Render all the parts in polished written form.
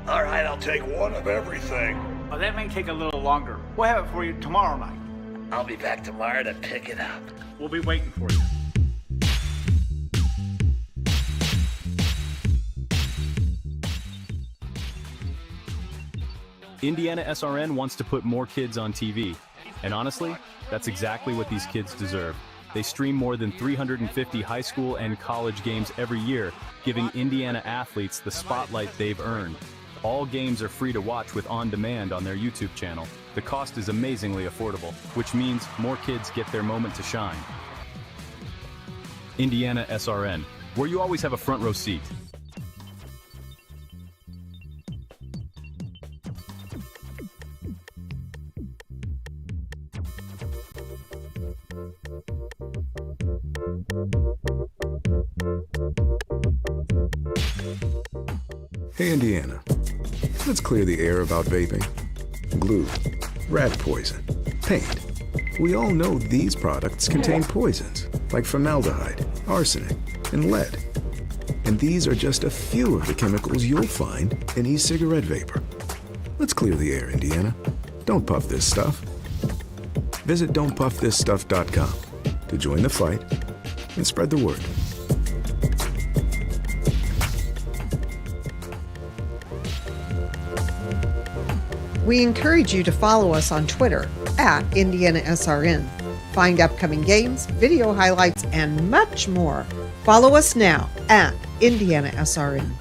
All right, I'll take one of everything. Oh, that may take a little longer. We'll have it for you tomorrow night. I'll be back tomorrow to pick it up. We'll be waiting for you. IndianaSRN wants to put more kids on TV. And honestly, that's exactly what these kids deserve. They stream more than 350 high school and college games every year, giving Indiana athletes the spotlight they've earned. All games are free to watch with on-demand on their YouTube channel. The cost is amazingly affordable, which means more kids get their moment to shine. IndianaSRN, where you always have a front row seat. Hey Indiana, let's clear the air about vaping. Glue, rat poison, paint. We all know these products contain poisons like formaldehyde, arsenic, and lead. And these are just a few of the chemicals you'll find in e-cigarette vapor. Let's clear the air, Indiana. Don't puff this stuff. Visit don'tpuffthisstuff.com to join the fight and spread the word. We encourage you to follow us on Twitter @IndianaSRN. Find upcoming games, video highlights, and much more. Follow us now @IndianaSRN.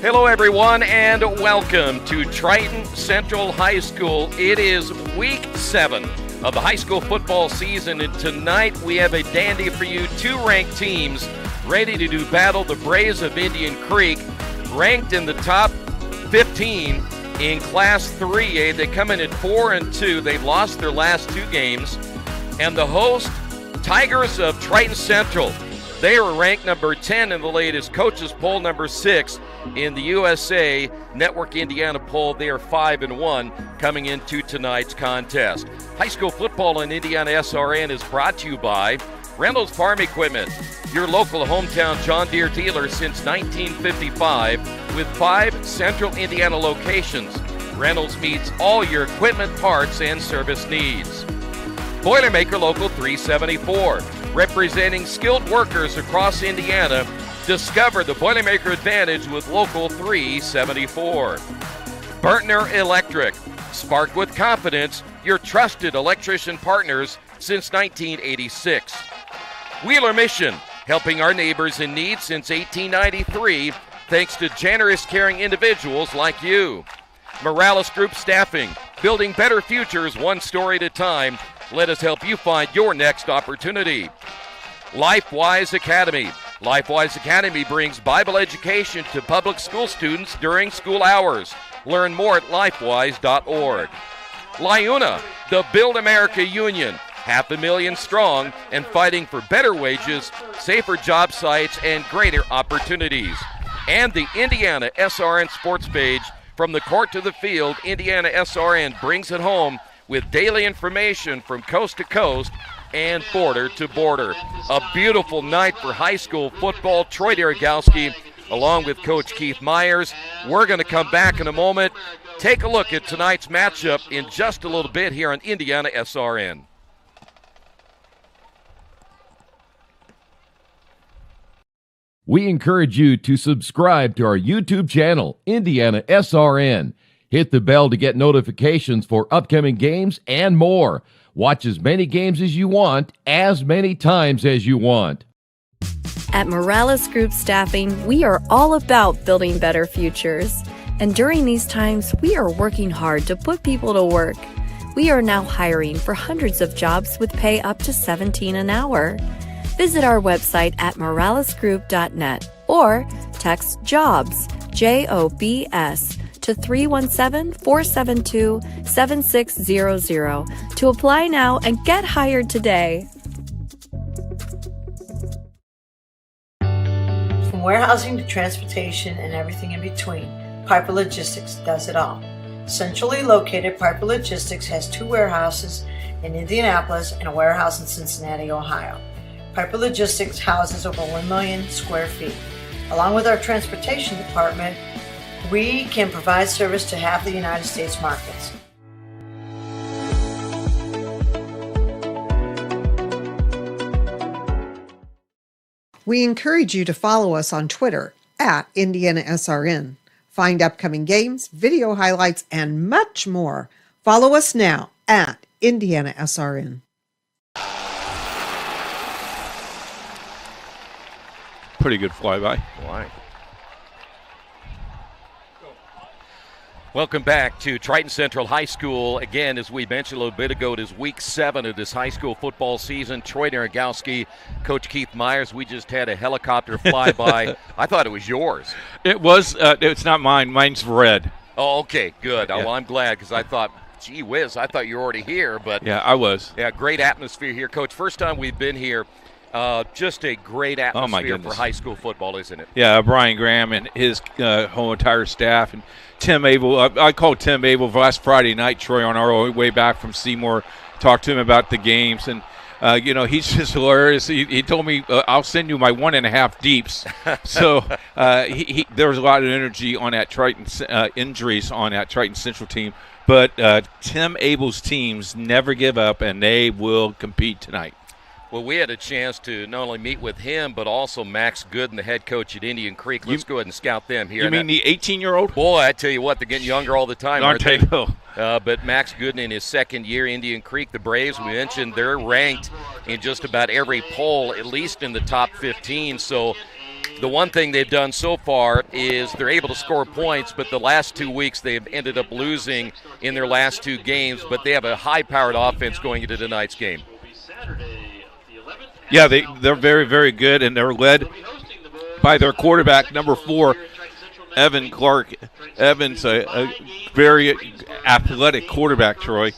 Hello everyone and welcome to Triton Central High School. It is week 7 of the high school football season, and tonight we have a dandy for you. 2 ranked teams ready to do battle. The Braves of Indian Creek, ranked in the top 15 in Class 3A. They come in at 4-2. They've lost their last 2 games. And the host, Tigers of Triton Central. They are ranked number 10 in the latest coaches poll, number 6 in the USA Network Indiana poll. They are 5-1 coming into tonight's contest. High school football on IndianaSRN is brought to you by Reynolds Farm Equipment, your local hometown John Deere dealer since 1955 with 5 central Indiana locations. Reynolds meets all your equipment, parts, and service needs. Boilermaker Local 374, representing skilled workers across Indiana. Discover the Boilermaker advantage with Local 374. Burtner Electric, spark with confidence, your trusted electrician partners since 1986. Wheeler Mission, helping our neighbors in need since 1893, thanks to generous, caring individuals like you. Morales Group Staffing, building better futures one story at a time. Let us help you find your next opportunity. LifeWise Academy. LifeWise Academy brings Bible education to public school students during school hours. Learn more at lifewise.org. LIUNA, the Build America Union, 500,000 strong and fighting for better wages, safer job sites, and greater opportunities. And the IndianaSRN sports page, from the court to the field. IndianaSRN brings it home with daily information from coast to coast and border to border. A beautiful night for high school football. Troy Derogowski along with Coach Keith Myers. We're going to come back in a moment. Take a look at tonight's matchup in just a little bit here on IndianaSRN. We encourage you to subscribe to our YouTube channel, IndianaSRN. Hit the bell to get notifications for upcoming games and more. Watch as many games as you want, as many times as you want. At Morales Group Staffing, we are all about building better futures. And during these times, we are working hard to put people to work. We are now hiring for hundreds of jobs with pay up to $17 an hour. Visit our website at moralesgroup.net or text JOBS, JOBS, to 317-472-7600 to apply now and get hired today. From warehousing to transportation and everything in between, Piper Logistics does it all. Centrally located, Piper Logistics has 2 warehouses in Indianapolis and a warehouse in Cincinnati, Ohio. Piper Logistics houses over 1 million square feet. Along with our transportation department, we can provide service to half the United States markets. We encourage you to follow us on Twitter at IndianaSRN. Find upcoming games, video highlights, and much more. Follow us now at IndianaSRN. Pretty good flyby. Why? Welcome back to Triton Central High School. Again, as we mentioned a little bit ago, it is week 7 of this high school football season. Troy Naragowski, Coach Keith Myers, we just had a helicopter flyby. I thought it was yours. It was. It's not mine. Mine's red. Oh, okay, good. Yeah. Well, I'm glad because I thought, gee whiz, I thought you were already here. But yeah, I was. Yeah, great atmosphere here, Coach. First time we've been here. Just a great atmosphere for high school football, isn't it? Yeah, Brian Graham and his whole entire staff. And Tim Abel, I called Tim Abel last Friday night, Troy, on our way back from Seymour, talked to him about the games. And, he's just hilarious. He told me, I'll send you my 1.5 deeps. So there was a lot of energy on that Triton, injuries on that Triton Central team. But Tim Abel's teams never give up, and they will compete tonight. Well, we had a chance to not only meet with him, but also Max Gooden, the head coach at Indian Creek. Let's go ahead and scout them here. You mean the 18-year-old? Boy, I tell you what, they're getting younger all the time, aren't they? No. But Max Gooden in his second year, Indian Creek, the Braves, we mentioned, they're ranked in just about every poll, at least in the top 15. So the one thing they've done so far is they're able to score points, but the last 2 weeks they've ended up losing in their last 2 games. But they have a high-powered offense going into tonight's game. Yeah, they're very, very good, and they're led by their quarterback, number 4, Evan Clark. Evan's a very athletic quarterback, Troy.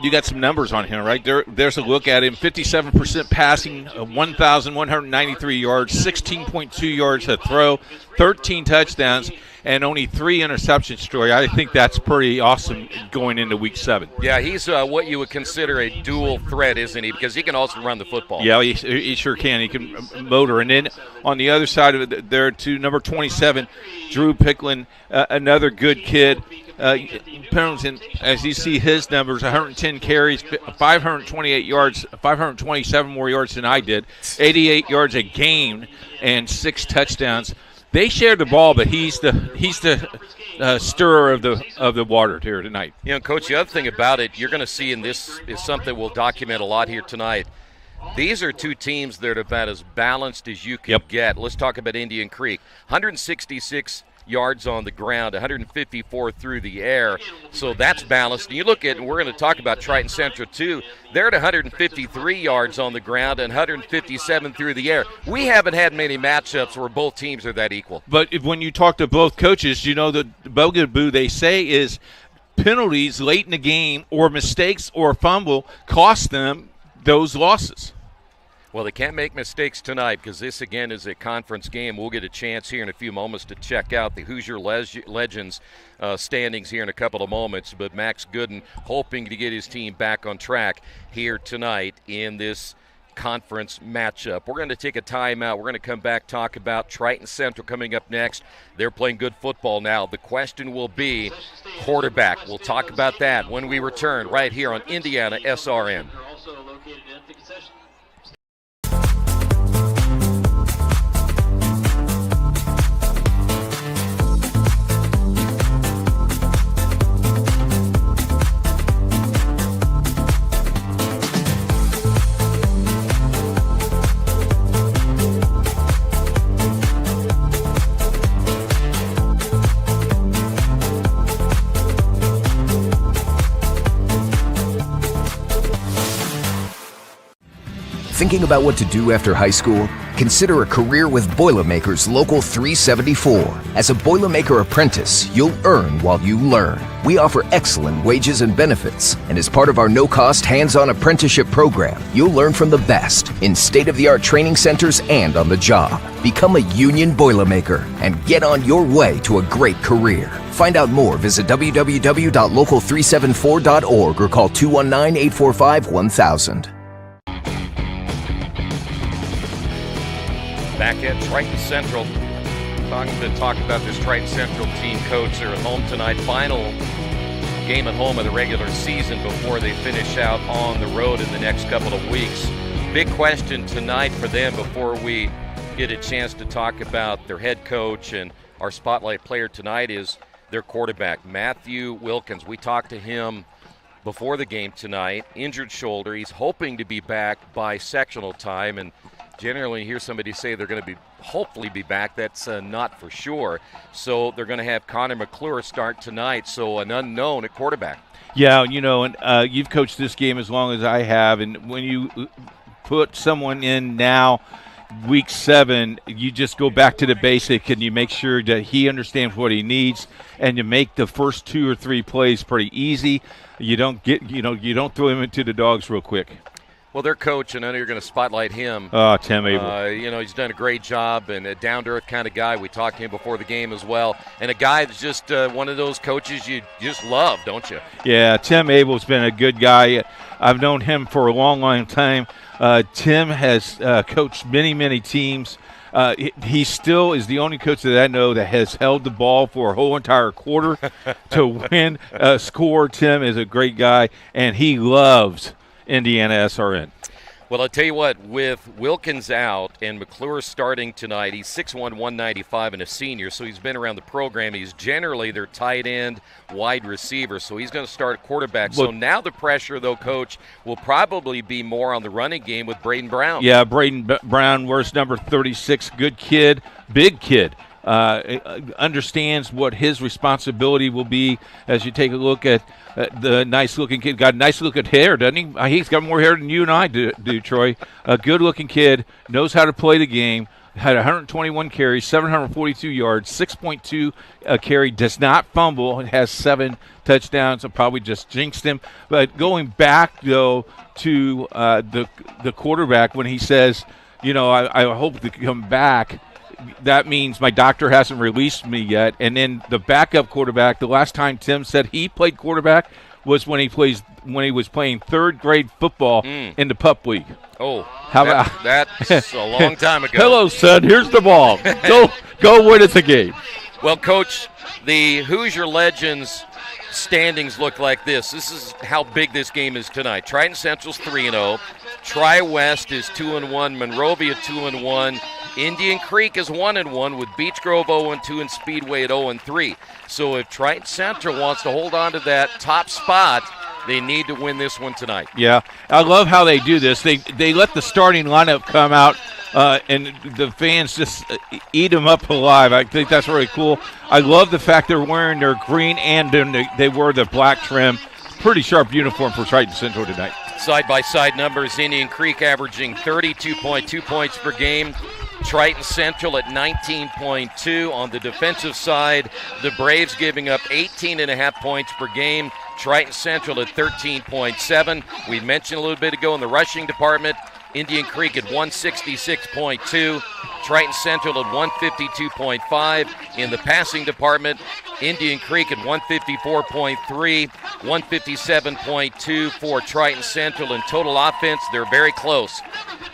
You got some numbers on him, right? There's a look at him. 57% passing, 1,193 yards, 16.2 yards a throw, 13 touchdowns, and only 3 interceptions, Troy. I think that's pretty awesome going into week 7. Yeah, he's what you would consider a dual threat, isn't he? Because he can also run the football. Yeah, he sure can. He can motor. And then on the other side of it, there are 2, number 27, Drew Picklin, another good kid. Pendleton, as you see his numbers, 110 carries, 528 yards, 527 more yards than I did, 88 yards a game, and 6 touchdowns. They share the ball, but he's the stirrer of the water here tonight. You know, Coach, the other thing about it, you're going to see, and this is something we'll document a lot here tonight. These are 2 teams that are about as balanced as you can get. Let's talk about Indian Creek. 166 yards on the ground, 154 through the air. So that's balanced. And you look at, and we're going to talk about Triton Central too, they're at 153 yards on the ground and 157 through the air. We haven't had many matchups where both teams are that equal. But when you talk to both coaches, you know the bugaboo they say is penalties late in the game or mistakes or fumble cost them those losses. Well, they can't make mistakes tonight because this, again, is a conference game. We'll get a chance here in a few moments to check out the Hoosier Legends standings here in a couple of moments. But Max Gooden hoping to get his team back on track here tonight in this conference matchup. We're going to take a timeout. We're going to come back, talk about Triton Central coming up next. They're playing good football now. The question will be quarterback. We'll talk about that when we return right here on IndianaSRN. Thinking about what to do after high school? Consider a career with Boilermakers Local 374. As a Boilermaker apprentice, you'll earn while you learn. We offer excellent wages and benefits, and as part of our no-cost hands-on apprenticeship program, you'll learn from the best in state-of-the-art training centers and on the job. Become a union Boilermaker and get on your way to a great career. Find out more, visit www.local374.org or call 219-845-1000. Back at Triton Central, talking about this Triton Central team. Coach, they're at home tonight. Final game at home of the regular season before they finish out on the road in the next couple of weeks. Big question tonight for them before we get a chance to talk about their head coach, and our spotlight player tonight is their quarterback, Matthew Wilkins. We talked to him before the game tonight. Injured shoulder. He's hoping to be back by sectional time, and generally you hear somebody say they're going to hopefully be back. That's not for sure. So they're going to have Connor McClure start tonight, so an unknown at quarterback. Yeah, and you've coached this game as long as I have, and when you put someone in now, week 7, you just go back to the basic and you make sure that he understands what he needs, and you make the first 2 or 3 plays pretty easy. You don't don't throw him into the dogs real quick. Well, their coach, and I know you're going to spotlight him. Tim Abel. He's done a great job, and a down-to-earth kind of guy. We talked to him before the game as well. And a guy that's just one of those coaches you just love, don't you? Yeah, Tim Abel's been a good guy. I've known him for a long, long time. Tim has coached many, many teams. He still is the only coach that I know that has held the ball for a whole entire quarter to win a score. Tim is a great guy, and he loves IndianaSRN. Well, I'll tell you what, with Wilkins out and McClure starting tonight, he's 6'1", 195 and a senior, so he's been around the program. He's generally their tight end, wide receiver, so he's going to start quarterback. So now the pressure, though, Coach, will probably be more on the running game with Braden Brown. Yeah, Braden Brown wears number 36, good kid, big kid. Understands what his responsibility will be as you take a look at the nice-looking kid. Got a nice-looking hair, doesn't he? He's got more hair than you and I do, Troy. A good-looking kid, knows how to play the game, had 121 carries, 742 yards, 6.2 carry, does not fumble, has 7 touchdowns. I probably just jinxed him. But going back, though, to the quarterback, when he says, I hope to come back, that means my doctor hasn't released me yet. And then the backup quarterback, the last time Tim said he played quarterback was when he was playing third-grade football in the Pup League. Oh, about that's a long time ago. Hello, son. Here's the ball. Go win us a game. Well, Coach, the Hoosier Legends standings look like this. This is how big this game is tonight. Triton Central's 3-0. Tri-West is 2-1. Monrovia 2-1. Indian Creek is 1-1 with Beech Grove 0-2 and Speedway at 0-3. So if Triton Central wants to hold on to that top spot, they need to win this one tonight. Yeah, I love how they do this. They let the starting lineup come out, and the fans just eat them up alive. I think that's really cool. I love the fact they're wearing their green and then they wear the black trim. Pretty sharp uniform for Triton Central tonight. Side-by-side numbers, Indian Creek averaging 32.2 points per game. Triton Central at 19.2. On the defensive side, the Braves giving up 18.5 points per game. Triton Central at 13.7. We mentioned a little bit ago in the rushing department, Indian Creek at 166.2. Triton Central at 152.5. In the passing department, Indian Creek at 154.3, 157.2 for Triton Central. In total offense, they're very close.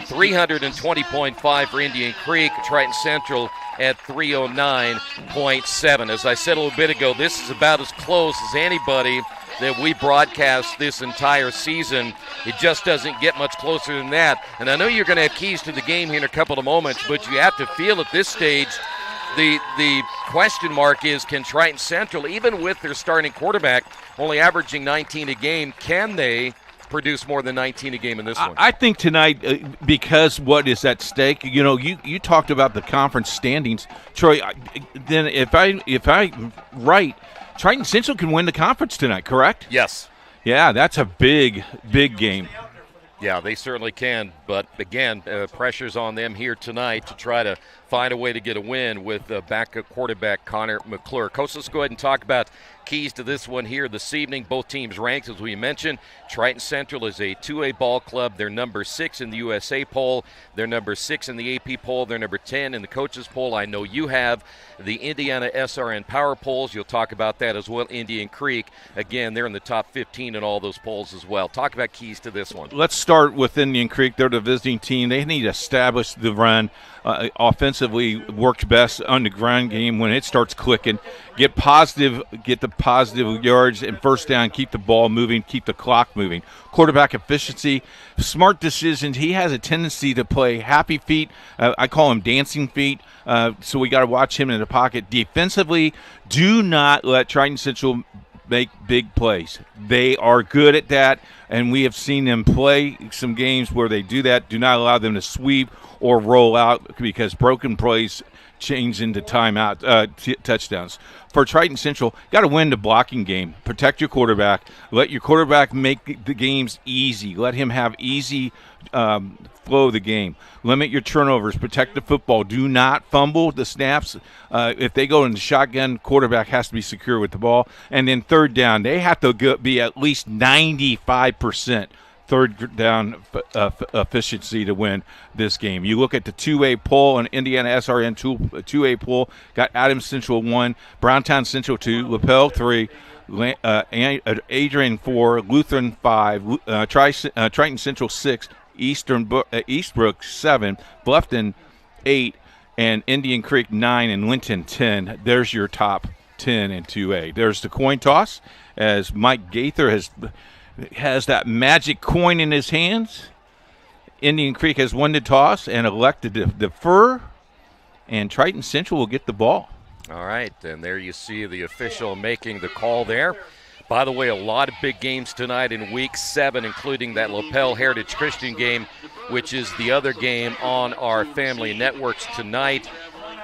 320.5 for Indian Creek, Triton Central at 309.7. As I said a little bit ago, this is about as close as anybody that we broadcast this entire season. It just doesn't get much closer than that. And I know you're going to have keys to the game here in a couple of moments, but you have to feel at this stage the question mark is, can Triton Central, even with their starting quarterback only averaging 19 a game, can they produce more than 19 a game in this one? I think tonight, because what is at stake, you talked about the conference standings, Troy. Then if I right, Triton Central can win the conference tonight, correct? Yes. Yeah, that's a big game. Yeah, they certainly can. But, again, pressure's on them here tonight to try to find a way to get a win with backup quarterback Connor McClure. Coach, let's go ahead and talk about keys to this one here this evening. Both teams ranked, as we mentioned. Triton Central is a 2A ball club. They're number 6 in the USA poll. They're number 6 in the AP poll. They're number 10 in the coaches poll. I know you have the IndianaSRN power polls. You'll talk about that as well. Indian Creek, again, they're in the top 15 in all those polls as well. Talk about keys to this one. Let's start with Indian Creek. They're the visiting team. They need to establish the run. Offensively works best on the ground game when it starts clicking. Get the positive yards and first down, keep the ball moving, keep the clock moving. Quarterback efficiency, smart decisions. He has a tendency to play happy feet. I call him dancing feet. So we got to watch him in the pocket. Defensively, do not let Triton Central make big plays. They are good at that, and we have seen them play some games where they do that. Do not allow them to sweep or roll out because broken plays change into touchdowns. For Triton Central, got to win the blocking game. Protect your quarterback. Let your quarterback make the games easy. Let him have easy flow of the game. Limit your turnovers. Protect the football. Do not fumble the snaps. If they go in the shotgun, quarterback has to be secure with the ball. And then third down, they have to be at least 95% third down efficiency to win this game. You look at the 2A poll on IndianaSRN 2A poll, got Adams Central 1, Browntown Central 2, LaPel 3, Adrian 4, Lutheran 5, Triton Central 6, Eastbrook 7, Bluffton 8, and Indian Creek 9, and Linton 10. There's your top 10 in 2A. There's the coin toss, as Mike Gaither has that magic coin in his hands. Indian Creek has won the toss and elected to defer, and Triton Central will get the ball. All right, and there you see the official making the call there. By the way, a lot of big games tonight in Week 7, including that LaPel Heritage Christian game, which is the other game on our family networks tonight.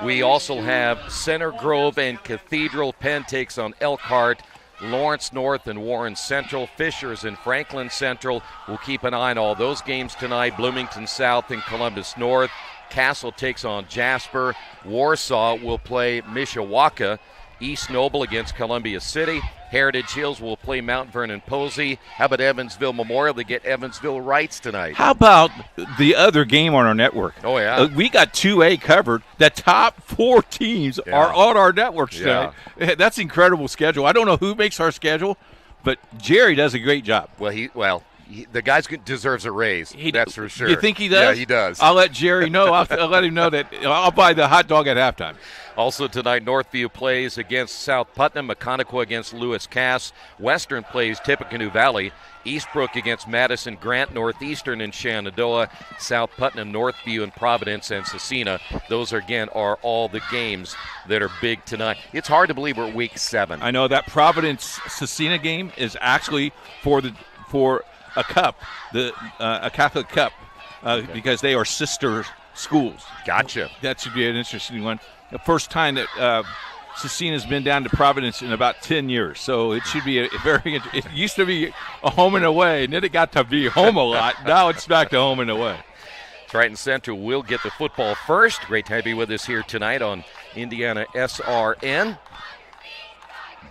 We also have Center Grove and Cathedral. Penn takes on Elkhart. Lawrence North and Warren Central, Fishers and Franklin Central. We'll keep an eye on all those games tonight. Bloomington South and Columbus North. Castle takes on Jasper. Warsaw will play Mishawaka. East Noble against Columbia City. Heritage Hills will play Mount Vernon Posey. How about Evansville Memorial? They get Evansville Rights tonight. How about the other game on our network? Oh, yeah. We got 2A covered. The top 4 teams are on our networks tonight. That's incredible schedule. I don't know who makes our schedule, but Jerry does a great job. Well, the guy deserves a raise. That's for sure. You think he does? Yeah, he does. I'll let Jerry know. I'll let him know that I'll buy the hot dog at halftime. Also tonight, Northview plays against South Putnam, Maconaquah against Lewis Cass, Western plays Tippecanoe Valley, Eastbrook against Madison Grant, Northeastern and Shenandoah, South Putnam, Northview, and Providence and Cecina. Those, again, are all the games that are big tonight. It's hard to believe we're Week 7. I know that Providence-Cecina game is actually for a cup, a Catholic cup, because they are sister schools. Gotcha. That should be an interesting one. The first time that Cecina's been down to Providence in about 10 years, so it should be it used to be a home and away, and then it got to be home a lot. Now it's back to home and away. Triton Central will get the football first. Great to have you with us here tonight on IndianaSRN.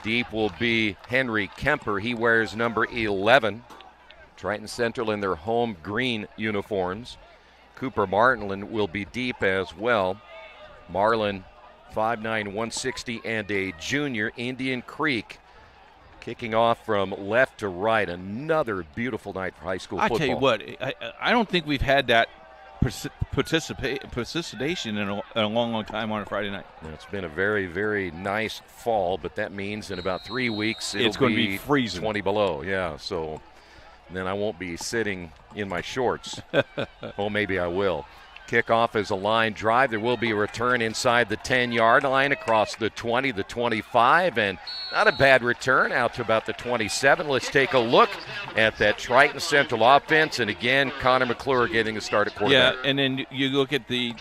Deep will be Henry Kemper. He wears number 11. Triton Central in their home green uniforms. Cooper Martinland will be deep as well. Marlin, 5'9", 160, and a junior. Indian Creek kicking off from left to right. Another beautiful night for high school football. I tell you what, I don't think we've had that participation in a long, long time on a Friday night. It's been a very, very nice fall, but that means in about 3 weeks it's going to be freezing. 20 below, yeah. So then I won't be sitting in my shorts. Oh, maybe I will. Kickoff is a line drive. There will be a return inside the 10-yard line across the 20, the 25, and not a bad return out to about the 27. Let's take a look at that Triton Central offense, and again, Connor McClure getting a start at quarterback. Yeah, and then you look at the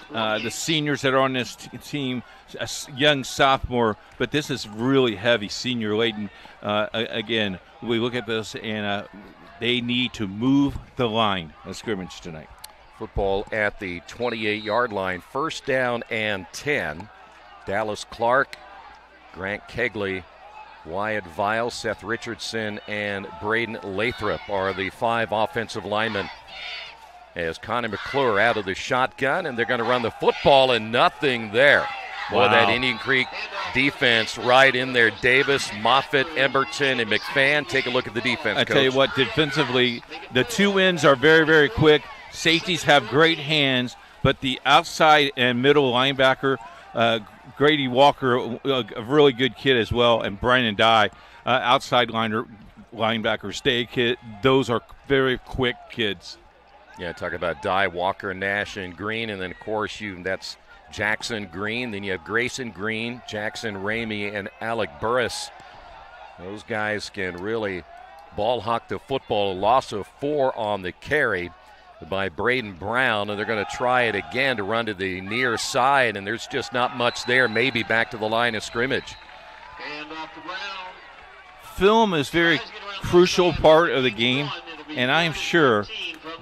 seniors that are on this team, a young sophomore, but this is really heavy senior laden. Again, we look at this, and they need to move the line of scrimmage tonight. Football at the 28-yard line. First down and 10. Dallas Clark, Grant Kegley, Wyatt Vile, Seth Richardson, and Braden Lathrop are the 5 offensive linemen. As Connor McClure out of the shotgun, and they're going to run the football, and nothing there. Boy, that Indian Creek defense right in there. Davis, Moffitt, Emberton, and McFan. Take a look at the defense, I Coach. tell you what, defensively, the 2 ends are very, very quick. Safeties have great hands, but the outside and middle linebacker, Grady Walker, a really good kid as well, and Brandon Dye, outside linebacker, stay kid. Those are very quick kids. Yeah, talk about Dye, Walker, Nash, and Green, and then, of course, that's Jackson Green. Then you have Grayson Green, Jackson Ramey, and Alec Burris. Those guys can really ball hawk the football. A loss of 4 on the carry by Braden Brown, and they're going to try it again to run to the near side, and there's just not much there, maybe back to the line of scrimmage. Film is very crucial part of the game, and I'm sure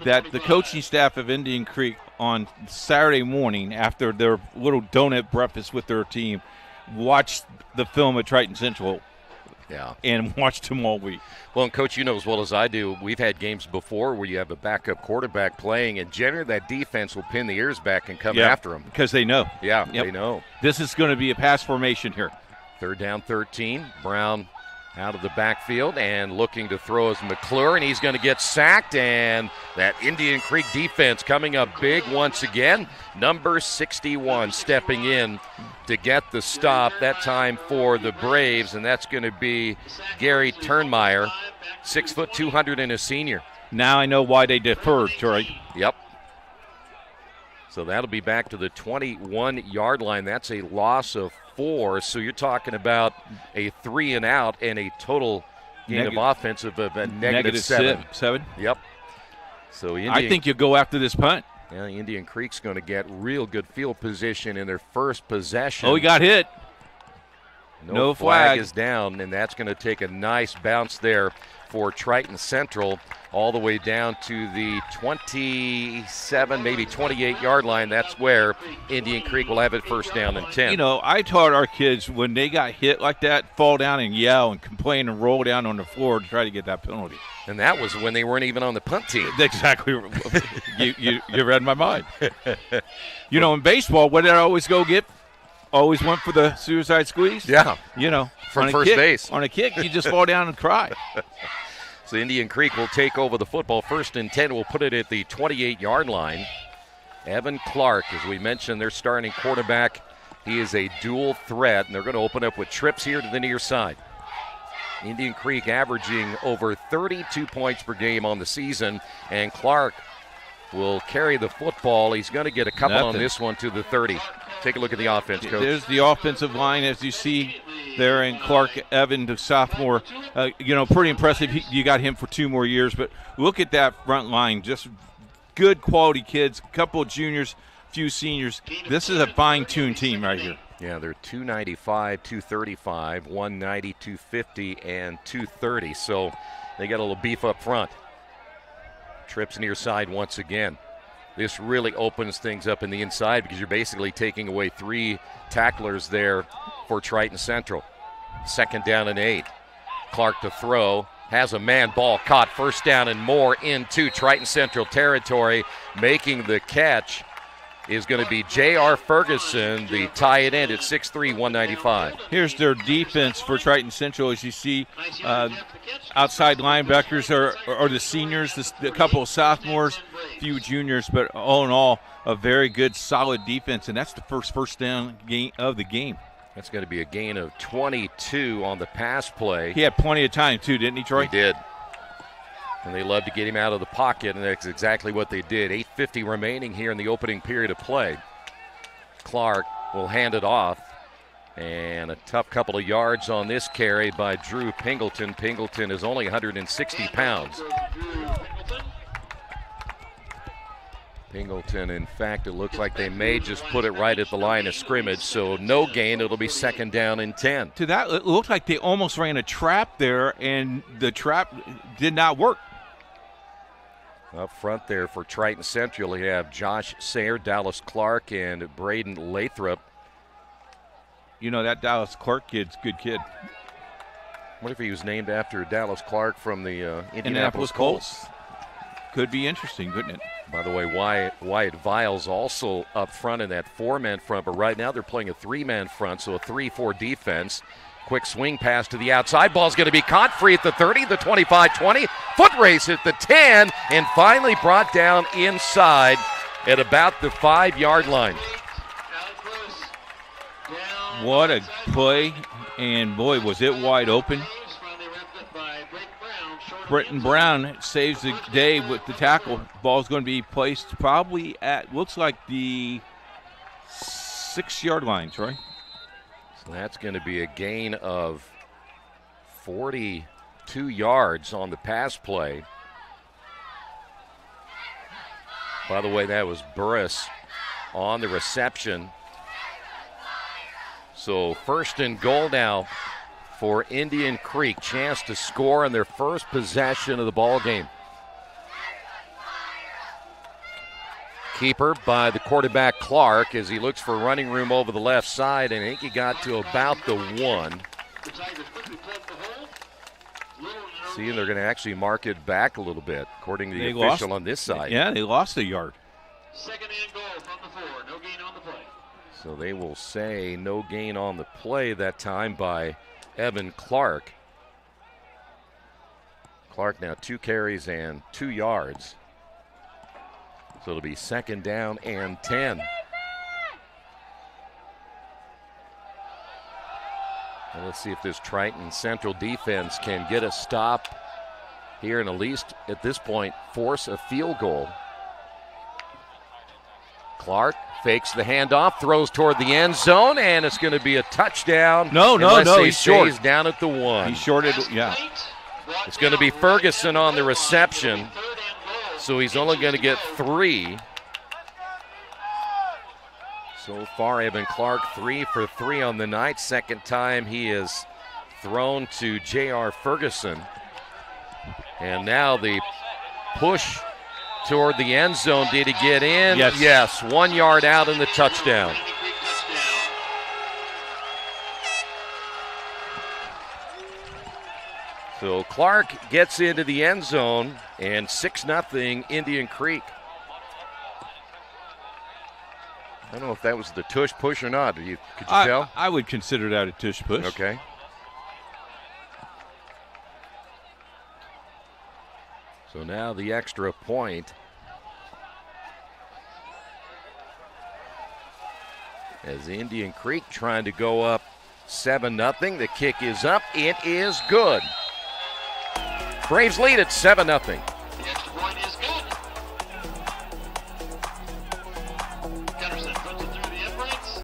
that the coaching staff of Indian Creek on Saturday morning after their little donut breakfast with their team watched the film at Triton Central. Yeah. And watched them all week. Well, and Coach, you know as well as I do, we've had games before where you have a backup quarterback playing, and generally that defense will pin the ears back and come after them. Because they know. Yeah, they know. This is going to be a pass formation here. 3rd down, 13. Brown out of the backfield and looking to throw is McClure, and he's going to get sacked, and that Indian Creek defense coming up big once again. Number 61 stepping in to get the stop, that time for the Braves, and that's going to be Gary Turnmeyer, 6 foot 200 and a senior. Now I know why they deferred, Troy. Yep. So that'll be back to the 21-yard line. That's a loss of 4. So you're talking about a 3 and out and a total gain of offensive of a negative 7. 7? Yep. So I think you go after this punt. Yeah, Indian Creek's going to get real good field position in their first possession. Oh, he got hit. No flag is down, and that's going to take a nice bounce there for Triton Central all the way down to the 27, maybe 28-yard line. That's where Indian Creek will have it first down and 10. You know, I taught our kids when they got hit like that, fall down and yell and complain and roll down on the floor to try to get that penalty. And that was when they weren't even on the punt team. Exactly. you read my mind. You know, in baseball, what did I always go get? Always went for the suicide squeeze. Yeah. You know, from first base. On a kick, you just fall down and cry. So Indian Creek will take over the football. 1st and 10. We'll put it at the 28-yard line. Evan Clark, as we mentioned, their starting quarterback. He is a dual threat, and they're going to open up with trips here to the near side. Indian Creek averaging over 32 points per game on the season, and Clark will carry the football. He's going to get a couple on this one to the 30. Take a look at the offense, Coach. There's the offensive line, as you see there, and Clark Evan, the sophomore. Pretty impressive. You got him for 2 more years, but look at that front line. Just good quality kids, a couple of juniors, few seniors. This is a fine-tuned team right here. Yeah, they're 295, 235, 190, 250, and 230. So they got a little beef up front. Trips near side once again. This really opens things up in the inside because you're basically taking away 3 tacklers there for Triton Central. 2nd down and 8. Clark to throw. Has a man, ball caught. 1st down and more into Triton Central territory. Making the catch is going to be J.R. Ferguson, the tight end at 6'3", 195. Here's their defense for Triton Central. As you see, outside linebackers are the seniors, a couple of sophomores, few juniors, but all in all, a very good, solid defense, and that's the first down game of the game. That's going to be a gain of 22 on the pass play. He had plenty of time, too, didn't he, Troy? He did. And they love to get him out of the pocket, and that's exactly what they did. 8:50 remaining here in the opening period of play. Clark will hand it off. And a tough couple of yards on this carry by Drew Pingleton. Pingleton is only 160 pounds. Pingleton, in fact, it looks like they may just put it right at the line of scrimmage, so no gain. It'll be 2nd down and 10. To that, it looked like they almost ran a trap there, and the trap did not work. Up front there for Triton Central, you have Josh Sayer, Dallas Clark, and Braden Lathrop. You know, that Dallas Clark kid's a good kid. What if he was named after Dallas Clark from the Indianapolis Colts? Could be interesting, couldn't it? By the way, Wyatt Viles also up front in that 4-man front, but right now they're playing a 3-man front, so a 3-4 defense. Quick swing pass to the outside. Ball's going to be caught free at the 30, the 25-20. Foot race at the 10, and finally brought down inside at about the 5-yard line. What a play, and boy, was it wide open. Britton Brown saves the day with the tackle. Ball's going to be placed probably at, looks like the 6-yard line, Troy. So that's going to be a gain of 42 yards on the pass play. By the way, that was Burris on the reception. So 1st and goal now for Indian Creek. Chance to score on their first possession of the ball game. Keeper by the quarterback Clark as he looks for running room over the left side, and I think he got to about the 1. See, they're going to actually mark it back a little bit, according to the official on this side. Yeah, they lost a yard. 2nd and goal from the 4. No gain on the play. So they will say no gain on the play that time by Evan Clark. Clark now 2 carries and 2 yards. So it'll be 2nd down and 10. And let's see if this Triton Central defense can get a stop here and at least at this point force a field goal. Clark fakes the handoff, throws toward the end zone, and it's going to be a touchdown. No, he's short. He's down at the 1. He shorted, yeah. It's going to be Ferguson on the reception, so he's only going to get 3. So far, Evan Clark 3 for 3 on the night. Second time he is thrown to J.R. Ferguson. And now the push toward the end zone. Did he get in? Yes. 1 yard out in the touchdown. So Clark gets into the end zone, and 6-0 Indian Creek. I don't know if that was the tush push or not. Could you tell? I would consider that a tush push. Okay. So now the extra point. As Indian Creek trying to go up 7-0. The kick is up. It is good. Braves lead at 7-0. The extra point is good. Gunderson puts it through the uprights.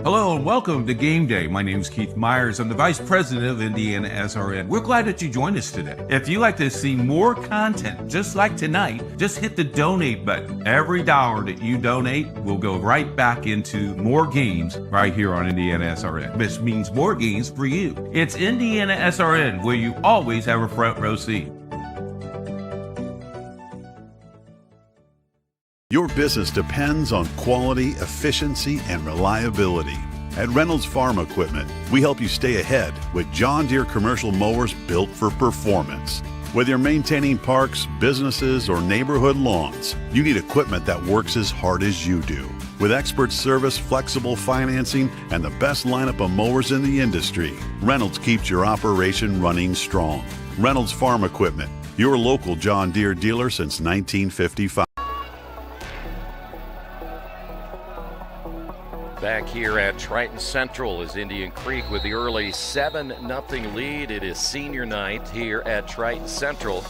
Hello and welcome to Game Day. My name is Keith Myers. I'm the Vice President of IndianaSRN. We're glad that you joined us today. If you'd like to see more content just like tonight, just hit the donate button. Every dollar that you donate will go right back into more games right here on IndianaSRN. This means more games for you. It's IndianaSRN, where you always have a front row seat. Your business depends on quality, efficiency, and reliability. At Reynolds Farm Equipment, we help you stay ahead with John Deere commercial mowers built for performance. Whether you're maintaining parks, businesses, or neighborhood lawns, you need equipment that works as hard as you do. With expert service, flexible financing, and the best lineup of mowers in the industry, Reynolds keeps your operation running strong. Reynolds Farm Equipment, your local John Deere dealer since 1955. Back here at Triton Central is Indian Creek with the early 7-0 lead. It is senior night here at Triton Central.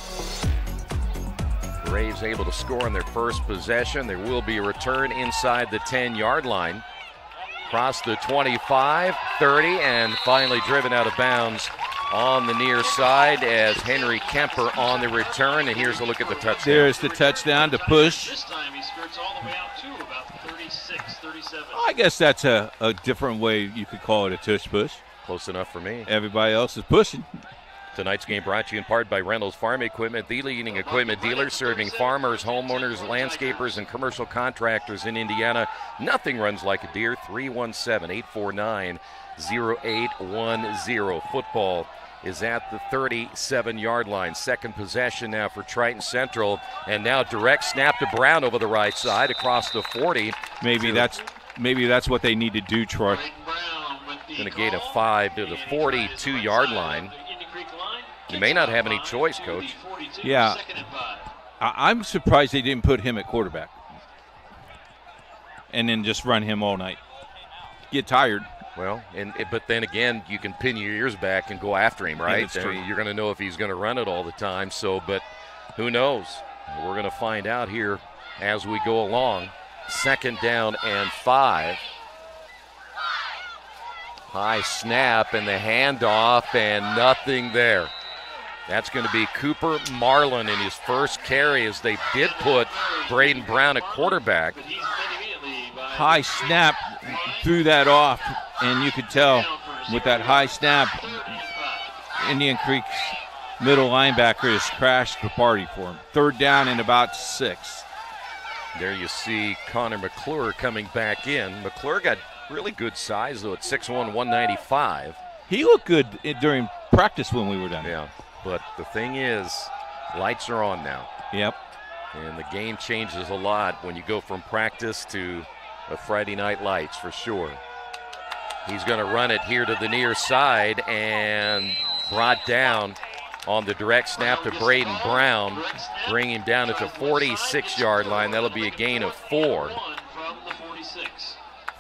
Braves able to score on their first possession. There will be a return inside the 10-yard line. Across the 25, 30, and finally driven out of bounds on the near side as Henry Kemper on the return. And here's a look at the touchdown. There's the touchdown to push. This time he skirts all the way out to about 36, 37. I guess that's a different way you could call it a tush push. Close enough for me. Everybody else is pushing. Tonight's game brought to you in part by Reynolds Farm Equipment, the leading equipment dealer serving farmers, homeowners, landscapers, and commercial contractors in Indiana. Nothing runs like a deer. 317-849-0810. Football is at the 37-yard line. Second possession now for Triton Central. And now direct snap to Brown over the right side across the 40. Maybe that's what they need to do, Troy. Going to gain a 5 to the 42-yard line. You may not have any choice, Coach. Yeah. I'm surprised they didn't put him at quarterback and then just run him all night. Get tired. Well, but then again, you can pin your ears back and go after him, right? Yeah, that's true. You're going to know if he's going to run it all the time. So, but who knows? We're going to find out here as we go along. 2nd down and 5. High snap and the handoff and nothing there. That's going to be Cooper Marlin in his first carry as they did put Braden Brown at quarterback. High snap, threw that off, and you could tell with that high snap, Indian Creek's middle linebacker has crashed the party for him. 3rd down and about 6. There you see Connor McClure coming back in. McClure got really good size, though, at 6'1", 195. He looked good during practice when we were done. Yeah. But the thing is, lights are on now. Yep. And the game changes a lot when you go from practice to a Friday night lights, for sure. He's going to run it here to the near side and brought down on the direct snap to Braden Brown. Bring him down at the 46-yard line. That'll be a gain of 4.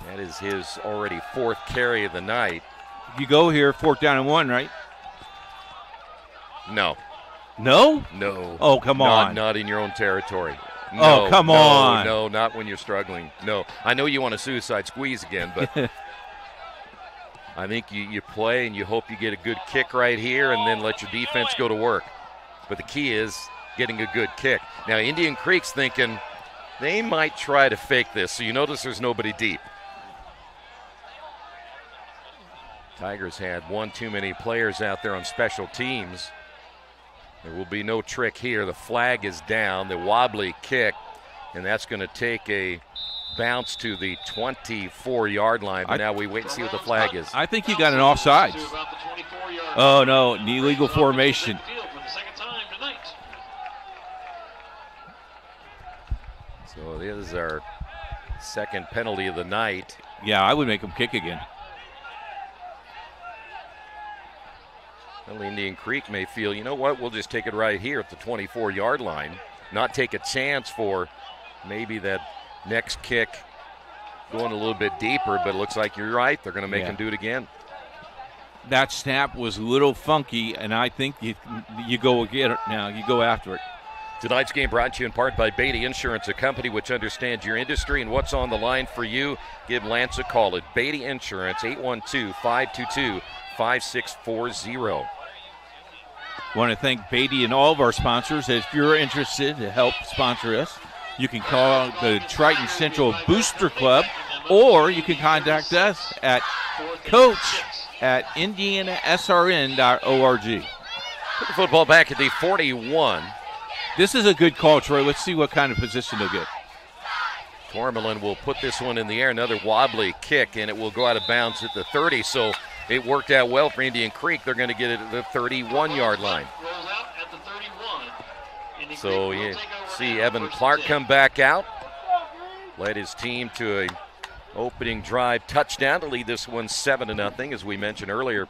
That is his already 4th carry of the night. You go here, 4th down and 1, right? No. No? No. Oh, come on. Not in your own territory. No, oh, come on. No, not when you're struggling. No. I know you want a suicide squeeze again, but I think you play and you hope you get a good kick right here and then let your defense go to work. But the key is getting a good kick. Now, Indian Creek's thinking they might try to fake this, so you notice there's nobody deep. Tigers had one too many players out there on special teams. There will be no trick here. The flag is down, the wobbly kick, and that's going to take a bounce to the 24-yard line. But now we wait and see what the flag is. I think you got an offsides. Oh, no, illegal formation. So this is our second penalty of the night. Yeah, I would make him kick again. Well, Indian Creek may feel, you know what, we'll just take it right here at the 24-yard line, not take a chance for maybe that next kick going a little bit deeper, but it looks like you're right. They're going to make him do it again. That snap was a little funky, and I think you go get it now. You go after it. Tonight's game brought to you in part by Beatty Insurance, a company which understands your industry and what's on the line for you. Give Lance a call at Beatty Insurance, 812-522-5640. Want to thank Beatty and all of our sponsors. If you're interested to help sponsor us, you can call the Triton Central Booster Club, or you can contact us at coach@IndianaSRN.org. Put the football back at the 41. This is a good call, Troy. Let's see what kind of position they'll get. Tormelin will put this one in the air, another wobbly kick, and it will go out of bounds at the 30. So it worked out well for Indian Creek. They're going to get it at the 31-yard line. So you see Evan Clark come back out, led his team to a opening drive touchdown to lead this one 7-0, as we mentioned earlier.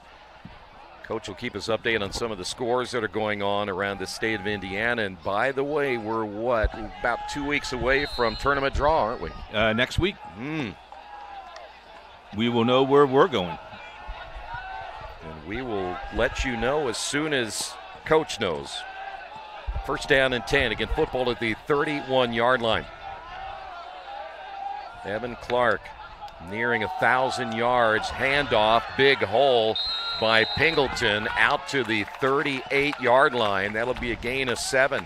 Coach will keep us updated on some of the scores that are going on around the state of Indiana. And by the way, we're about 2 weeks away from tournament draw, aren't we? Next week. we will know where we're going. And we will let you know as soon as Coach knows. First down and 10. Again, football at the 31-yard line. Evan Clark nearing 1,000 yards. Handoff, big hole by Pingleton out to the 38-yard line. That'll be a gain of 7.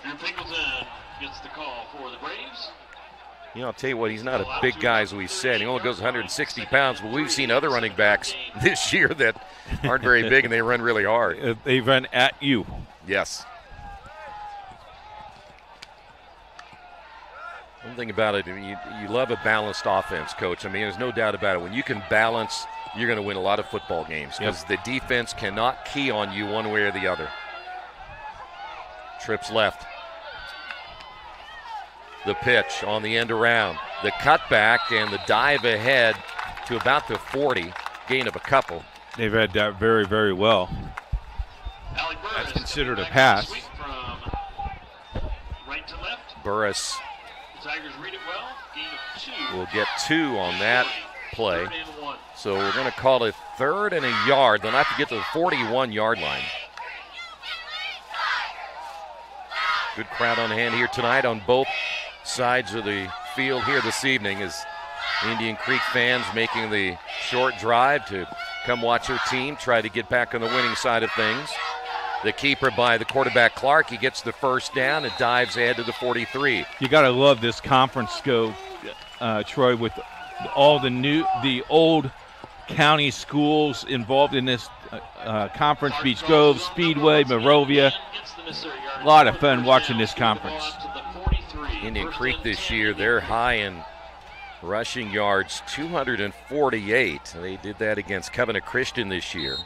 And Pingleton gets the call for the Braves. You know, I'll tell you what, he's not a big guy, as we said. He only goes 160 pounds, but we've seen other running backs this year that aren't very big, and they run really hard. They run at you. Yes. One thing about it, you love a balanced offense, Coach. I mean, there's no doubt about it. When you can balance, you're going to win a lot of football games because the defense cannot key on you one way or the other. Trips left. The pitch on the end around. The cutback and the dive ahead to about the 40. Gain of a couple. They've read that very, very well. That's considered a pass. From right to left. Burris Tigers read it well. Gain of 2. will get 2 on that play. So we're going to call it 3rd and a yard. They'll have to get to the 41-yard line. Good crowd on hand here tonight on both sides of the field here this evening as Indian Creek fans making the short drive to come watch their team try to get back on the winning side of things. The keeper by the quarterback Clark, he gets the first down and dives ahead to the 43. You got to love this conference scope, Troy, with all the old county schools involved in this conference. Beach Grove, Speedway, Morovia. A lot of fun watching this conference. Indian Creek this year, they're high in rushing yards, 248. They did that against Covenant Christian this year.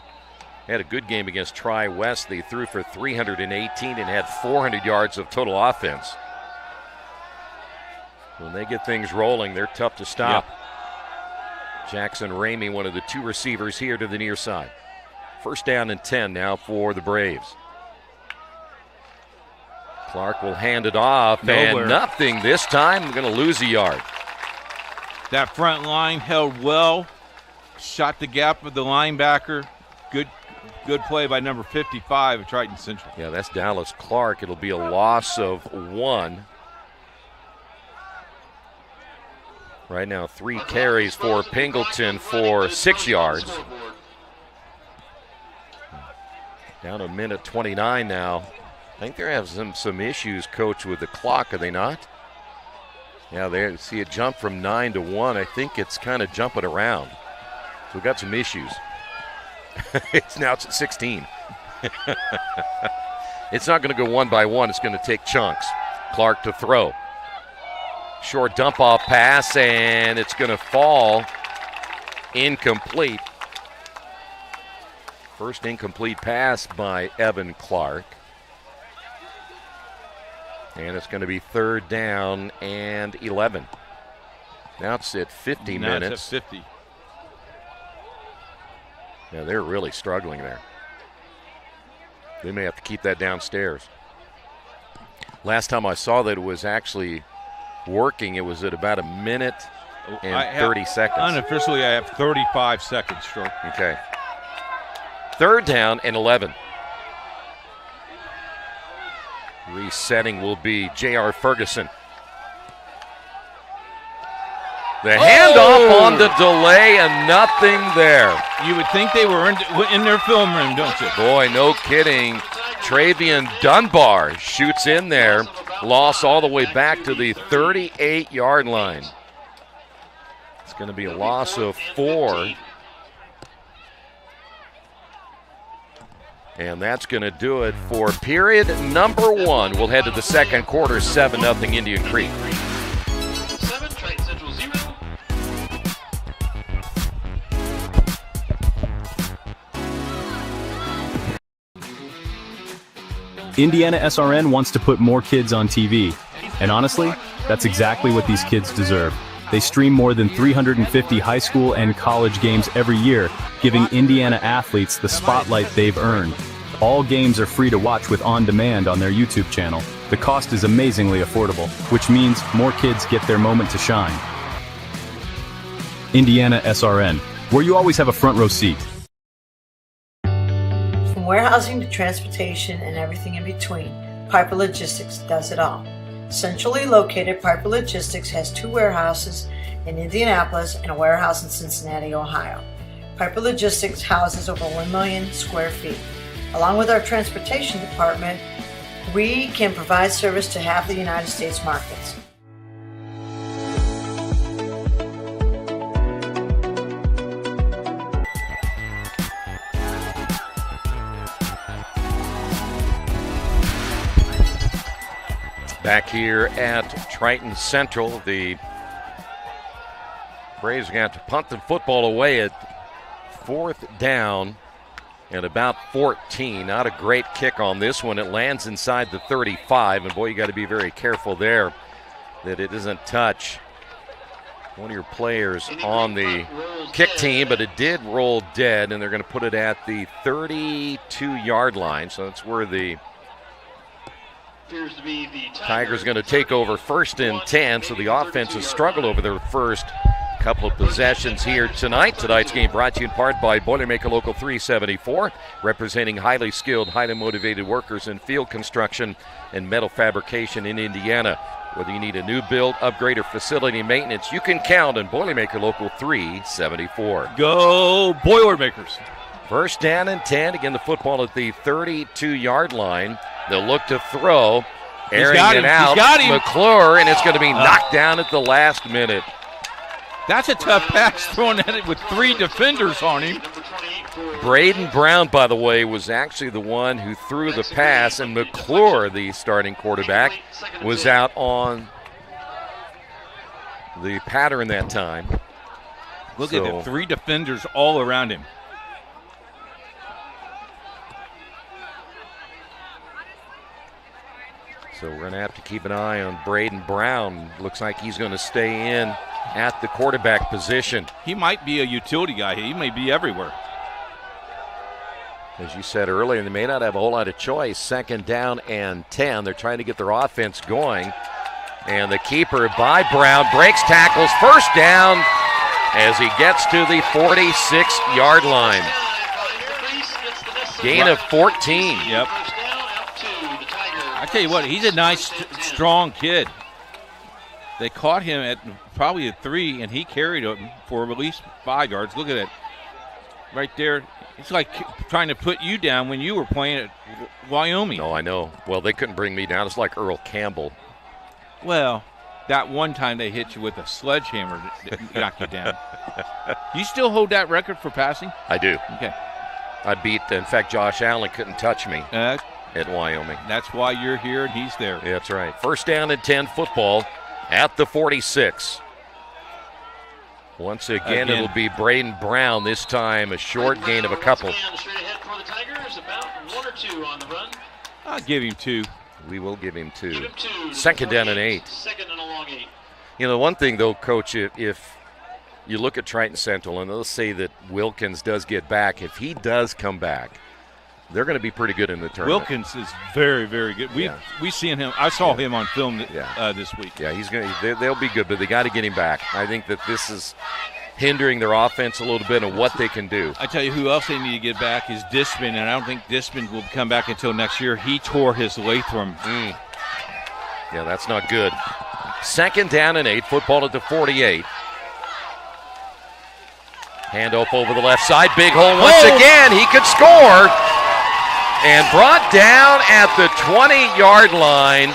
Had a good game against Tri-West. They threw for 318 and had 400 yards of total offense. When they get things rolling, they're tough to stop. Yep. Jackson Ramey, one of the 2 receivers here to the near side. First down and 10 now for the Braves. Clark will hand it off, and nothing this time. Going to lose a yard. That front line held well. Shot the gap with the linebacker. Good play by number 55 of Triton Central. Yeah, that's Dallas Clark. It'll be a loss of 1. Right now, 3 carries for Pingleton for 6 yards. Down to minute 29 now. I think they're having some issues, Coach, with the clock, are they not? Yeah, they see it jump from 9 to 1. I think it's kind of jumping around. So we've got some issues. It's at 16. It's not going to go one by one. It's going to take chunks. Clark to throw. Short dump off pass, and it's going to fall incomplete. First incomplete pass by Evan Clark. And it's going to be 3rd down and 11. Now it's at 50 minutes. It's at 50. Yeah, they're really struggling there. They may have to keep that downstairs. Last time I saw that it was actually working, it was at about 1 minute and 30 seconds. Unofficially, I have 35 seconds, Stroke. Okay. 3rd down and 11. Resetting will be J.R. Ferguson. The handoff on the delay and nothing there. You would think they were in their film room, don't you? Boy, no kidding. Travian Dunbar shoots in there. Loss all the way back to the 38-yard line. It's going to be a loss of 4. And that's going to do it for period number 1. We'll head to the second quarter, 7-0 Indian Creek. 7, Triton Central 0. IndianaSRN wants to put more kids on TV. And honestly, that's exactly what these kids deserve. They stream more than 350 high school and college games every year, giving Indiana athletes the spotlight they've earned. All games are free to watch with on-demand on their YouTube channel. The cost is amazingly affordable, which means more kids get their moment to shine. IndianaSRN, where you always have a front row seat. From warehousing to transportation and everything in between, Piper Logistics does it all. Centrally located, Piper Logistics has 2 warehouses in Indianapolis and a warehouse in Cincinnati, Ohio. Piper Logistics houses over 1 million square feet. Along with our transportation department, we can provide service to half the United States markets. Back here at Triton Central, the Braves are going to have to punt the football away at 4th down and about 14. Not a great kick on this one. It lands inside the 35, and boy, you got to be very careful there that it doesn't touch one of your players on the kick team, but it did roll dead, and they're going to put it at the 32-yard line, so that's where the Tigers going to take over 1st and 10, so the offense has struggled over their first couple of possessions here tonight. Tonight's game brought to you in part by Boilermaker Local 374, representing highly skilled, highly motivated workers in field construction and metal fabrication in Indiana. Whether you need a new build, upgrade, or facility maintenance, you can count on Boilermaker Local 374. Go Boilermakers. 1st down and 10. Again, the football at the 32-yard line. They'll look to throw. Airing it out. McClure, and it's going to be knocked down at the last minute. That's a tough pass thrown at it with 3 defenders on him. Braden Brown, by the way, was actually the one who threw the pass, and McClure, the starting quarterback, was out on the pattern that time. Look at the 3 defenders all around him. So we're going to have to keep an eye on Braden Brown. Looks like he's going to stay in at the quarterback position. He might be a utility guy. He may be everywhere. As you said earlier, they may not have a whole lot of choice. 2nd down and 10. They're trying to get their offense going. And the keeper by Brown breaks tackles. 1st down as he gets to the 46-yard line. Gain of 14. Yep. I tell you what, he's a nice, strong kid. They caught him at probably a 3, and he carried him for at least 5 yards. Look at it. Right there. It's like trying to put you down when you were playing at Wyoming. No, I know. Well, they couldn't bring me down. It's like Earl Campbell. Well, that one time they hit you with a sledgehammer to knock you down. You still hold that record for passing? I do. Okay. I beat, in fact, Josh Allen couldn't touch me at Wyoming. That's why you're here and he's there. Yeah, that's right. 1st down and 10 football at the 46. Once again, it'll be Braden Brown, this time a short gain of a couple. I'll give him 2. We will give him 2. 2nd down and 8. You know, one thing, though, Coach, if you look at Triton Central, and let's say that Wilkins does get back, if he does come back, they're going to be pretty good in the tournament. Wilkins is very, very good. We seen him. I saw him on film this week. Yeah, he's going. They'll be good, but they got to get him back. I think that this is hindering their offense a little bit and what they can do. I tell you, who else they need to get back is Disman, and I don't think Disman will come back until next year. He tore his labrum. Yeah, that's not good. 2nd down and 8. Football at the 48. Handoff over the left side. Big hole once again. He could score. And brought down at the 20-yard line.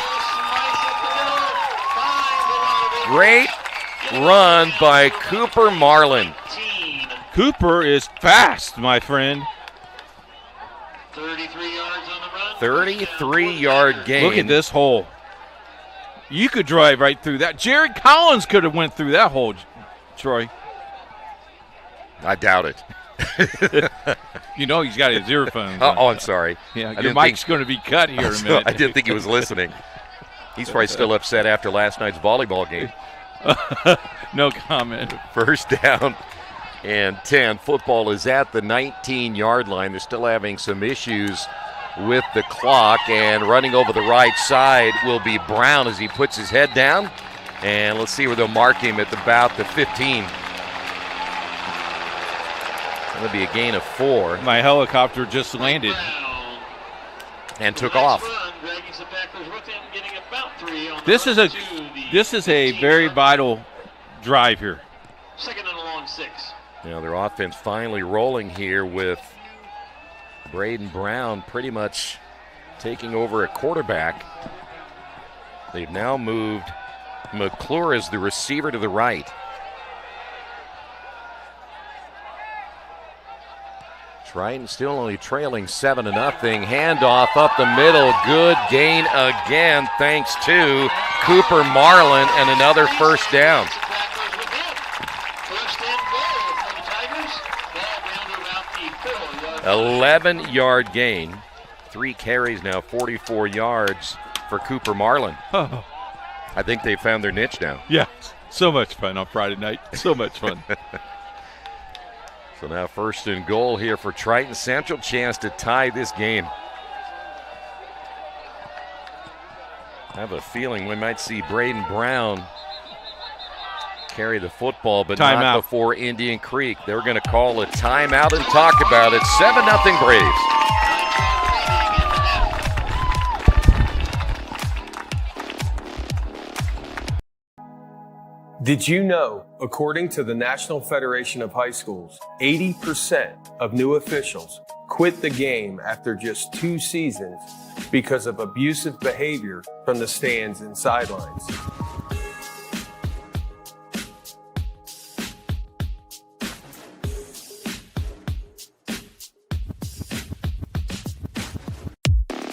Great run by Cooper Marlin. Cooper is fast, my friend. 33 yards on the run. 33-yard gain. Look at this hole. You could drive right through that. Jared Collins could have went through that hole, Troy. I doubt it. You know he's got his earphones. I'm sorry. Yeah, your mic's going to be cut here in a minute. I didn't think he was listening. He's probably still upset after last night's volleyball game. No comment. 1st down and 10. Football is at the 19-yard line. They're still having some issues with the clock, and running over the right side will be Brown as he puts his head down. And let's see where they'll mark him at about the 15. That'll be a gain of 4. My helicopter just landed and took off. This is a very vital drive here. Second and a long 6. Now their offense finally rolling here with Braden Brown pretty much taking over at quarterback. They've now moved McClure as the receiver to the right. Triton still only trailing 7-0. Handoff up the middle. Good gain again thanks to Cooper Marlin and another first down. 11-yard gain. 3 carries now, 44 yards for Cooper Marlin. Oh. I think they found their niche now. Yeah, so much fun on Friday night. So much fun. So now 1st and goal here for Triton Central. Chance to tie this game. I have a feeling we might see Braden Brown carry the football, but not before Indian Creek. They're going to call a timeout and talk about it. 7-0 Braves. Did you know, according to the National Federation of High Schools, 80% of new officials quit the game after just 2 seasons because of abusive behavior from the stands and sidelines?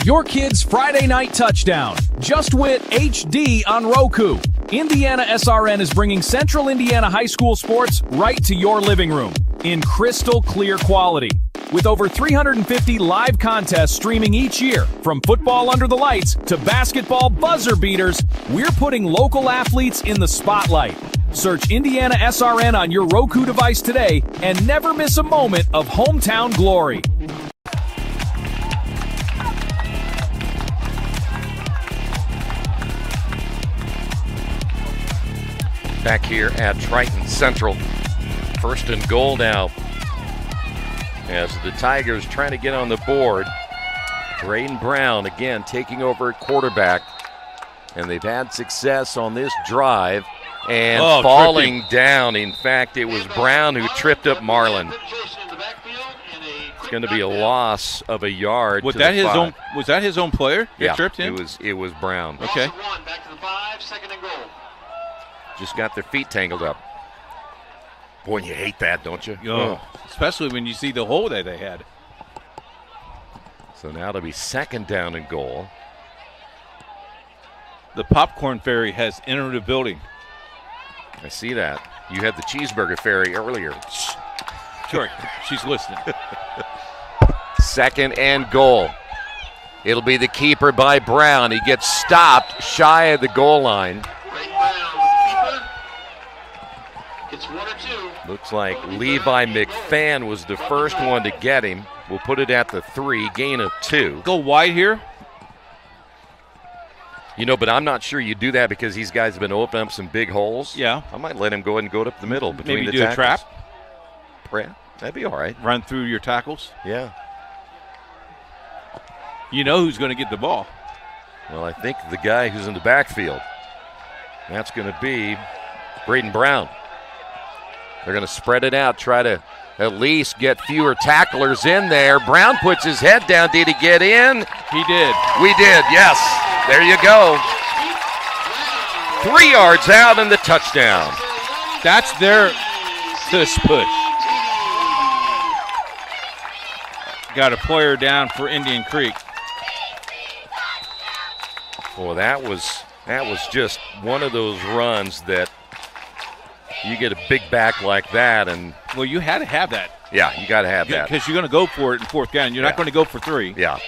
Your kid's Friday night touchdown. Just Wit HD on Roku. IndianaSRN is bringing Central Indiana high school sports right to your living room in crystal clear quality. With over 350 live contests streaming each year, from football under the lights to basketball buzzer beaters, we're putting local athletes in the spotlight. Search IndianaSRN on your Roku device today and never miss a moment of hometown glory. Back here at Triton Central. 1st and goal now as the Tigers trying to get on the board. Braden Brown again taking over at quarterback. And they've had success on this drive and falling down. In fact, it was Brown who tripped up Marlin. It's going to be a loss of a yard. Was that his own player? Yeah, tripped him? It was Brown. Okay. Back to the 5, 2nd and goal. Just got their feet tangled up. Boy, you hate that, don't you? Oh, especially when you see the hole that they had. So now it'll be 2nd down and goal. The popcorn fairy has entered the building. I see that. You had the cheeseburger fairy earlier. Sure, she's listening. 2nd and goal. It'll be the keeper by Brown. He gets stopped shy of the goal line. Looks like Levi McFan was the first one to get him. We'll put it at the 3, gain of 2. Go wide here? You know, but I'm not sure you do that because these guys have been opening up some big holes. Yeah. I might let him go ahead and go up the middle between Maybe the do tackles. a trap? Yeah, that'd be all right. Run through your tackles? Yeah. You know who's going to get the ball. Well, I think the guy who's in the backfield. That's going to be Braden Brown. They're going to spread it out, try to at least get fewer tacklers in there. Brown puts his head down. Did he get in? He did. We did, yes. There you go. 3 yards out and the touchdown. That's their tush push. Got a player down for Indian Creek. Well, that was just one of those runs that you get a big back like that, and well, you had to have that. Yeah, you got to have that because you're going to go for it in 4th down. You're not going to go for 3. Yeah.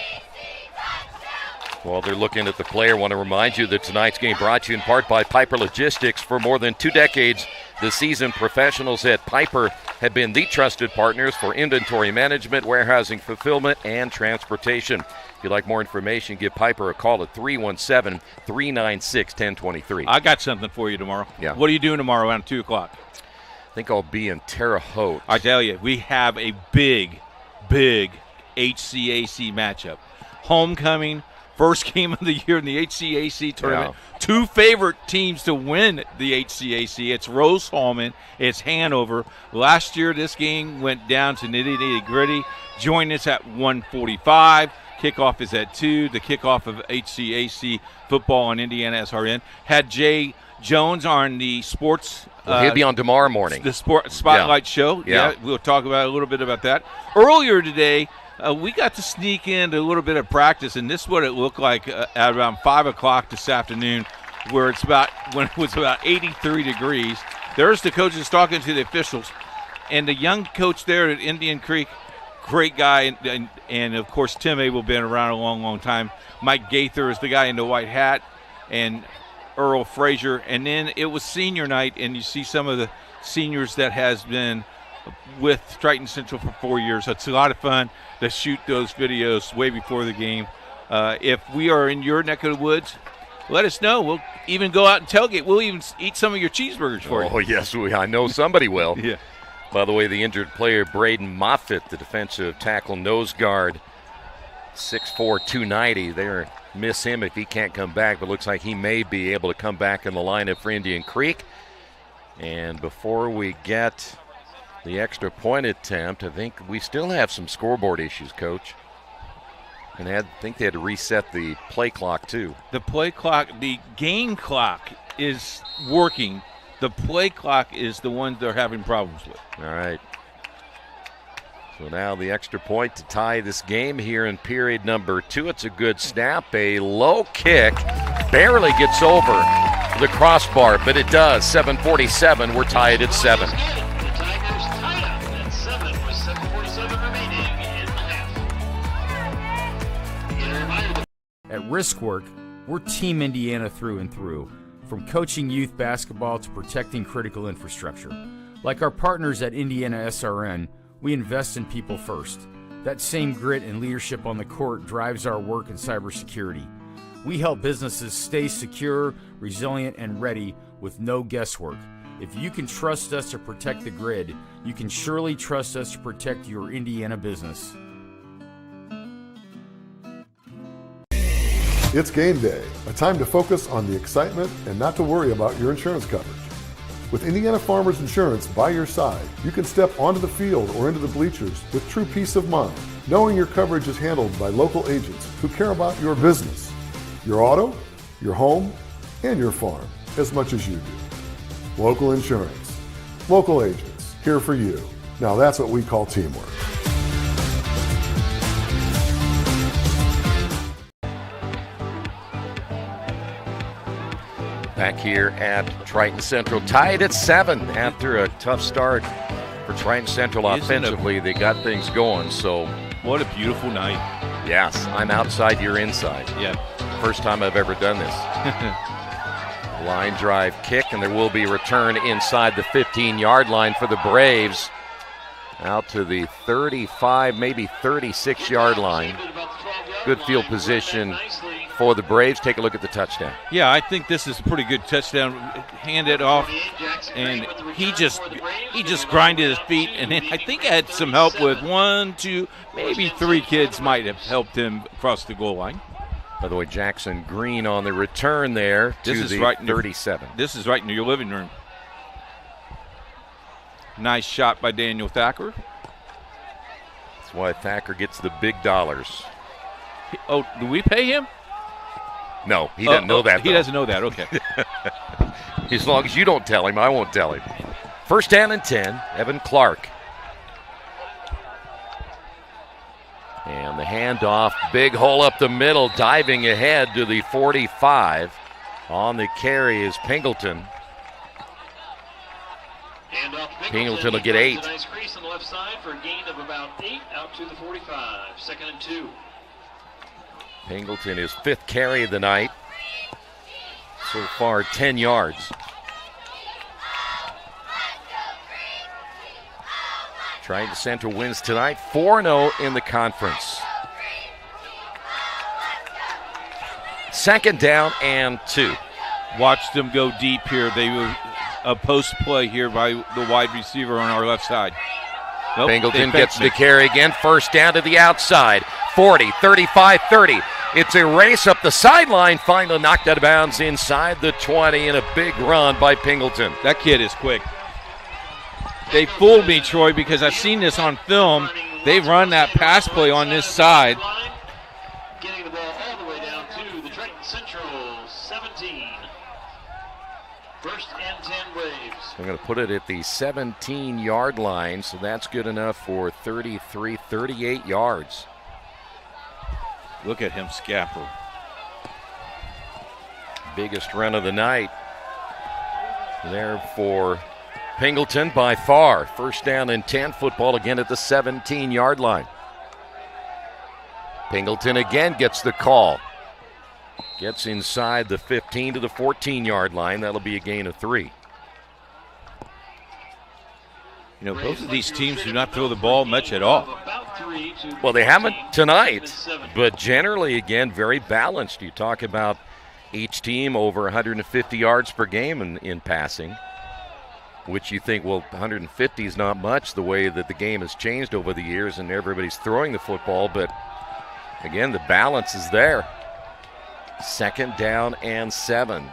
Well, they're looking at the player. Want to remind you that tonight's game brought to you in part by Piper Logistics. For more than 2 decades, the seasoned professionals at Piper have been the trusted partners for inventory management, warehousing, fulfillment, and transportation. If you'd like more information, give Piper a call at 317-396-1023. I got something for you tomorrow. Yeah. What are you doing tomorrow around 2 o'clock? I think I'll be in Terre Haute. I tell you, we have a big HCAC matchup. Homecoming, first game of the year in the HCAC tournament. Yeah. Two favorite teams to win the HCAC. It's Rose-Hulman. It's Hanover. Last year, this game went down to nitty-gritty. Join us at 1:45. Kickoff is at 2. The kickoff of HCAC football on IndianaSRN. Had Jay Jones on the sports. He'll be on tomorrow morning. The sport spotlight show. Yeah, we'll talk about a little bit about that. Earlier today, we got to sneak in a little bit of practice, and this is what it looked like at around 5 o'clock this afternoon, when it was about 83 degrees. There's the coaches talking to the officials, and the young coach there at Indian Creek, great guy, and of course Tim Abel been around a long time. Mike Gaither is the guy in the white hat, and Earl Frazier. And then it was senior night, and you see some of the seniors that has been with Triton Central for 4 years. So it's a lot of fun to shoot those videos way before the game. If we are in your neck of the woods, let us know. We'll even go out and tailgate. We'll even eat some of your cheeseburgers for you. Oh, yes, I know somebody will. Yeah. By the way, the injured player, Braden Moffitt, the defensive tackle nose guard, 6'4", 290. They're miss him if he can't come back, but looks like he may be able to come back in the lineup for Indian Creek. And before we get the extra point attempt, I think we still have some scoreboard issues, Coach. And I think they had to reset the play clock, too. The play clock, the game clock is working. The play clock is the one they're having problems with. All right. So now the extra point to tie this game here in period number 2. It's a good snap. A low kick. Barely gets over the crossbar, but it does. 7:47. We're tied at 7. At Riskwork, we're Team Indiana through and through. From coaching youth basketball to protecting critical infrastructure. Like our partners at IndianaSRN, we invest in people first. That same grit and leadership on the court drives our work in cybersecurity. We help businesses stay secure, resilient, and ready with no guesswork. If you can trust us to protect the grid, you can surely trust us to protect your Indiana business. It's game day, a time to focus on the excitement and not to worry about your insurance coverage. With Indiana Farmers Insurance by your side, you can step onto the field or into the bleachers with true peace of mind, knowing your coverage is handled by local agents who care about your business, your auto, your home, and your farm as much as you do. Local insurance, local agents, here for you. Now that's what we call teamwork. Back here at Triton Central, tied at 7 after a tough start for Triton Central offensively. They got things going, so. What a beautiful night. Yes, I'm outside, you're inside. Yeah. First time I've ever done this. Line drive kick, and there will be a return inside the 15-yard line for the Braves. Out to the 35, maybe 36-yard line. Good field position for the Braves. Take a look at the touchdown. Yeah, I think this is a pretty good touchdown. Hand it off, and he just grinded his feet, and then I think I had some help with 1, 2, maybe 3 kids might have helped him across the goal line. By the way, Jackson Green on the return there to the 37. This is right in your living room. Nice shot by Daniel Thacker. That's why Thacker gets the big dollars. Oh, do we pay him? No, he doesn't know that. He doesn't know that, okay. As long as you don't tell him, I won't tell him. First down and 10, Evan Clark. And the handoff, big hole up the middle, diving ahead to the 45. On the carry is Pingleton. Pingleton will get 8. Nice crease on the left side for a gain of about 8 out to the 45. 2nd and 2. Pingleton, his 5th carry of the night. So far, 10 yards. Triton Central wins tonight, 4-0 in the conference. 2nd down and 2. Watch them go deep here. They were a post play here by the wide receiver on our left side. Nope, Pingleton gets the carry again. First down to the outside. 40, 35, 30. It's a race up the sideline. Finally knocked out of bounds inside the 20 and a big run by Pingleton. That kid is quick. They fooled me, Troy, because I've seen this on film. They run that pass play on this side. Getting the ball all the way down to the Triton Central 17. First and 10 Braves. I'm going to put it at the 17-yard line, so that's good enough for 33, 38 yards. Look at him scamper. Biggest run of the night there for Pingleton by far. First down and 10, football again at the 17-yard line. Pingleton again gets the call. Gets inside the 15 to the 14-yard line. That'll be a gain of 3. You know, both of these teams do not throw the ball much at all. Well, they haven't tonight, but generally, again, very balanced. You talk about each team over 150 yards per game in passing, which you think, well, 150 is not much the way that the game has changed over the years and everybody's throwing the football, but again, the balance is there. Second down and 7.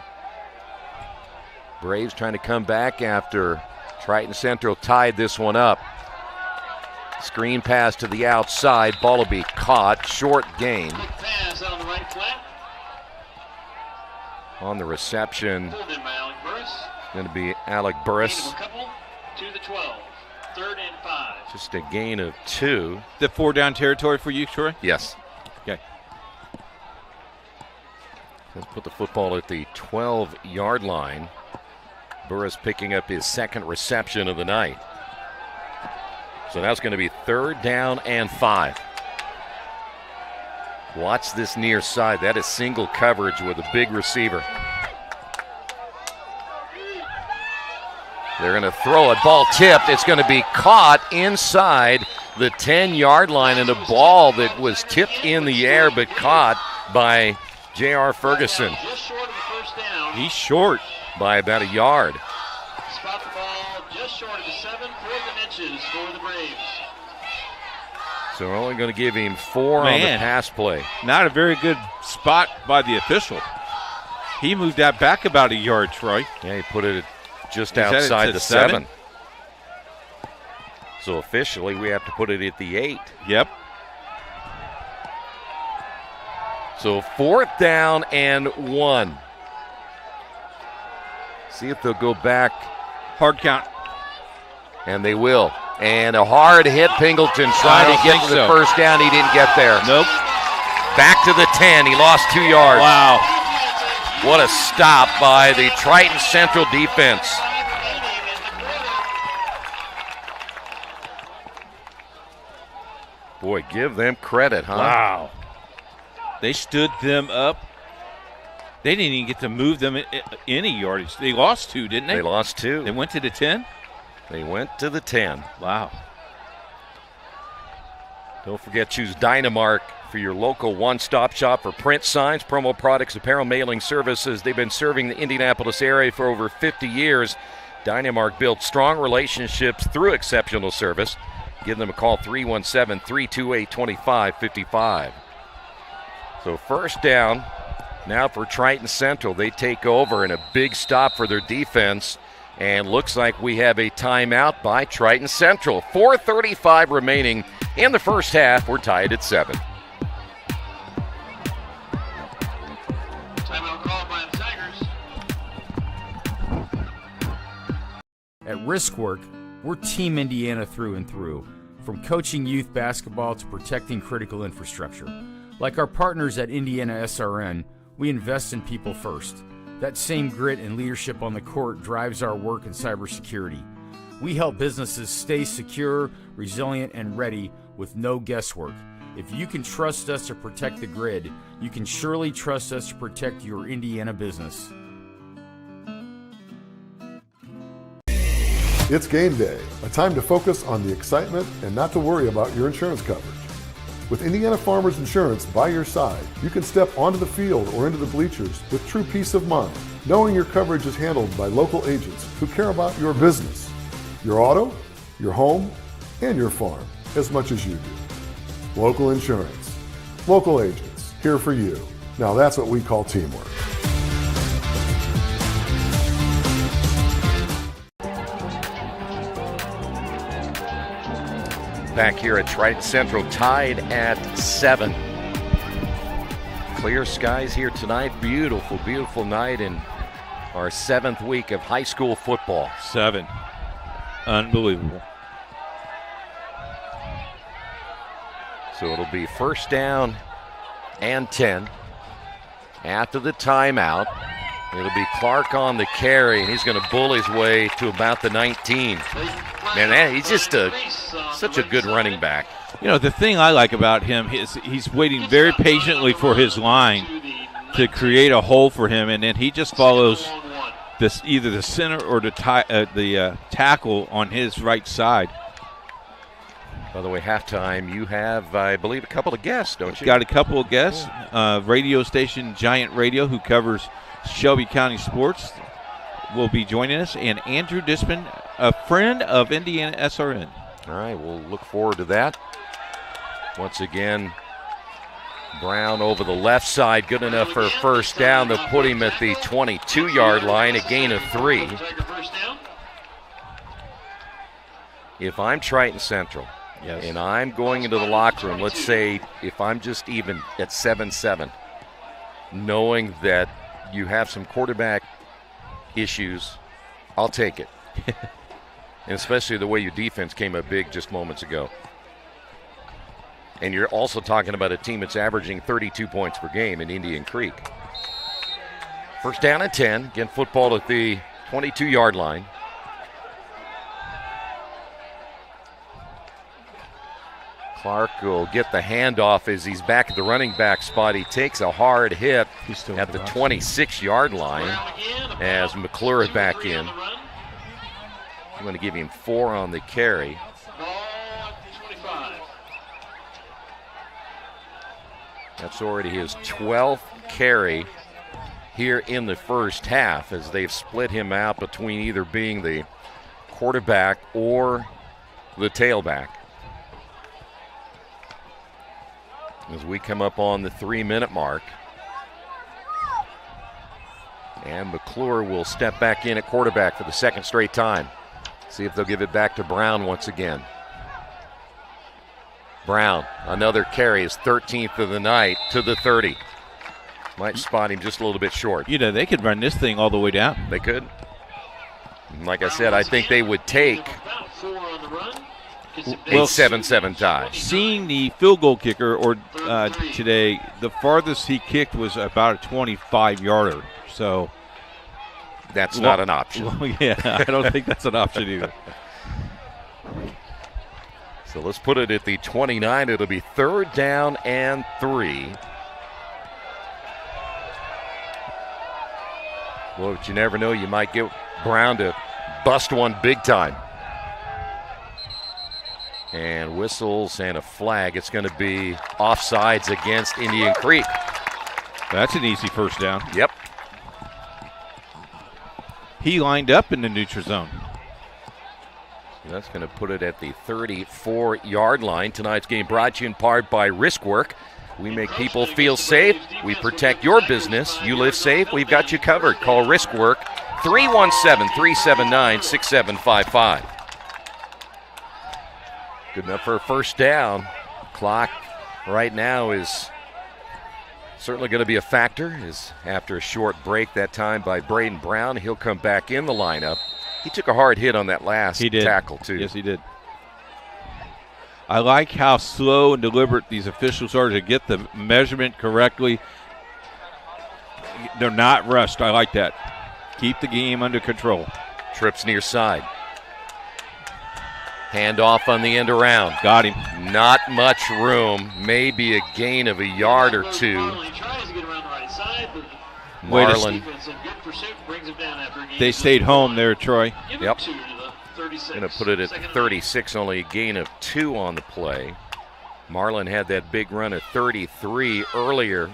Braves trying to come back after Triton Central tied this one up. Screen pass to the outside. Ball will be caught. Short gain. Pass on the right flat. On the reception, going to be Alec Burris. To the 12. Third and 5. Just a gain of 2. The 4-down territory for you, Troy? Yes. Okay. Let's put the football at the 12-yard line. Burris picking up his second reception of the night. So that's going to be third down and 5. Watch this near side. That is single coverage with a big receiver. They're going to throw it. Ball tipped. It's going to be caught inside the 10-yard line, and a ball that was tipped in the air but caught by J.R. Ferguson. He's short by about a yard. Spot the ball just short of the 7, 4 inches for the Braves. So we're only going to give him 4 on the pass play. Not a very good spot by the official. He moved that back about a yard, Troy. Yeah, he put it just outside the 7. So officially, we have to put it at the 8. Yep. So fourth down and 1. See if they'll go back. Hard count. And they will. And a hard hit. Pingleton trying to get to the first down. He didn't get there. Nope. Back to the 10. He lost 2 yards. Wow. What a stop by the Triton Central defense. Boy, give them credit, huh? Wow. They stood them up. They didn't even get to move them any yardage. They lost 2, didn't they? They lost 2. They went to the 10? They went to the 10. Wow. Don't forget, choose Dynamark for your local one-stop shop for print signs, promo products, apparel, mailing services. They've been serving the Indianapolis area for over 50 years. Dynamark built strong relationships through exceptional service. Give them a call, 317-328-2555. So first down now for Triton Central. They take over in a big stop for their defense. And looks like we have a timeout by Triton Central. 4:35 remaining in the first half. We're tied at 7. Timeout call by the Tigers. At Riskwork, we're Team Indiana through and through. From coaching youth basketball to protecting critical infrastructure. Like our partners at IndianaSRN, we invest in people first. That same grit and leadership on the court drives our work in cybersecurity. We help businesses stay secure, resilient, and ready with no guesswork. If you can trust us to protect the grid, you can surely trust us to protect your Indiana business. It's game day, a time to focus on the excitement and not to worry about your insurance coverage. With Indiana Farmers Insurance by your side, you can step onto the field or into the bleachers with true peace of mind, knowing your coverage is handled by local agents who care about your business, your auto, your home, and your farm as much as you do. Local insurance, local agents, here for you. Now that's what we call teamwork. Back here at Triton Central, tied at 7. Clear skies here tonight. Beautiful, beautiful night in our 7th week of high school football. 7. Unbelievable. So it'll be first down and 10. After the timeout, it'll be Clark on the carry, and he's going to bull his way to about the 19. Man, he's just such a good running back. You know, the thing I like about him is he's waiting very patiently for his line to create a hole for him, and then he just follows either the center or the tackle on his right side. By the way, halftime, you have, I believe, a couple of guests, don't you? Got a couple of guests. Radio station Giant Radio, who covers Shelby County sports, will be joining us, and Andrew Disman, a friend of IndianaSRN. All right, we'll look forward to that. Once again, Brown over the left side, good enough for a first down. They'll put him at the 22-yard line, a gain of 3. If I'm Triton Central, yes, and I'm going into the locker room, let's say if I'm just even at 7-7, knowing that you have some quarterback issues, I'll take it. And especially the way your defense came up big just moments ago. And you're also talking about a team that's averaging 32 points per game in Indian Creek. First down and 10. Again, football at the 22-yard line. Clark will get the handoff as he's back at the running back spot. He takes a hard hit at the 26-yard line as McClure back in. I'm going to give him 4 on the carry. That's already his 12th carry here in the first half, as they've split him out between either being the quarterback or the tailback. As we come up on the 3-minute mark. And McClure will step back in at quarterback for the second straight time. See if they'll give it back to Brown once again. Brown, another carry, his 13th of the night to the 30. Might spot him just a little bit short. You know, they could run this thing all the way down. They could. And like I said, I think they would take a 7-7 tie. Seeing the field goal kicker today, the farthest he kicked was about a 25-yarder. So that's not an option. Well, yeah, I don't think that's an option either. So let's put it at the 29. It'll be 3rd down and 3. Well, but you never know. You might get Brown to bust one big time. And whistles and a flag. It's going to be offsides against Indian Creek. That's an easy first down. Yep. He lined up in the neutral zone. That's going to put it at the 34-yard line. Tonight's game brought to you in part by Riskwork. We make people feel safe. We protect your business. You live safe. We've got you covered. Call Riskwork 317-379-6755. Good enough for a first down. Clock right now is certainly going to be a factor. Is after a short break that time by Braden Brown. He'll come back in the lineup. He took a hard hit on that last tackle, too. Yes, he did. I like how slow and deliberate these officials are to get the measurement correctly. They're not rushed. I like that. Keep the game under control. Trips near side. Handoff on the end around. Got him. Not much room. Maybe a gain of a yard or 2. Marlin. They stayed home there, Troy. Yep. Going to put it at 36, only a gain of 2 on the play. Marlin had that big run at 33 earlier.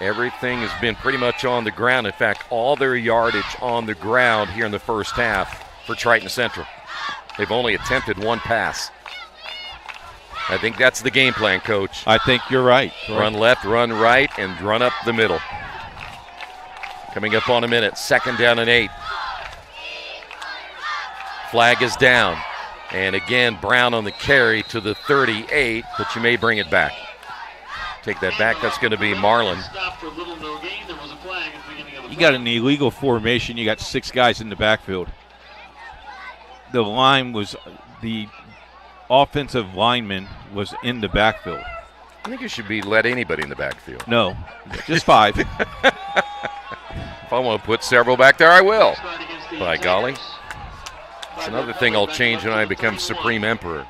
Everything has been pretty much on the ground. In fact, all their yardage on the ground here in the first half for Triton Central. They've only attempted one pass. I think that's the game plan, Coach. I think you're right. Run left, run right, and run up the middle. Coming up on a minute, 2nd down and 8. Flag is down. And again, Brown on the carry to the 38, but you may bring it back. Take that back. That's going to be Marlin. You got an illegal formation. You got 6 guys in the backfield. The line was, the offensive lineman was in the backfield. I think you should let anybody in the backfield. No, just 5. If I want to put several back there, I will. By golly. It's another thing I'll change when I become Supreme Emperor.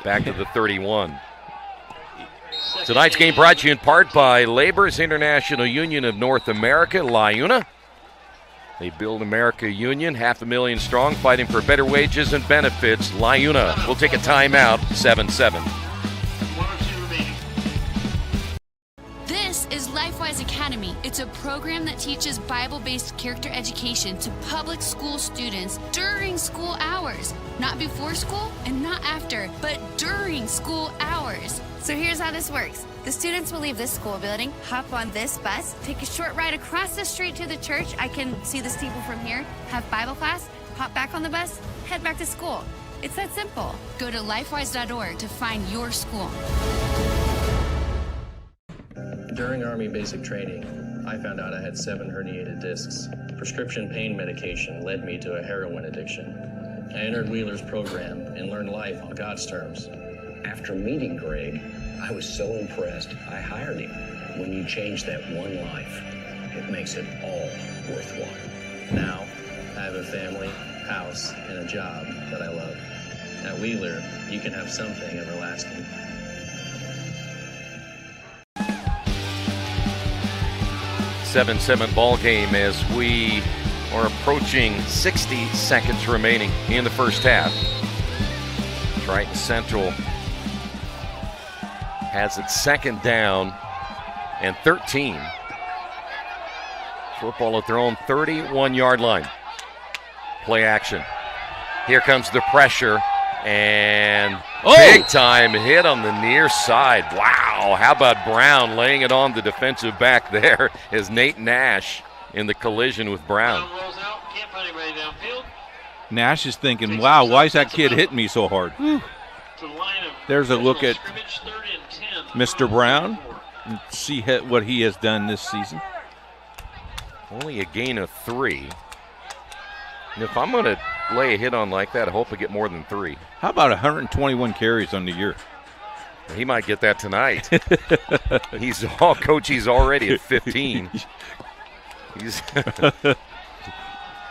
Back to the 31. Tonight's game brought to you in part by Labor's International Union of North America, LIUNA. They build America Union, 500,000 strong, fighting for better wages and benefits. LIUNA. We'll take a timeout, 7-7. This is LifeWise Academy. It's a program that teaches Bible-based character education to public school students during school hours. Not before school and not after, but during school hours. So here's how this works. The students will leave this school building, hop on this bus, take a short ride across the street to the church. I can see the steeple from here, have Bible class, hop back on the bus, head back to school. It's that simple. Go to lifewise.org to find your school. During Army basic training, I found out I had 7 herniated discs. Prescription pain medication led me to a heroin addiction. I entered Wheeler's program and learned life on God's terms. After meeting Greg, I was so impressed, I hired him. When you change that one life, it makes it all worthwhile. Now, I have a family, house, and a job that I love. At Wheeler, you can have something everlasting. Seven ball game as we are approaching 60 seconds remaining in the first half. Triton Central has its 2nd down and 13. Football at their own 31-yard line. Play action. Here comes the pressure and big time hit on the near side. Wow, how about Brown laying it on the defensive back there as Nate Nash in the collision with Brown. Nash is thinking, wow, why is that kid hitting me so hard? There's a look at Mr. Brown and see what he has done this season. Only a gain of 3. And if I'm going to lay a hit on like that, I hope I get more than 3. How about 121 carries on the year? He might get that tonight. Coach, he's already at 15.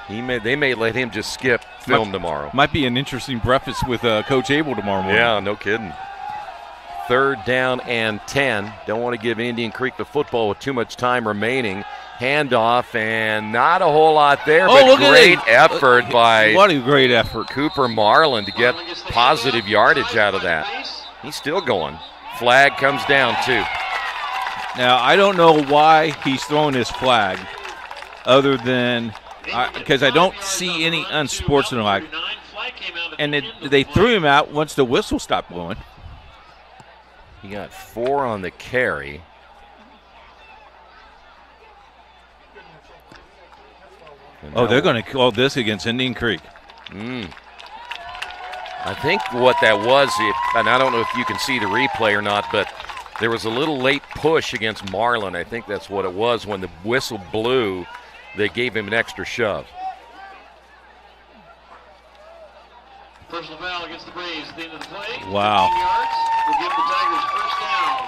They may let him just skip film tomorrow. Might be an interesting breakfast with Coach Abel tomorrow morning. Yeah, no kidding. 3rd down and 10. Don't want to give Indian Creek the football with too much time remaining. Handoff, and not a whole lot there, but great effort by what a great effort. Cooper Marlin to get positive yardage out of that. He's still going. Flag comes down, too. Now, I don't know why he's throwing his flag other than because I don't see any unsportsmanlike. And they threw him out once the whistle stopped blowing. He got 4 on the carry. They're going to call this against Indian Creek. I think what that was, and I don't know if you can see the replay or not, but there was a little late push against Marlin. I think that's what it was. When the whistle blew, they gave him an extra shove. Personal foul against the Braves at the end of the play. Wow. 15 yards will give the Tigers first down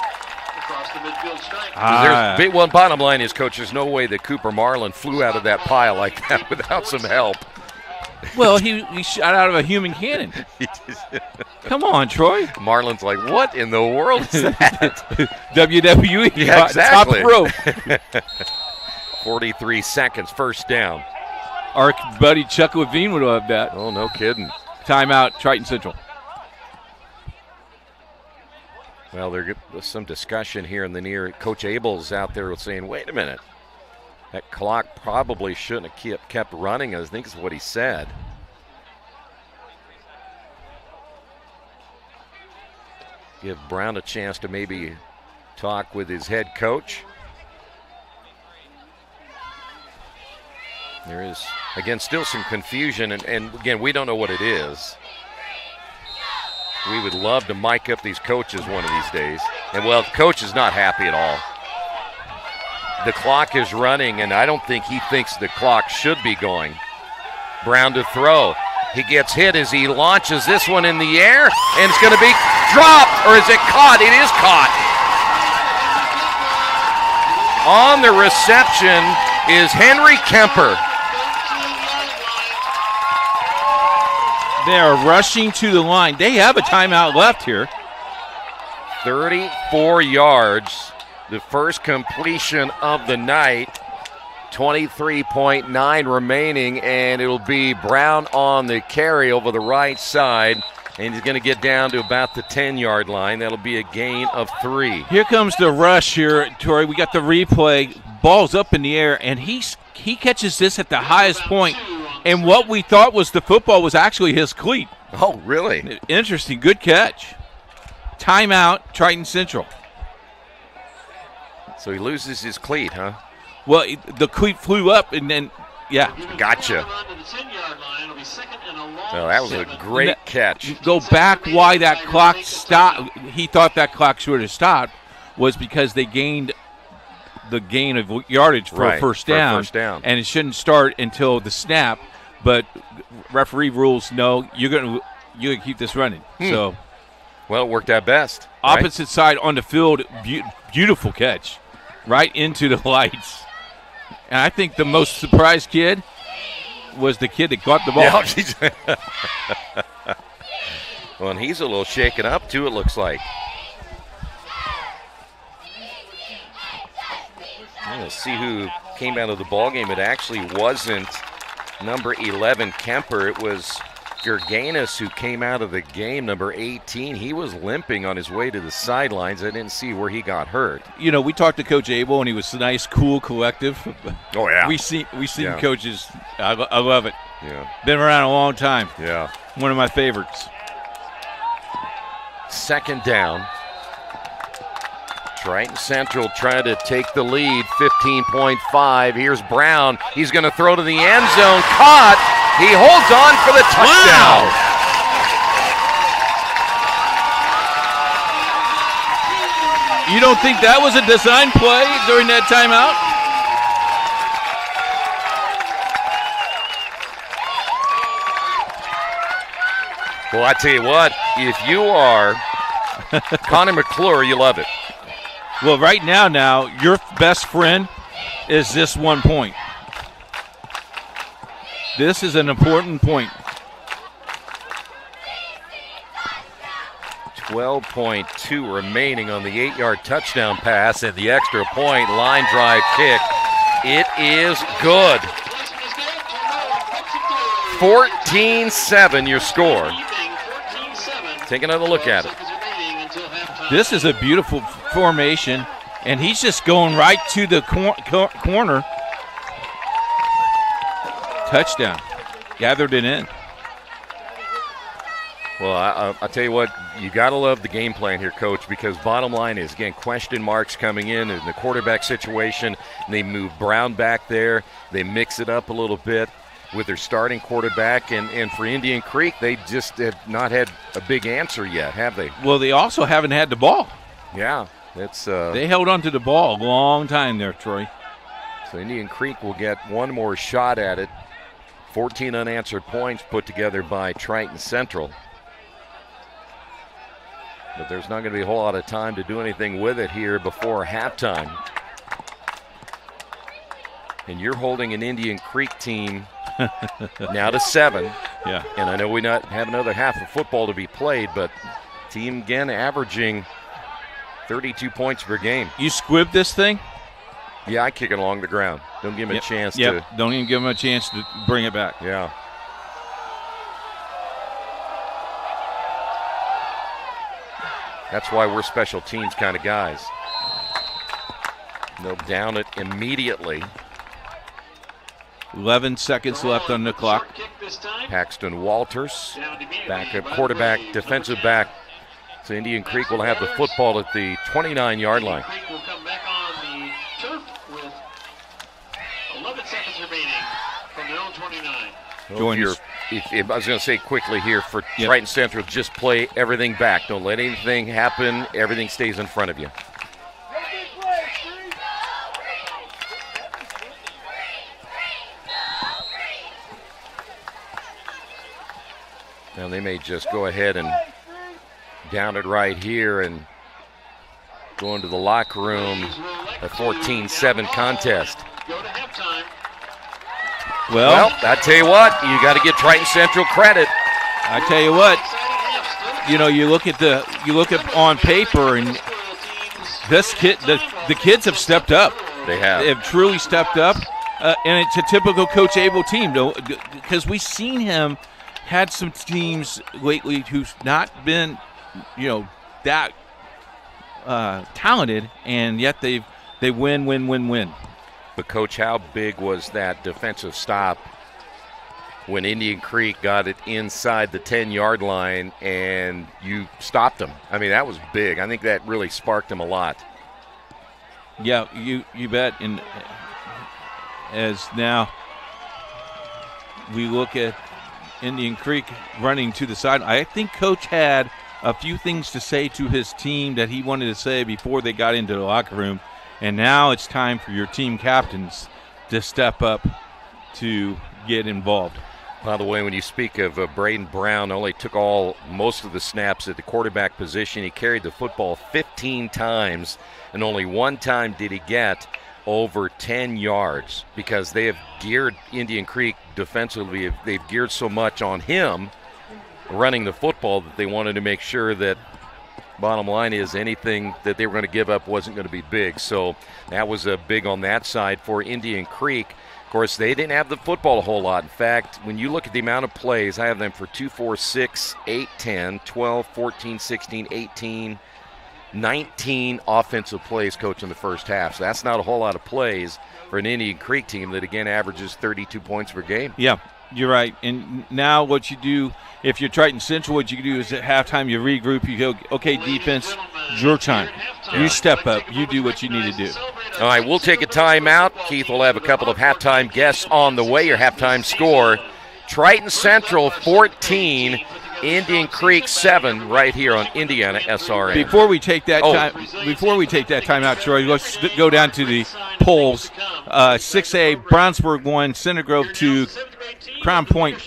across the midfield stripe. One bottom line is, Coach, there's no way that Cooper Marlin flew out of that pile like that without some help. Well, he shot out of a human cannon. Come on, Troy. Marlin's like, what in the world is that? WWE. Yeah, exactly. Top rope. 43 seconds, first down. Our buddy Chuck Levine would have that. Oh, no kidding. Timeout, Triton Central. Well, there's some discussion here in the near. Coach Abel's out there saying, wait a minute. That clock probably shouldn't have kept running, I think is what he said. Give Brown a chance to maybe talk with his head coach. There is, again, still some confusion, and again, we don't know what it is. We would love to mic up these coaches one of these days. And, well, the coach is not happy at all. The clock is running, and I don't think he thinks the clock should be going. Brown to throw. He gets hit as he launches this one in the air, and it's going to be dropped, or is it caught? It is caught. On the reception is Henry Kemper. They are rushing to the line. They have a timeout left here. 34 yards. The first completion of the night. 23.9 remaining, and it'll be Brown on the carry over the right side, and he's going to get down to about the 10-yard line. That'll be a gain of 3. Here comes the rush here, Tori. We got the replay. Ball's up in the air, and he catches this at the highest point, and what we thought was the football was actually his cleat. Oh, really? Interesting. Good catch. Timeout, Triton Central. So he loses his cleat, huh? Well, the cleat flew up, and then, yeah. Gotcha. Well, that was a great catch. Go back why that clock stopped. He thought that clock should have stopped was because they gained the gain of yardage for a first down. And it shouldn't start until the snap. But referee rules, no, you're gonna keep this running. So, well, it worked out best. Opposite side on the field, beautiful catch, right into the lights. And I think the most surprised kid was the kid that caught the ball. Yeah, well, and he's a little shaken up, too, it looks like. Let's see who came out of the ballgame. It actually wasn't number 11, Kemper. It was Gerganis who came out of the game, number 18. He was limping on his way to the sidelines. I didn't see where he got hurt. You know, we talked to Coach Abel, and he was nice, cool, collective. Oh, yeah. We seen coaches. I love it. Yeah. Been around a long time. Yeah. One of my favorites. Second down. Triton Central trying to take the lead, 15.5. Here's Brown. He's going to throw to the end zone. Caught. He holds on for the touchdown. Wow. You don't think that was a design play during that timeout? Well, I tell you what, if you are Connie McClure, you love it. Well, right now, your best friend is this 1 point. This is an important point. 12.2 remaining on the 8-yard touchdown pass and the extra point line drive kick. It is good. 14-7 your score. Take another look at it. This is a beautiful formation, and he's just going right to the corner. Touchdown. Gathered it in. Well, I'll tell you what, you got to love the game plan here, Coach, because bottom line is, again, question marks coming in the quarterback situation. And they move Brown back there. They mix it up a little bit with their starting quarterback. And for Indian Creek, they just have not had a big answer yet, have they? Well, they also haven't had the ball. Yeah. That's they held on to the ball a long time there, Troy. So Indian Creek will get one more shot at it. 14 unanswered points put together by Triton Central. But there's not going to be a whole lot of time to do anything with it here before halftime. And you're holding an Indian Creek team now to 7. Yeah. And I know we not have another half of football to be played, but team again averaging 32 points per game. You squib this thing? Yeah, I kick it along the ground. Don't give him a chance to. Don't even give him a chance to bring it back. Yeah. That's why we're special teams kind of guys. They'll down it immediately. 11 seconds left on the clock. Paxton Walters, backup quarterback, defensive back. So Indian Creek will have the football at the 29-yard line. Creek will come back on the turf with 11 seconds remaining from their own 29. If I was going to say quickly here for Triton Central, just play everything back. Don't let anything happen. Everything stays in front of you. Now they may just go ahead and down it right here and go into the locker room, a 14-7 contest. Well, I tell you what, you got to give Triton Central credit. I tell you what, you look at on paper, and the kids have stepped up. They have. They've truly stepped up, and it's a typical Coach Abel team, though, because we've seen him had some teams lately who's not been, that talented, and yet they win. But, Coach, how big was that defensive stop when Indian Creek got it inside the 10-yard line and you stopped them? I mean, that was big. I think that really sparked them a lot. Yeah, you bet. And as now we look at Indian Creek running to the side, I think Coach had a few things to say to his team that he wanted to say before they got into the locker room. And now it's time for your team captains to step up to get involved. By the way, when you speak of Braden Brown, only took most of the snaps at the quarterback position. He carried the football 15 times, and only one time did he get over 10 yards because they have geared Indian Creek defensively. They've geared so much on him running the football that they wanted to make sure that bottom line is anything that they were going to give up wasn't going to be big. So that was big on that side for Indian Creek. Of course, they didn't have the football a whole lot. In fact, when you look at the amount of plays, I have them for 2, 4, 6, 8, 10, 12, 14, 16, 18, 19 offensive plays, Coach, in the first half. So that's not a whole lot of plays for an Indian Creek team that, again, averages 32 points per game. Yeah, you're right. And now what you do, if you're Triton Central, what you can do is at halftime you regroup. You go, okay, defense, it's your time. You step up. You do what you need to do. All right, we'll take a timeout. Keith will have a couple of halftime guests on the way. Your halftime score, Triton Central 14, Indian Creek 7, right here on IndianaSRN. Before we take that timeout, Troy, let's go down to the polls. 6A, Brownsburg 1, Center Grove 2, Crown Point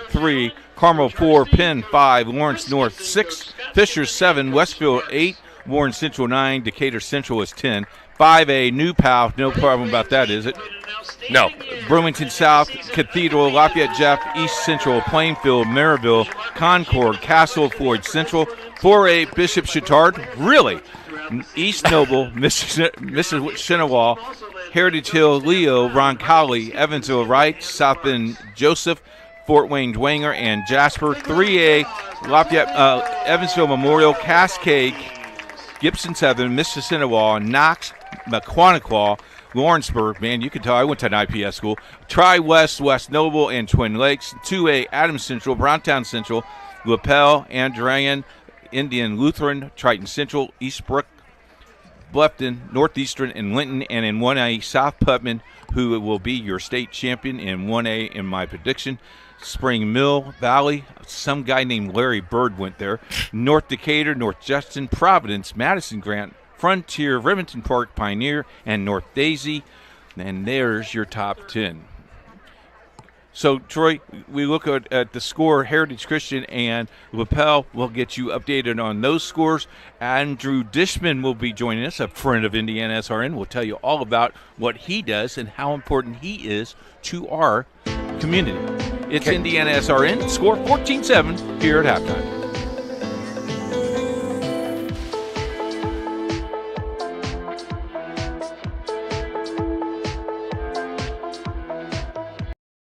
3, Carmel 4, Penn 5, Lawrence North 6, Fisher 7, Westfield 8, Warren Central 9, Decatur Central is 10. 5A, New Pal, no problem about that, is it? No. Burlington South, Cathedral, Lafayette Jeff, East Central, Plainfield, Maryville, Concord, Castle, Floyd Central. 4A, Bishop Chittard, really? East Noble, Mississinawa, Heritage Hill, Leo, Roncalli, Evansville, Wright, South Bend, Joseph, Fort Wayne, Dwenger, and Jasper. 3A, Lafayette, Evansville Memorial, Cascade, Gibson Southern, Mississinawa, Knox, McQuaniqua, Lawrenceburg. Man, you can tell I went to an IPS school. Tri-West, West Noble, and Twin Lakes. 2A, Adams Central, Browntown Central, LaPel, Andrean, Indian Lutheran, Triton Central, Eastbrook, Bluffton, Northeastern, and Linton. And in 1A, South Putnam, who will be your state champion in 1A in my prediction. Spring Mill Valley, some guy named Larry Bird went there. North Decatur, North Justin, Providence, Madison Grant, Frontier, Remington Park, Pioneer, and North Daisy. And there's your top 10. So, Troy, we look at the score. Heritage Christian and LaPel will get you updated on those scores. Andrew Dishman will be joining us, a friend of IndianaSRN. We'll tell you all about what he does and how important he is to our community. It's IndianaSRN, score 14-7 here at halftime.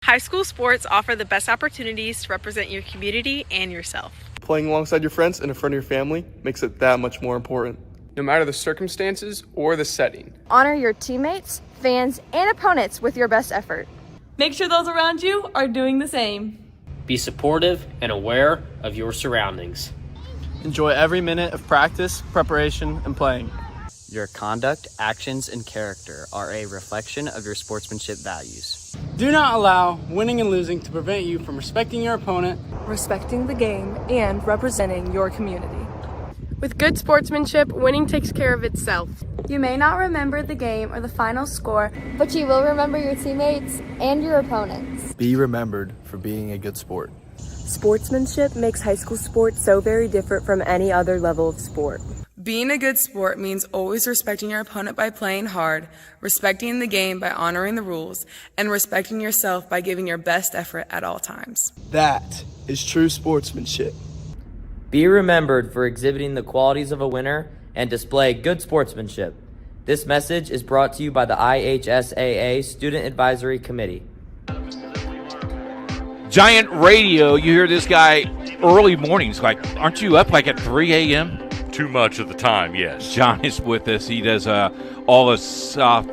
High school sports offer the best opportunities to represent your community and yourself. Playing alongside your friends and in front of your family makes it that much more important. No matter the circumstances or the setting. Honor your teammates, fans, and opponents with your best effort. Make sure those around you are doing the same. Be supportive and aware of your surroundings. Enjoy every minute of practice, preparation, and playing. Your conduct, actions, and character are a reflection of your sportsmanship values. Do not allow winning and losing to prevent you from respecting your opponent, respecting the game, and representing your community. With good sportsmanship, winning takes care of itself. You may not remember the game or the final score, but you will remember your teammates and your opponents. Be remembered for being a good sport. Sportsmanship makes high school sports so very different from any other level of sport. Being a good sport means always respecting your opponent by playing hard, respecting the game by honoring the rules, and respecting yourself by giving your best effort at all times. That is true sportsmanship. Be remembered for exhibiting the qualities of a winner and display good sportsmanship. This message is brought to you by the IHSAA Student Advisory Committee. Giant Radio, you hear this guy early mornings. Like, aren't you up like at 3 a.m.? Too much of the time, yes. John is with us. He does all of South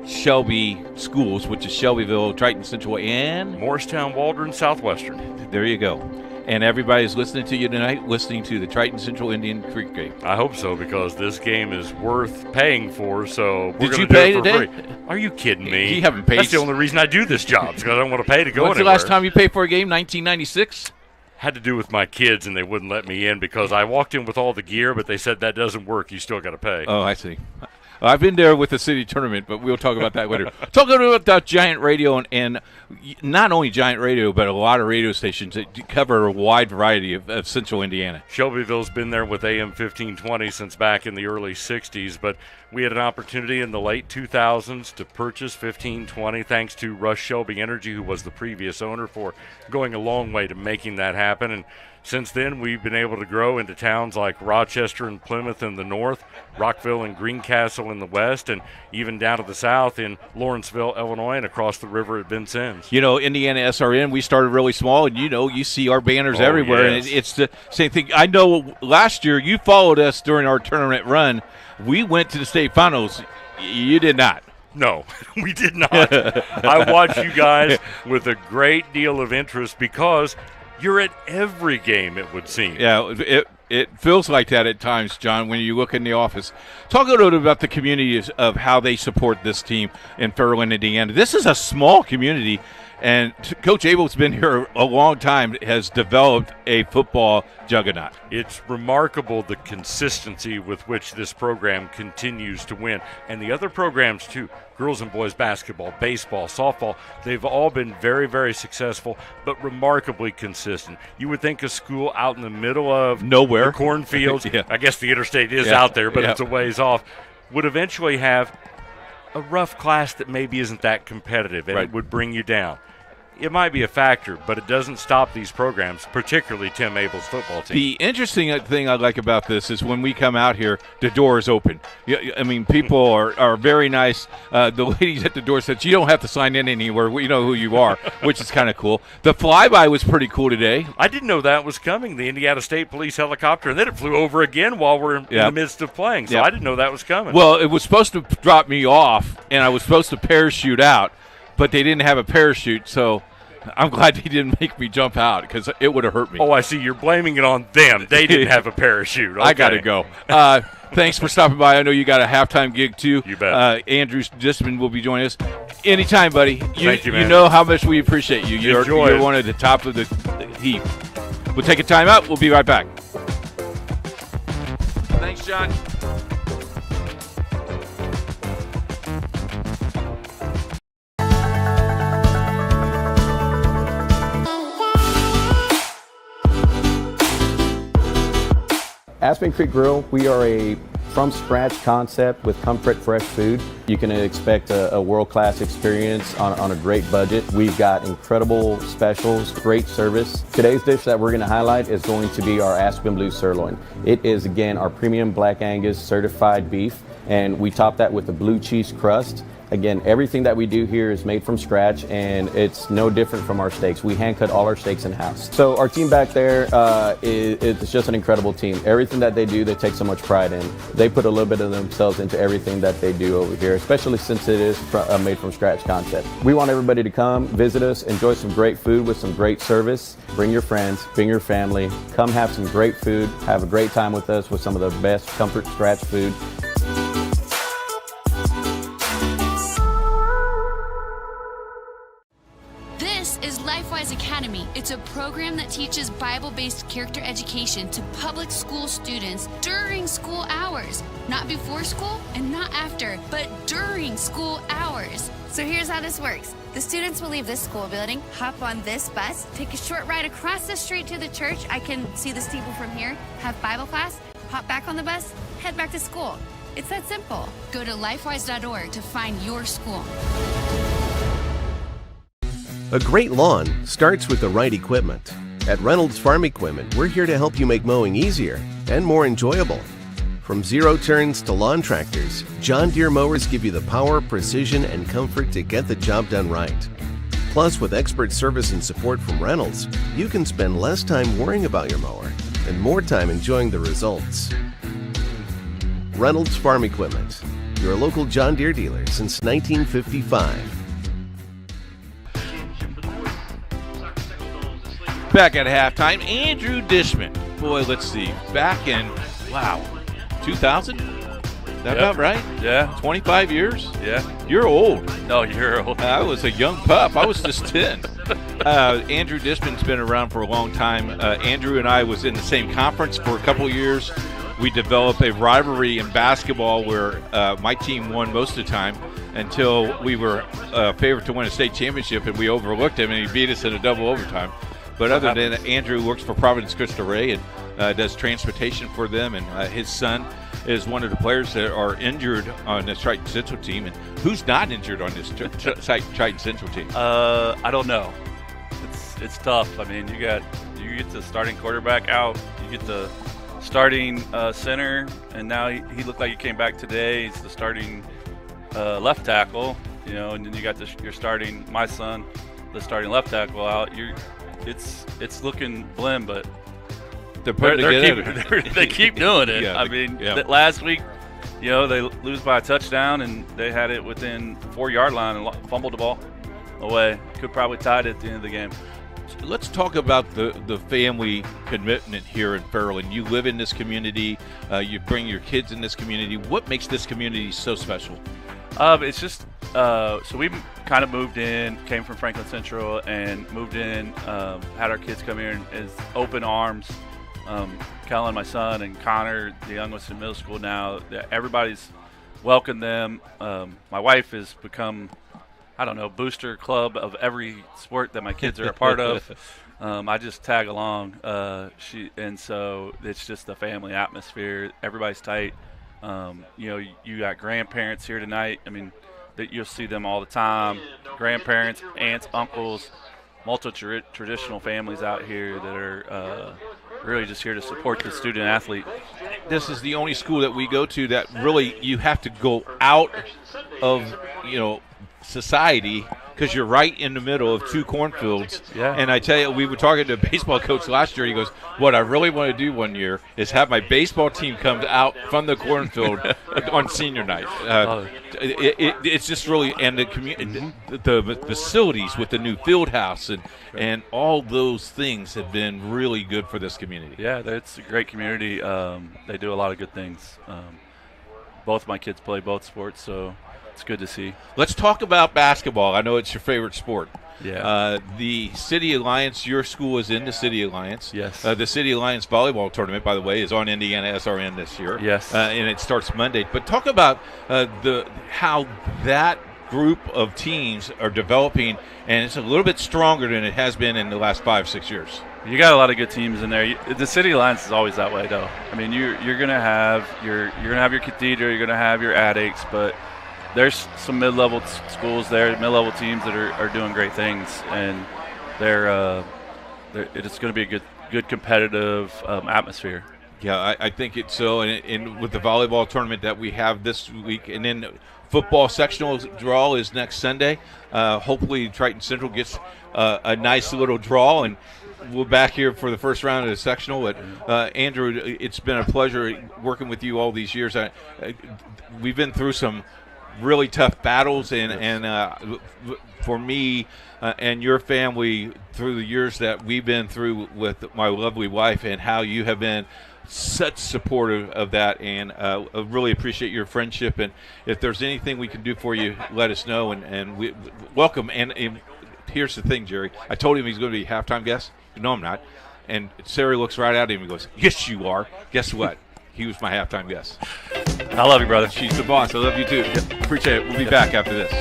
Shelby schools, which is Shelbyville, Triton Central, and Morristown, Waldron, Southwestern. There you go. And everybody's listening to you tonight, listening to the Triton Central Indian Creek game. I hope so, because this game is worth paying for, so we're Did you going to pay do it for today? free. Are you kidding me? You haven't paid. That's the only reason I do this job, because I don't want to pay to go When's anywhere. the last time you paid for a game? 1996? Had to do with my kids, and they wouldn't let me in because I walked in with all the gear, but they said that doesn't work. You still got to pay. Oh, I see. I've been there with the city tournament, but we'll talk about that later. Talk about Giant Radio and not only Giant Radio, but a lot of radio stations that cover a wide variety of central Indiana. Shelbyville's been there with AM 1520 since back in the early 60s, but we had an opportunity in the late 2000s to purchase 1520 thanks to Rush Shelby Energy, who was the previous owner, for going a long way to making that happen. And since then, we've been able to grow into towns like Rochester and Plymouth in the north, Rockville and Greencastle in the west, and even down to the south in Lawrenceville, Illinois, and across the river at Vincennes. You know, IndianaSRN, we started really small, and you see our banners everywhere, yes. And it's the same thing. I know last year you followed us during our tournament run. We went to the state finals. You did not. No, we did not. I watched you guys with a great deal of interest because you're at every game, it would seem. Yeah, it feels like that at times, John, when you look in the office. Talk a little bit about the community of how they support this team in Fairland, Indiana. This is a small community, and Coach Abel's been here a long time, has developed a football juggernaut. It's remarkable the consistency with which this program continues to win. And the other programs, too, girls and boys basketball, baseball, softball, they've all been very, very successful, but remarkably consistent. You would think a school out in the middle of nowhere, the cornfields, yeah. I guess the interstate is out there, but yeah. It's a ways off, would eventually have a rough class that maybe isn't that competitive, and It would bring you down. It might be a factor, but it doesn't stop these programs, particularly Tim Abel's football team. The interesting thing I like about this is when we come out here, the door is open. I mean, people are very nice. The ladies at the door said, you don't have to sign in anywhere. We know who you are, which is kind of cool. The flyby was pretty cool today. I didn't know that was coming, the Indiana State Police helicopter, and then it flew over again while we're in the midst of playing, so I didn't know that was coming. Well, it was supposed to drop me off, and I was supposed to parachute out, but they didn't have a parachute, so I'm glad they didn't make me jump out because it would have hurt me. Oh, I see. You're blaming it on them. They didn't have a parachute. Okay. I got to go. Thanks for stopping by. I know you got a halftime gig, too. You bet. Andrew Disman will be joining us. Anytime, buddy. Thank you, man. You know how much we appreciate you. You're one of the top of the heap. We'll take a time out. We'll be right back. Thanks, John. Aspen Creek Grill, we are a from-scratch concept with comfort, fresh food. You can expect a world-class experience on a great budget. We've got incredible specials, great service. Today's dish that we're going to highlight is going to be our Aspen Blue Sirloin. It is, again, our premium Black Angus certified beef, and we top that with a blue cheese crust. Again, everything that we do here is made from scratch, and it's no different from our steaks. We hand cut all our steaks in-house. So our team back there, it's just an incredible team. Everything that they do, they take so much pride in. They put a little bit of themselves into everything that they do over here, especially since it is a made from scratch concept. We want everybody to come, visit us, enjoy some great food with some great service. Bring your friends, bring your family, come have some great food, have a great time with us with some of the best comfort scratch food. This is LifeWise Academy. It's a program that teaches Bible-based character education to public school students during school hours. Not before school and not after, but during school hours. So here's how this works. The students will leave this school building, hop on this bus, take a short ride across the street to the church. I can see the steeple from here, have Bible class, hop back on the bus, head back to school. It's that simple. Go to lifewise.org to find your school. A great lawn starts with the right equipment. At Reynolds Farm Equipment, we're here to help you make mowing easier and more enjoyable. From zero turns to lawn tractors, John Deere mowers give you the power, precision, and comfort to get the job done right. Plus, with expert service and support from Reynolds, you can spend less time worrying about your mower and more time enjoying the results. Reynolds Farm Equipment, your local John Deere dealer since 1955. Back at halftime, Andrew Dishman. Boy, let's see. Back in, 2000? That about right? Yeah. 25 years? Yeah. You're old. No, you're old. I was a young pup. I was just 10. Andrew Dishman's been around for a long time. Andrew and I was in the same conference for a couple years. We developed a rivalry in basketball where my team won most of the time until we were favored to win a state championship, and we overlooked him, and he beat us in a double overtime. But other than that, Andrew works for Providence Christo Rey and does transportation for them, and his son is one of the players that are injured on this Triton Central team. And who's not injured on this Triton Central team? I don't know. It's tough. I mean, you get the starting quarterback out, you get the starting center, and now he looked like he came back today. He's the starting left tackle, and then you got your starting, my son, the starting left tackle out. It's looking blim, but they keep doing it. Yeah, last week, they lose by a touchdown, and they had it within 4-yard line and fumbled the ball away. Could probably tie it at the end of the game. So let's talk about the family commitment here in Fairland. You live in this community. You bring your kids in this community. What makes this community so special? It's just so we kind of moved in, came from Franklin Central, and moved in. Had our kids come here as open arms. Kellen, my son, and Connor, the youngest in middle school now. Everybody's welcomed them. My wife has become, booster club of every sport that my kids are a part of. I just tag along. So it's just a family atmosphere. Everybody's tight. You got grandparents here tonight. I mean, that you'll see them all the time. Grandparents, aunts, uncles, multi-traditional families out here that are really just here to support the student athlete. This is the only school that we go to that really you have to go out of society, because you're right in the middle of two cornfields. Yeah. And I tell you, we were talking to a baseball coach last year. He goes, what I really want to do one year is have my baseball team come out from the cornfield on senior night. It's just really, and the facilities with the new field house and all those things have been really good for this community. Yeah, it's a great community. They do a lot of good things. Both my kids play both sports, so it's good to see. Let's talk about basketball. I know it's your favorite sport. Yeah. The City Alliance, your school is in the City Alliance. Yes. The City Alliance volleyball tournament, by the way, is on IndianaSRN this year. Yes. And it starts Monday. But talk about how that group of teams are developing, and it's a little bit stronger than it has been in the last 5-6 years. You got a lot of good teams in there. The City Alliance is always that way, though. I mean, you're gonna have your Cathedral, you're gonna have your Addicts, but there's some mid-level schools there, mid-level teams that are doing great things, and it's going to be a good competitive atmosphere. Yeah, I think it's so. And with the volleyball tournament that we have this week, and then football sectional draw is next Sunday. Hopefully Triton Central gets a nice little draw, and we're back here for the first round of the sectional. But Andrew, it's been a pleasure working with you all these years. We've been through some really tough battles, and for me and your family through the years that we've been through with my lovely wife, and how you have been such supportive of that, and I really appreciate your friendship. And if there's anything we can do for you, let us know, and we welcome. And here's the thing, Jerry, I told him he's going to be halftime guest. No, I'm not. And Sarah looks right at him and goes, yes, you are. Guess what? He was my halftime guest. I love you, brother. She's the boss. I love you too. Appreciate it. We'll be back after this.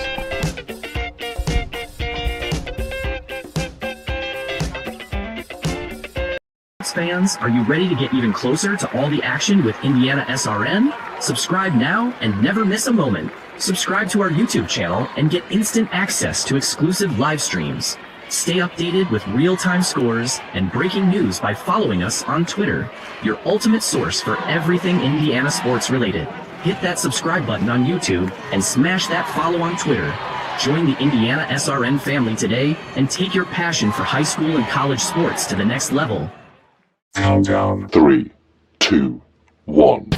Fans, are you ready to get even closer to all the action with IndianaSRN? Subscribe now and never miss a moment. Subscribe to our YouTube channel and get instant access to exclusive live streams. Stay updated with real-time scores and breaking news by following us on Twitter, your ultimate source for everything Indiana sports related. Hit that subscribe button on YouTube and smash that follow on Twitter. Join the IndianaSRN family today and take your passion for high school and college sports to the next level. Countdown 3, 2, 1.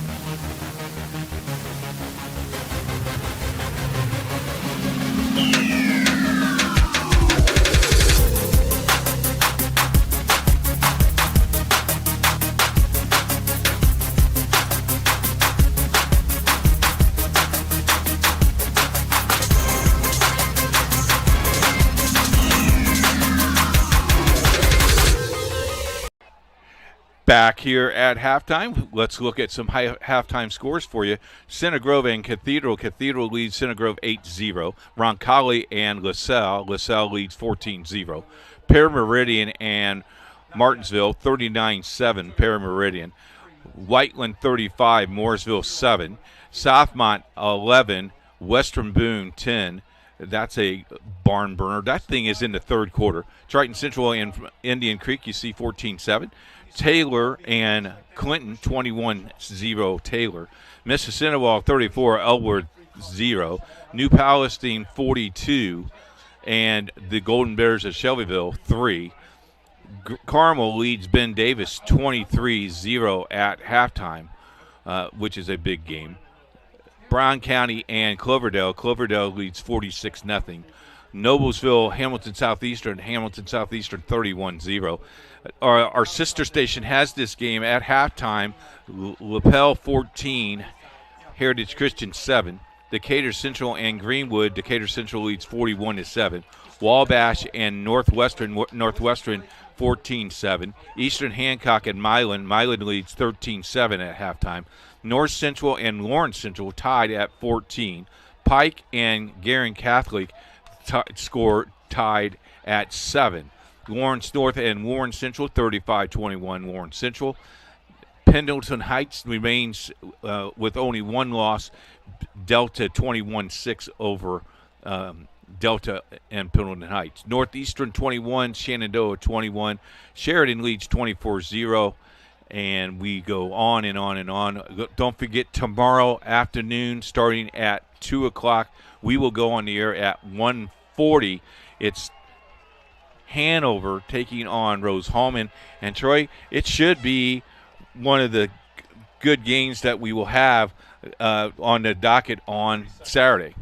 Back here at halftime, let's look at some halftime scores for you. Center Grove and Cathedral. Cathedral leads Center Grove 8-0. Roncalli and LaSalle. LaSalle leads 14-0. Parameridian and Martinsville 39-7. Parameridian. Whiteland 35. Mooresville 7. Southmont 11. Western Boone 10. That's a barn burner. That thing is in the third quarter. Triton Central and Indian Creek, you see 14-7. Taylor and Clinton, 21-0 Taylor. Mississinawa 34, Elwood 0. New Palestine 42, and the Golden Bears of Shelbyville 3. Carmel leads Ben Davis 23-0 at halftime, which is a big game. Brown County and Cloverdale. Cloverdale leads 46-0. Noblesville, Hamilton Southeastern 31-0. Our sister station has this game at halftime. Lapel 14, Heritage Christian 7. Decatur Central and Greenwood. Decatur Central leads 41-7. Wabash and Northwestern 14-7. Eastern Hancock and Milan leads 13-7 at halftime. North Central and Lawrence Central tied at 14. Pike and Guerin Catholic score tied at 7. Lawrence North and Warren Central 35-21 Warren Central. Pendleton Heights remains with only one loss, Delta 21-6 over Delta and Pendleton Heights. Northeastern 21, Shenandoah 21. Sheridan leads 24-0. And we go on and on and on. Don't forget, tomorrow afternoon, starting at 2 o'clock, we will go on the air at 1:40. It's Hanover taking on Rose-Hulman. And, Troy, it should be one of the good games that we will have on the docket on Saturday.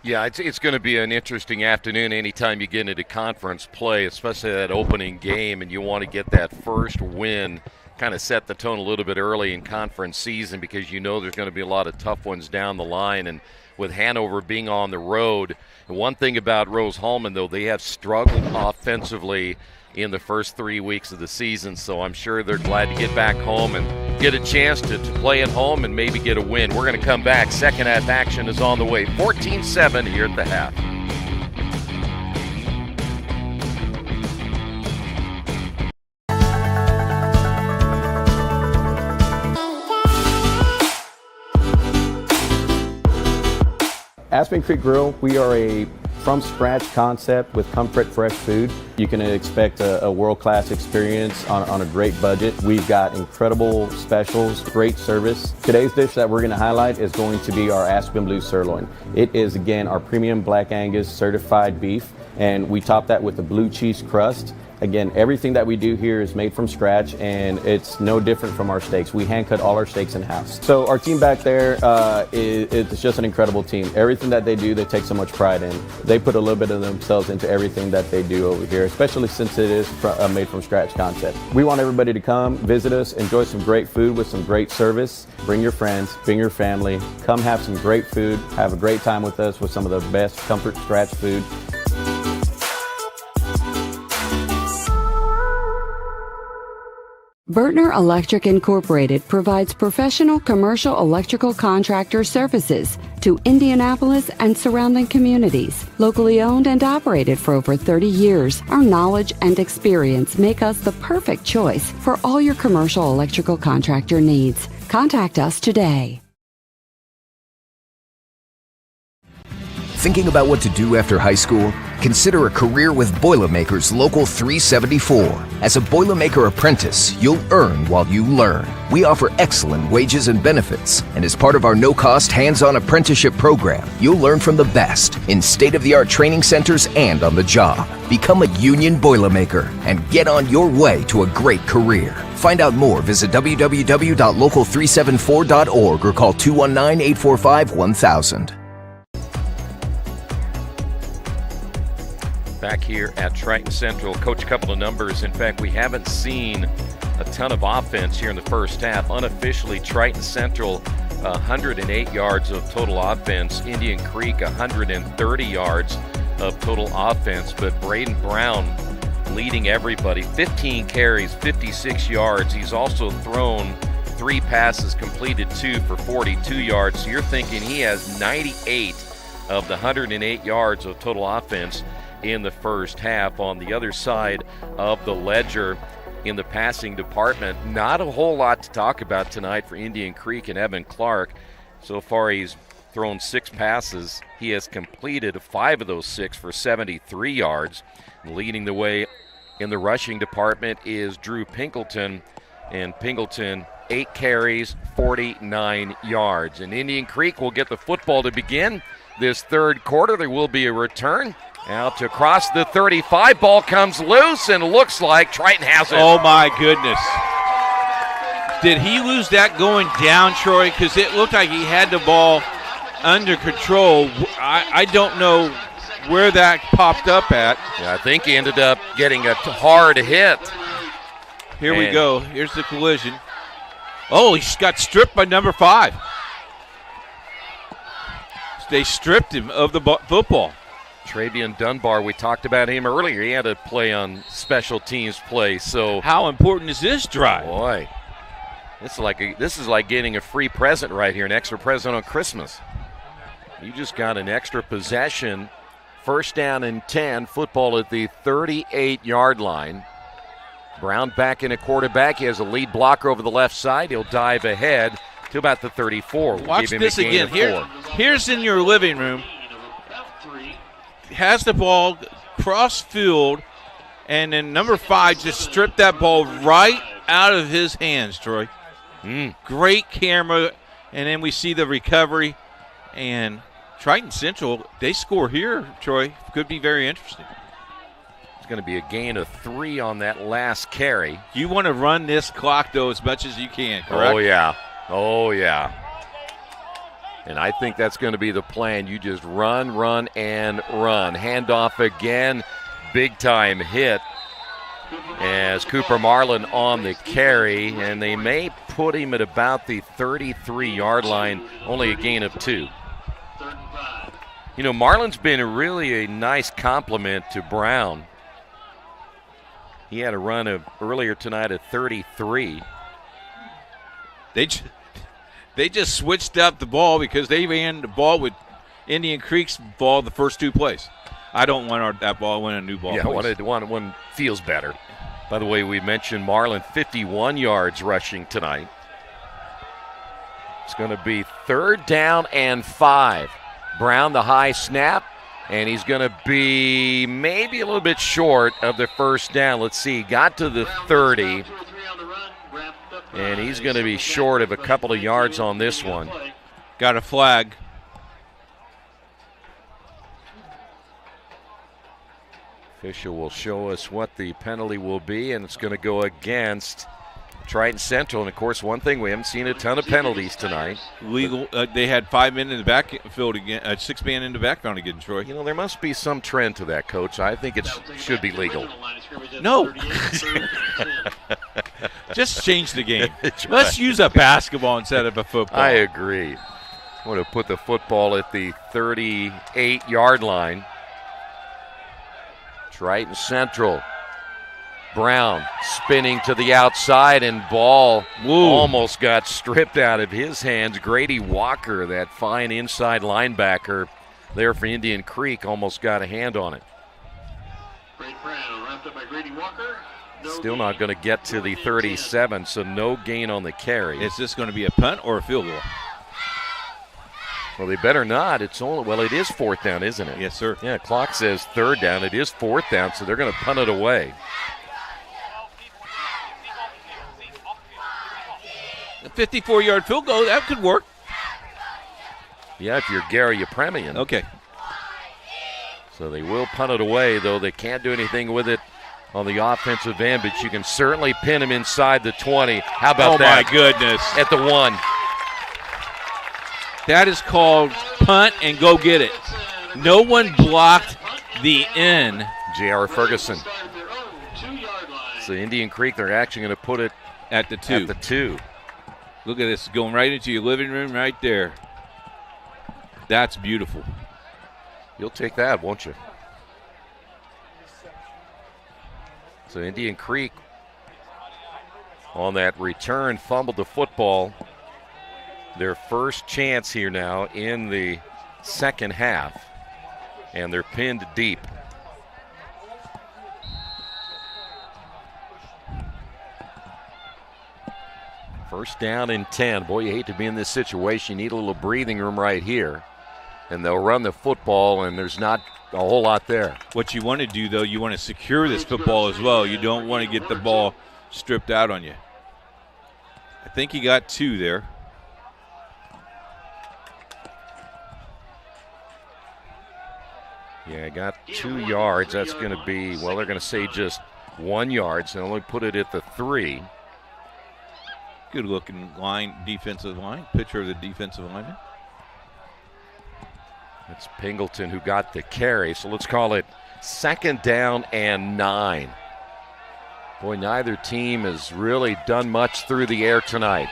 Yeah, it's going to be an interesting afternoon anytime you get into conference play, especially that opening game, and you want to get that first win, kind of set the tone a little bit early in conference season, because you know there's going to be a lot of tough ones down the line. And with Hanover being on the road, and one thing about Rose-Hulman, though, they have struggled offensively in the first 3 weeks of the season, so I'm sure they're glad to get back home and get a chance to play at home and maybe get a win. We're going to come back. Second half action is on the way. 14-7 here at the half. Aspen Creek Grill, we are a from scratch concept with comfort fresh food. You can expect a world-class experience on a great budget. We've got incredible specials, great service. Today's dish that we're going to highlight is going to be our Aspen Blue Sirloin. It is, again, our premium Black Angus certified beef, and we top that with a blue cheese crust. Again, everything that we do here is made from scratch, and it's no different from our steaks. We hand cut all our steaks in-house. So our team back there it's just an incredible team. Everything that they do, they take so much pride in. They put a little bit of themselves into everything that they do over here, especially since it is made from scratch concept. We want everybody to come, visit us, enjoy some great food with some great service. Bring your friends, bring your family, come have some great food, have a great time with us with some of the best comfort scratch food. Vertner Electric Incorporated provides professional commercial electrical contractor services to Indianapolis and surrounding communities. Locally owned and operated for over 30 years, our knowledge and experience make us the perfect choice for all your commercial electrical contractor needs. Contact us today. Thinking about what to do after high school? Consider a career with Boilermakers Local 374. As a Boilermaker apprentice, you'll earn while you learn. We offer excellent wages and benefits, and as part of our no-cost hands-on apprenticeship program, you'll learn from the best in state-of-the-art training centers and on the job. Become a union Boilermaker and get on your way to a great career. Find out more, visit www.local374.org or call 219-845-1000. Back here at Triton Central, coach, a couple of numbers. In fact, we haven't seen a ton of offense here in the first half. Unofficially, Triton Central, 108 yards of total offense. Indian Creek, 130 yards of total offense. But Braden Brown leading everybody. 15 carries, 56 yards. He's also thrown 3 passes, completed 2 for 42 yards. So you're thinking he has 98 of the 108 yards of total offense in the first half. On the other side of the ledger in the passing department, not a whole lot to talk about tonight for Indian Creek and Evan Clark. So far he's thrown 6 passes. He has completed 5 of those 6 for 73 yards. Leading the way in the rushing department is Drew Pinkleton, and Pinkleton 8 carries, 49 yards. And Indian Creek will get the football to begin this third quarter. There will be a return. Out to cross the 35. Ball comes loose and looks like Triton has it. Oh, my goodness. Did he lose that going down, Troy? Because it looked like he had the ball under control. I don't know where that popped up at. Yeah, I think he ended up getting a hard hit. Here we go. Here's the collision. Oh, he got stripped by number 5. They stripped him of the football. Travian Dunbar, we talked about him earlier. He had to play on special teams play. So how important is this drive? Boy, this is like getting a free present right here, an extra present on Christmas. You just got an extra possession. First down and 10. Football at the 38-yard line. Brown back in a quarterback. He has a lead blocker over the left side. He'll dive ahead to about the 34. Watch this again. Here's in your living room. Has the ball cross field, and then number 5 just stripped that ball right out of his hands, Troy. Great camera, and then we see the recovery. And Triton Central, they score here, Troy. Could be very interesting. It's going to be a gain of 3 on that last carry. You want to run this clock, though, as much as you can, correct? Oh, yeah. And I think that's going to be the plan. You just run, and run. Handoff again. Big-time hit as Cooper Marlin on the carry. And they may put him at about the 33-yard line. Only a gain of 2. You know, Marlin's been really a nice compliment to Brown. He had a run earlier tonight at 33. They just switched up the ball because they ran the ball with Indian Creek's ball the first 2 plays. I don't want that ball. I want a new ball. Yeah, one feels better. By the way, we mentioned Marlin, 51 yards rushing tonight. It's going to be 3rd down and 5. Brown, the high snap, And he's going to be maybe a little bit short of the first down. Let's see, got to the 30. And he's going to be short of a couple of yards on this one. Got a flag. Official will show us what the penalty will be, and it's going to go against Triton Central. And, of course, one thing, we haven't seen a ton of penalties tonight. Legal. They had 5 men in the backfield again, 6 men in the backfield again, Troy. You know, there must be some trend to that, Coach. I think it should be legal. No. Just change the game. Let's use a basketball instead of a football. I agree. I want to put the football at the 38-yard line. Triton Central. Brown spinning to the outside, and ball almost got stripped out of his hands. Grady Walker, that fine inside linebacker there for Indian Creek, almost got a hand on it. Still not going to get to the 37, so no gain on the carry. Is this going to be a punt or a field goal? Well, they better not. It is 4th down, isn't it? Yes, sir. Yeah, clock says 3rd down. It is 4th down, so they're going to punt it away. A 54-yard field goal, that could work. Yeah, if you're Gary Yepremian. Okay. So they will punt it away, though they can't do anything with it on the offensive end, but you can certainly pin him inside the 20. How about that? Oh, my goodness. At the 1. That is called punt and go get it. No one blocked the in. J.R. Ferguson. So Indian Creek, they're actually going to put it at the 2. At the 2. Look at this, going right into your living room right there. That's beautiful. You'll take that, won't you? So Indian Creek on that return fumbled the football. Their first chance here now in the second half. And they're pinned deep. First down and 10. Boy, you hate to be in this situation. You need a little breathing room right here. And they'll run the football, and there's not a whole lot there. What you want to do, though, you want to secure this football as well. You don't want to get the ball stripped out on you. I think he got 2 there. Yeah, I got 2 yards. That's going to be, well, they're going to say just 1 yard, so they'll only put it at the 3. Good looking line, defensive line. Picture of the defensive lineman. It's Pingleton who got the carry, so let's call it 2nd down and 9. Boy, neither team has really done much through the air tonight.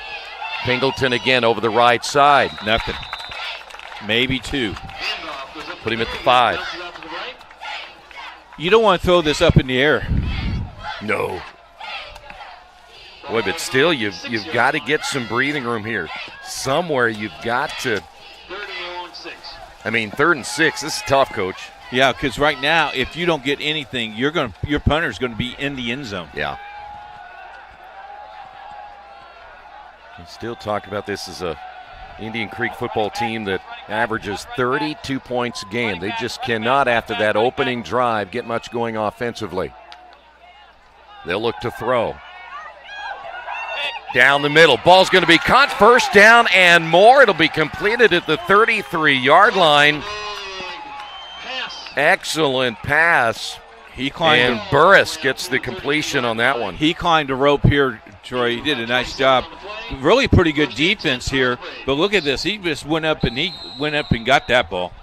Pingleton again over the right side. Nothing. Maybe 2. Put him at the 5. You don't want to throw this up in the air. No. Boy, but still, you've got to get some breathing room here. Somewhere you've got to. I mean, 3rd and 6. This is tough, Coach. Yeah, because right now, if you don't get anything, your punter's going to be in the end zone. Yeah. We still talk about this as a Indian Creek football team that averages 32 points a game. They just cannot, after that opening drive, get much going offensively. They'll look to throw. Down the middle. Ball's going to be caught. First down and more. It'll be completed at the 33-yard line. Excellent pass. He climbed. And Burris gets the completion on that one. He climbed a rope here, Troy. He did a nice job. Really pretty good defense here. But look at this. He just went up and got that ball.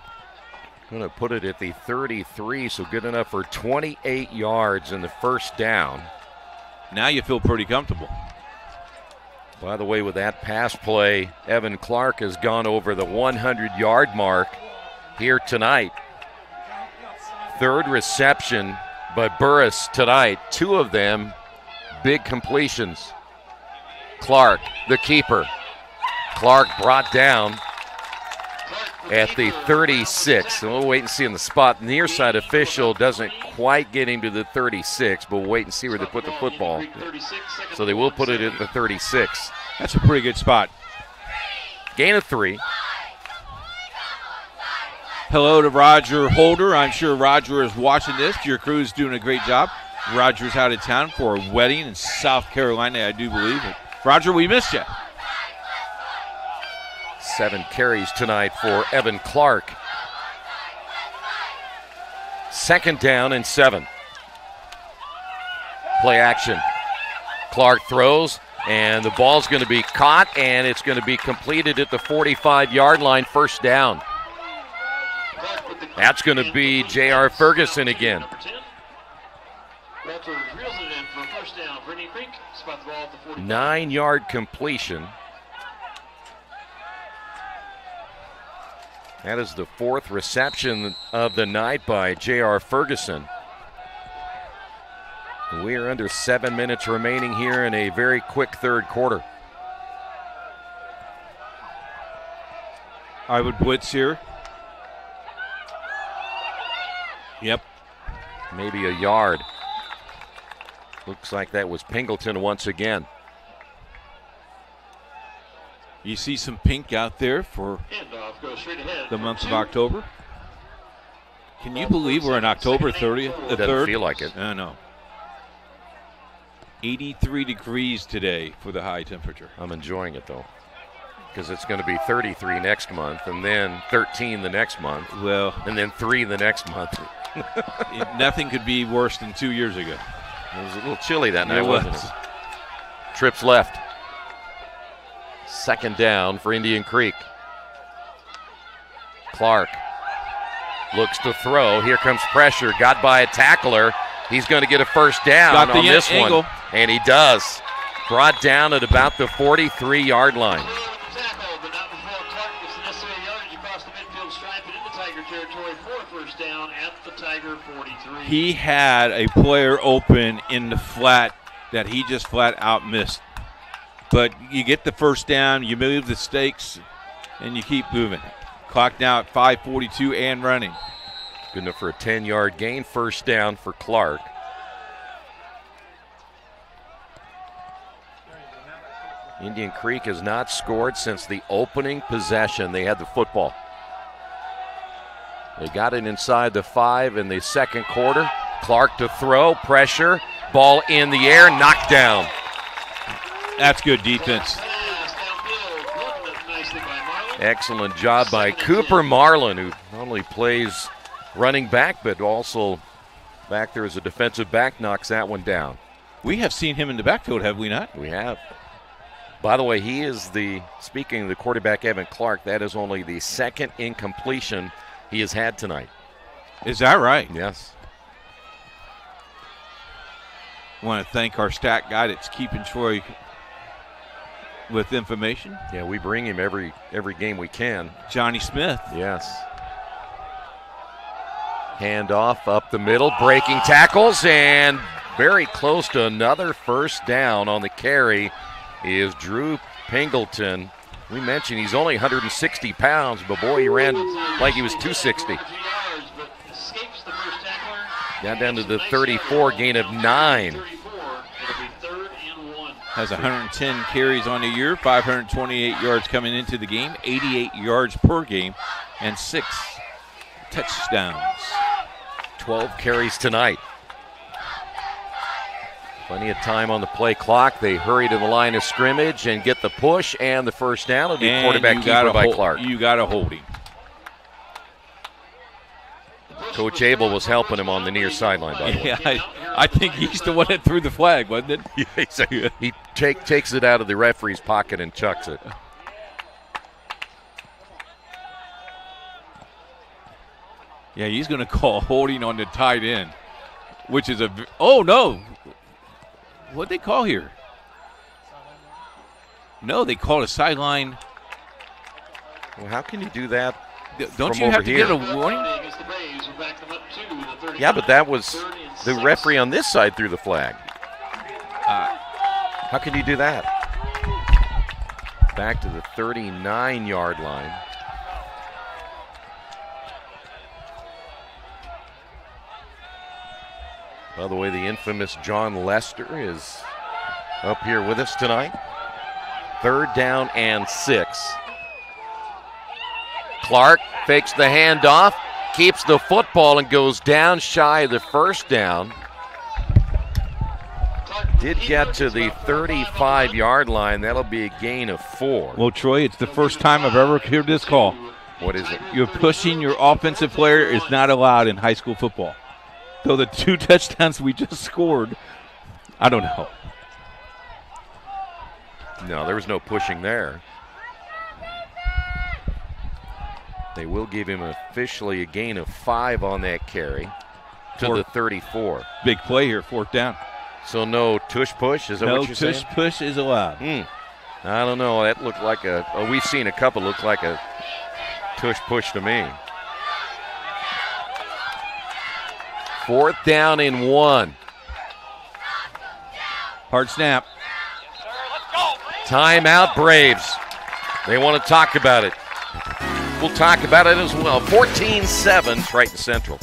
Going to put it at the 33, so good enough for 28 yards in the first down. Now you feel pretty comfortable. By the way, with that pass play, Evan Clark has gone over the 100-yard mark here tonight. 3rd reception by Burris tonight. 2 of them big completions. Clark, the keeper. Clark brought down at the 36. So we'll wait and see on the spot. Near side official doesn't quite get him to the 36, but we'll wait and see where they put the football. So they will put it at the 36. That's a pretty good spot. Gain of 3. Hello to Roger Holder. I'm sure Roger is watching this. Your crew's doing a great job. Roger's out of town for a wedding in South Carolina, I do believe. Roger, we missed you. 7 carries tonight for Evan Clark. 2nd down and 7. Play action. Clark throws, and the ball's going to be caught, and it's going to be completed at the 45-yard line, 1st down. That's going to be J.R. Ferguson again. 9-yard completion. That is the 4th reception of the night by J.R. Ferguson. We are under 7 minutes remaining here in a very quick 3rd quarter. I would blitz here. Yep. Maybe a yard. Looks like that was Pingleton once again. You see some pink out there for the month of October. Can you believe we're on October 30th? The Doesn't 3rd? feel like it. I know. 83 degrees today for the high temperature. I'm enjoying it, though, because it's going to be 33 next month, and then 13 the next month. Well, and then 3 the next month. Nothing could be worse than 2 years ago. It was a little chilly that night, It wasn't was. it? Trips left. 2nd down for Indian Creek. Clark looks to throw. Here comes pressure. Got by a tackler. He's going to get a 1st down on this angle. one. And he does. Brought down at about the 43-yard line. He had a player open in the flat that he just flat out missed. But you get the 1st down, you move the stakes, and you keep moving. Clock now at 5:42 and running. Good enough for a 10-yard gain. 1st down for Clark. Indian Creek has not scored since the opening possession. They had the football. They got it inside the 5 in the 2nd quarter. Clark to throw, pressure, ball in the air, knocked down. That's good defense. Excellent job by Cooper Marlin, who not only plays running back, but also back there as a defensive back, knocks that one down. We have seen him in the backfield, have we not? We have. By the way, he is speaking of the quarterback, Evan Clark, that is only the 2nd incompletion he has had tonight. Is that right? Yes. I want to thank our stat guy that's keeping Troy with information. Yeah, we bring him every game we can. Johnny Smith. Yes. Handoff up the middle, breaking tackles, and very close to another 1st down on the carry is Drew Pingleton. We mentioned he's only 160 pounds, but boy, he ran like he was 260. Got down to the 34, gain of 9. Has 110 carries on the year, 528 yards coming into the game, 88 yards per game, and 6 touchdowns. 12 carries tonight. Plenty of time on the play clock. They hurry to the line of scrimmage and get the push and the 1st down. It'll be quarterback keeper by Clark. You got to hold him. Coach Abel was helping him on the near sideline, by the way. Yeah, I think he's the one that threw the flag, wasn't it? He takes it out of the referee's pocket and chucks it. Yeah, he's going to call holding on the tight end, which is oh, no. What'd they call here? No, they called a sideline. Well, how can you do that? Don't you have to get a warning? Yeah, but that was the referee on this side threw the flag. How can you do that? Back to the 39-yard line. By the way, the infamous John Lester is up here with us tonight. 3rd down and 6. Clark fakes the handoff, keeps the football, and goes down shy of the first down. Did get to the 35-yard line. That'll be a gain of 4. Well, Troy, it's the first time I've ever heard this call. What is it? You're pushing your offensive player is not allowed in high school football. Though the 2 touchdowns we just scored, I don't know. No, there was no pushing there. They will give him officially a gain of 5 on that carry to the 34. Big play here, 4th down. So no tush push? Is that what you're saying? No tush push is allowed. I don't know. That looked like we've seen a couple look like a tush push to me. 4th down and 1. Hard snap. Timeout, Braves. They want to talk about it. We'll talk about it as well. 14-7, Triton Central.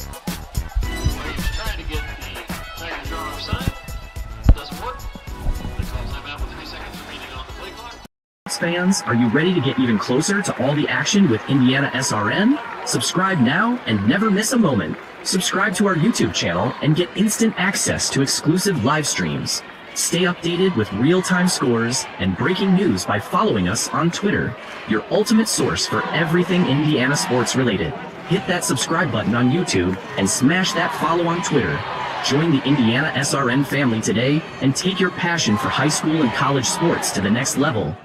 Fans, are you ready to get even closer to all the action with IndianaSRN? Subscribe now and never miss a moment. Subscribe to our YouTube channel and get instant access to exclusive live streams. Stay updated with real-time scores and breaking news by following us on Twitter, your ultimate source for everything Indiana sports related. Hit that subscribe button on YouTube and smash that follow on Twitter. Join the IndianaSRN family today and take your passion for high school and college sports to the next level.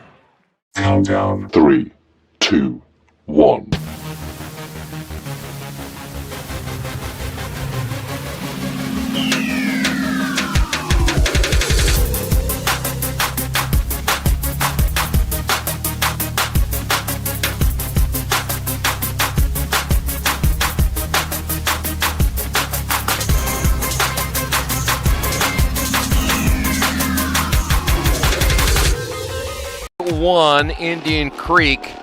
Countdown 3, 2, 1. One, Indian Creek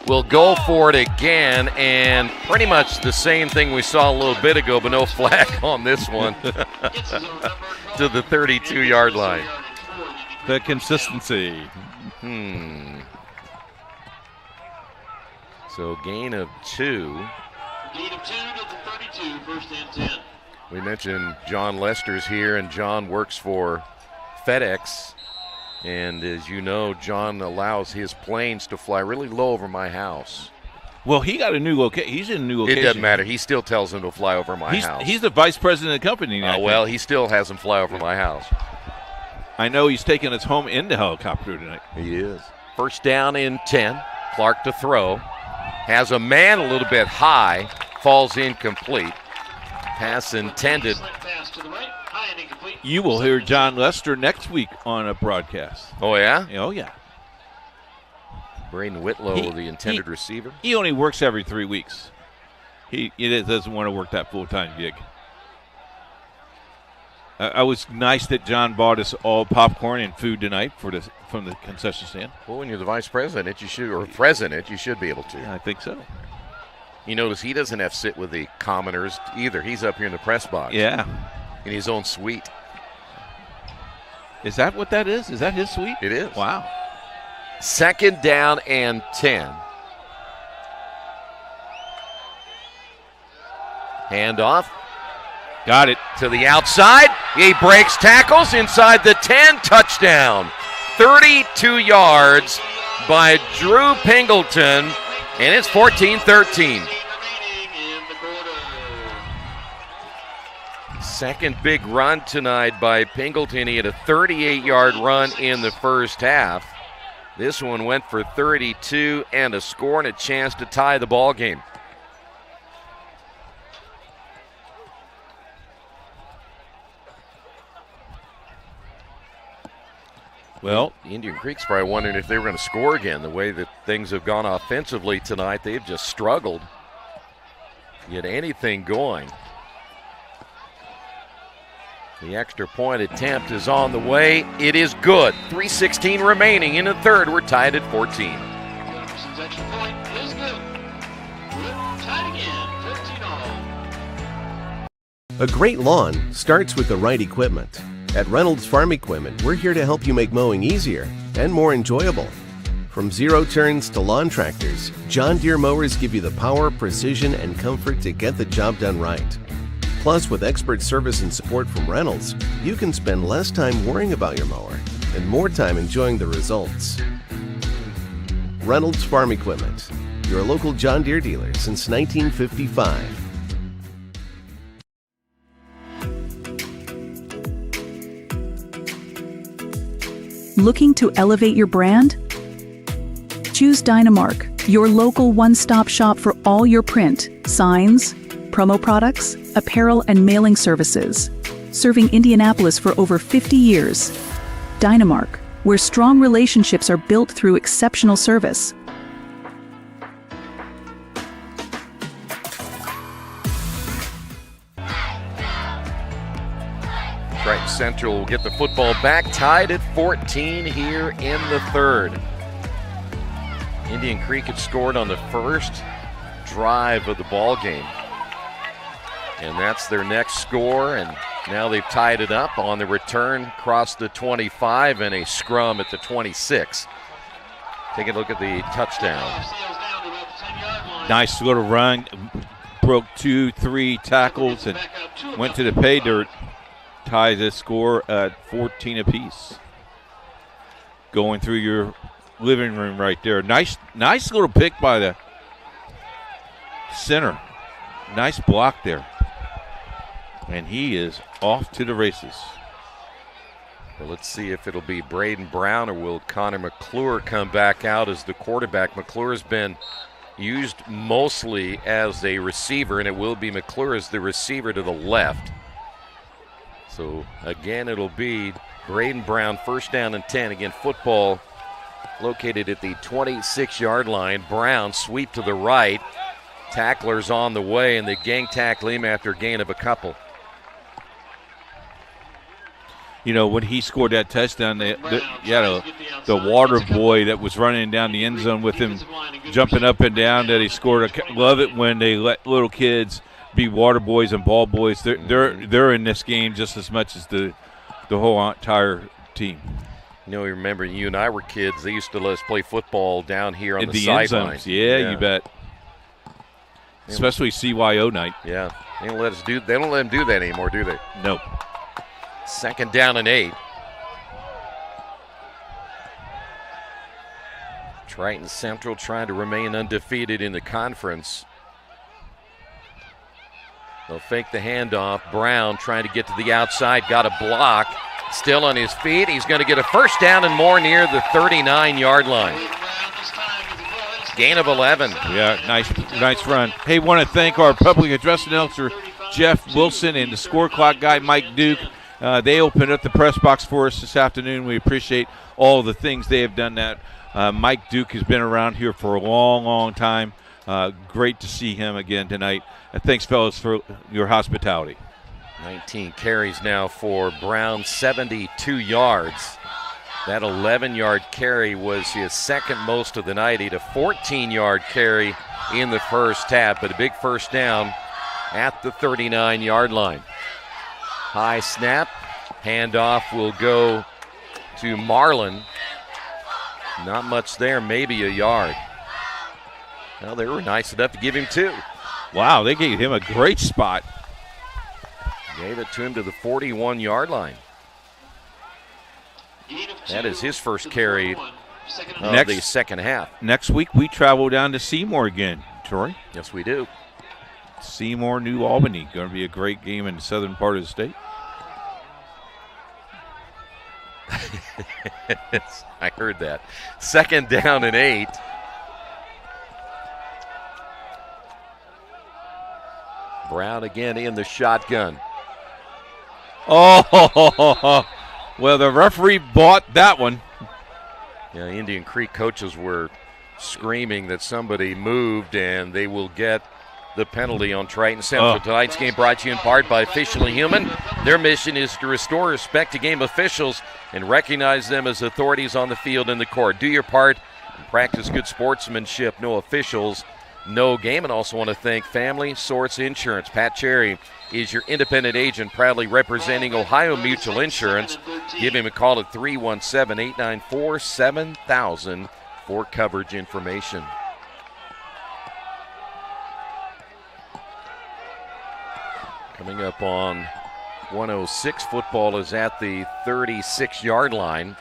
will go for it again, and pretty much the same thing we saw a little bit ago, but no flag on this one to the 32-yard line. The consistency. So gain of 2. Gain of 2 to the 32, 1st and 10. We mentioned John Lester's here, and John works for FedEx. And as you know, John allows his planes to fly really low over my house. Well, he got a new location. He's in a new location. It doesn't matter. He still tells them to fly over my house. He's the vice president of the company now. Well, he still has them fly over my house. I know he's taking us home in the helicopter tonight. He is. 1st down and 10. Clark to throw. Has a man a little bit high. Falls incomplete. Pass intended. You will hear John Lester next week on a broadcast. Oh, yeah? Oh, yeah. Braden Whitlow, the intended receiver. He only works every 3 weeks. He doesn't want to work that full-time gig. I was nice that John bought us all popcorn and food tonight from the concession stand. Well, when you're the vice president, you should be able to. Yeah, I think so. You notice he doesn't have to sit with the commoners either. He's up here in the press box. Yeah. In his own suite. Is that what that is? Is that his suite? It is. Wow. 2nd down and 10. Handoff. Got it. To the outside. He breaks tackles inside the 10. Touchdown. 32 yards by Drew Pingleton, and it's 14-13. Second big run tonight by Pingleton. He had a 38-yard run in the first half. This one went for 32 and a score and a chance to tie the ball game. Well, Indian Creek's probably wondering if they were going to score again. The way that things have gone offensively tonight, they've just struggled to get anything going. The extra point attempt is on the way. It is good. 3:16 remaining in the third. We're tied at 14. Jefferson's extra point is good. We're tied again, 14-all. A great lawn starts with the right equipment. At Reynolds Farm Equipment, we're here to help you make mowing easier and more enjoyable. From zero turns to lawn tractors, John Deere mowers give you the power, precision, and comfort to get the job done right. Plus, with expert service and support from Reynolds, you can spend less time worrying about your mower and more time enjoying the results. Reynolds Farm Equipment, your local John Deere dealer since 1955. Looking to elevate your brand? Choose Dynamark, your local one-stop shop for all your print, signs, promo products, apparel, and mailing services. Serving Indianapolis for over 50 years. Dynamark, where strong relationships are built through exceptional service. Triton Central will get the football back, tied at 14 here in the third. Indian Creek had scored on the first drive of the ball game. And that's their next score, and now they've tied it up on the return across the 25 and a scrum at the 26. Take a look at the touchdown. Nice little run, broke 2-3 tackles and went to the pay dirt. Tie the score at 14 apiece. Going through your living room right there. Nice little pick by the center. Nice block there. And he is off to the races. Well, let's see if it'll be Braden Brown or will Connor McClure come back out as the quarterback. McClure has been used mostly as a receiver, and it will be McClure as the receiver to the left. So, again, it'll be Braden Brown, first down and 10. Again, football located at the 26-yard line. Brown, sweep to the right. Tacklers on the way, and they gang tackle him after a gain of a couple. You know, when he scored that touchdown, the water boy that was running down the end zone with him, jumping up and down that he scored. I love it when they let little kids be water boys and ball boys. They're in this game just as much as the whole entire team. You know, remember you and I were kids. They used to let us play football down here on the end sideline. zones. Yeah, you bet. Especially CYO night. Yeah, they don't let them do that anymore, do they? Nope. Second down and 8. Triton Central trying to remain undefeated in the conference. They'll fake the handoff. Brown trying to get to the outside, got a block. Still on his feet. He's going to get a first down and more near the 39-yard line. Gain of 11. Yeah, nice run. Hey, want to thank our public address announcer, Jeff Wilson, and the score clock guy, Mike Duke. They opened up the press box for us this afternoon. We appreciate all the things they have done. That Mike Duke has been around here for a long, long time. Great to see him again tonight. Thanks, fellas, for your hospitality. 19 carries now for Brown, 72 yards. That 11-yard carry was his second most of the night. He had a 14-yard carry in the first half, but a big first down at the 39-yard line. High snap. Handoff will go to Marlin. Not much there, maybe a yard. Well, they were nice enough to give him 2. Wow, they gave him a great spot. Gave it to him to the 41-yard line. That is his first carry of the second half. Next week, we travel down to Seymour again, Troy. Yes, we do. Seymour, New Albany. Going to be a great game in the southern part of the state. I heard that. Second down and 8. Brown again in the shotgun. Oh, well, the referee bought that one. Yeah, Indian Creek coaches were screaming that somebody moved, and they will get the penalty on Triton Central. Tonight's game brought to you in part by Officially Human. Their mission is to restore respect to game officials and recognize them as authorities on the field and the court. Do your part and practice good sportsmanship. No officials, no game. And also want to thank Family Source Insurance. Pat Cherry is your independent agent, proudly representing Ohio Mutual Insurance. Give him a call at 317-894-7000 for coverage information. Coming up on 106, football is at the 36-yard line.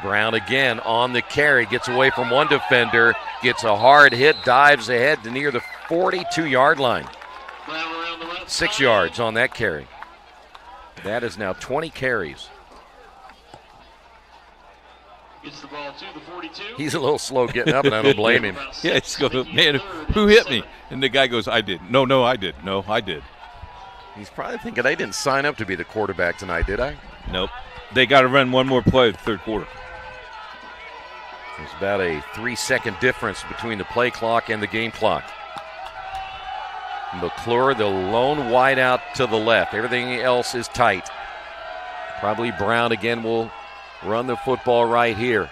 Brown again on the carry, gets away from one defender, gets a hard hit, dives ahead to near the 42-yard line. 6 yards on that carry. That is now 20 carries. Gets the ball to the 42. He's a little slow getting up, and I don't blame him. Yeah, he's going, man, who hit me? And the guy goes, I did. No, I did. No, I did. He's probably thinking, I didn't sign up to be the quarterback tonight, did I? Nope. They got to run one more play in the third quarter. There's about a 3-second difference between the play clock and the game clock. McClure, the lone wideout to the left. Everything else is tight. Probably Brown again will run the football right here,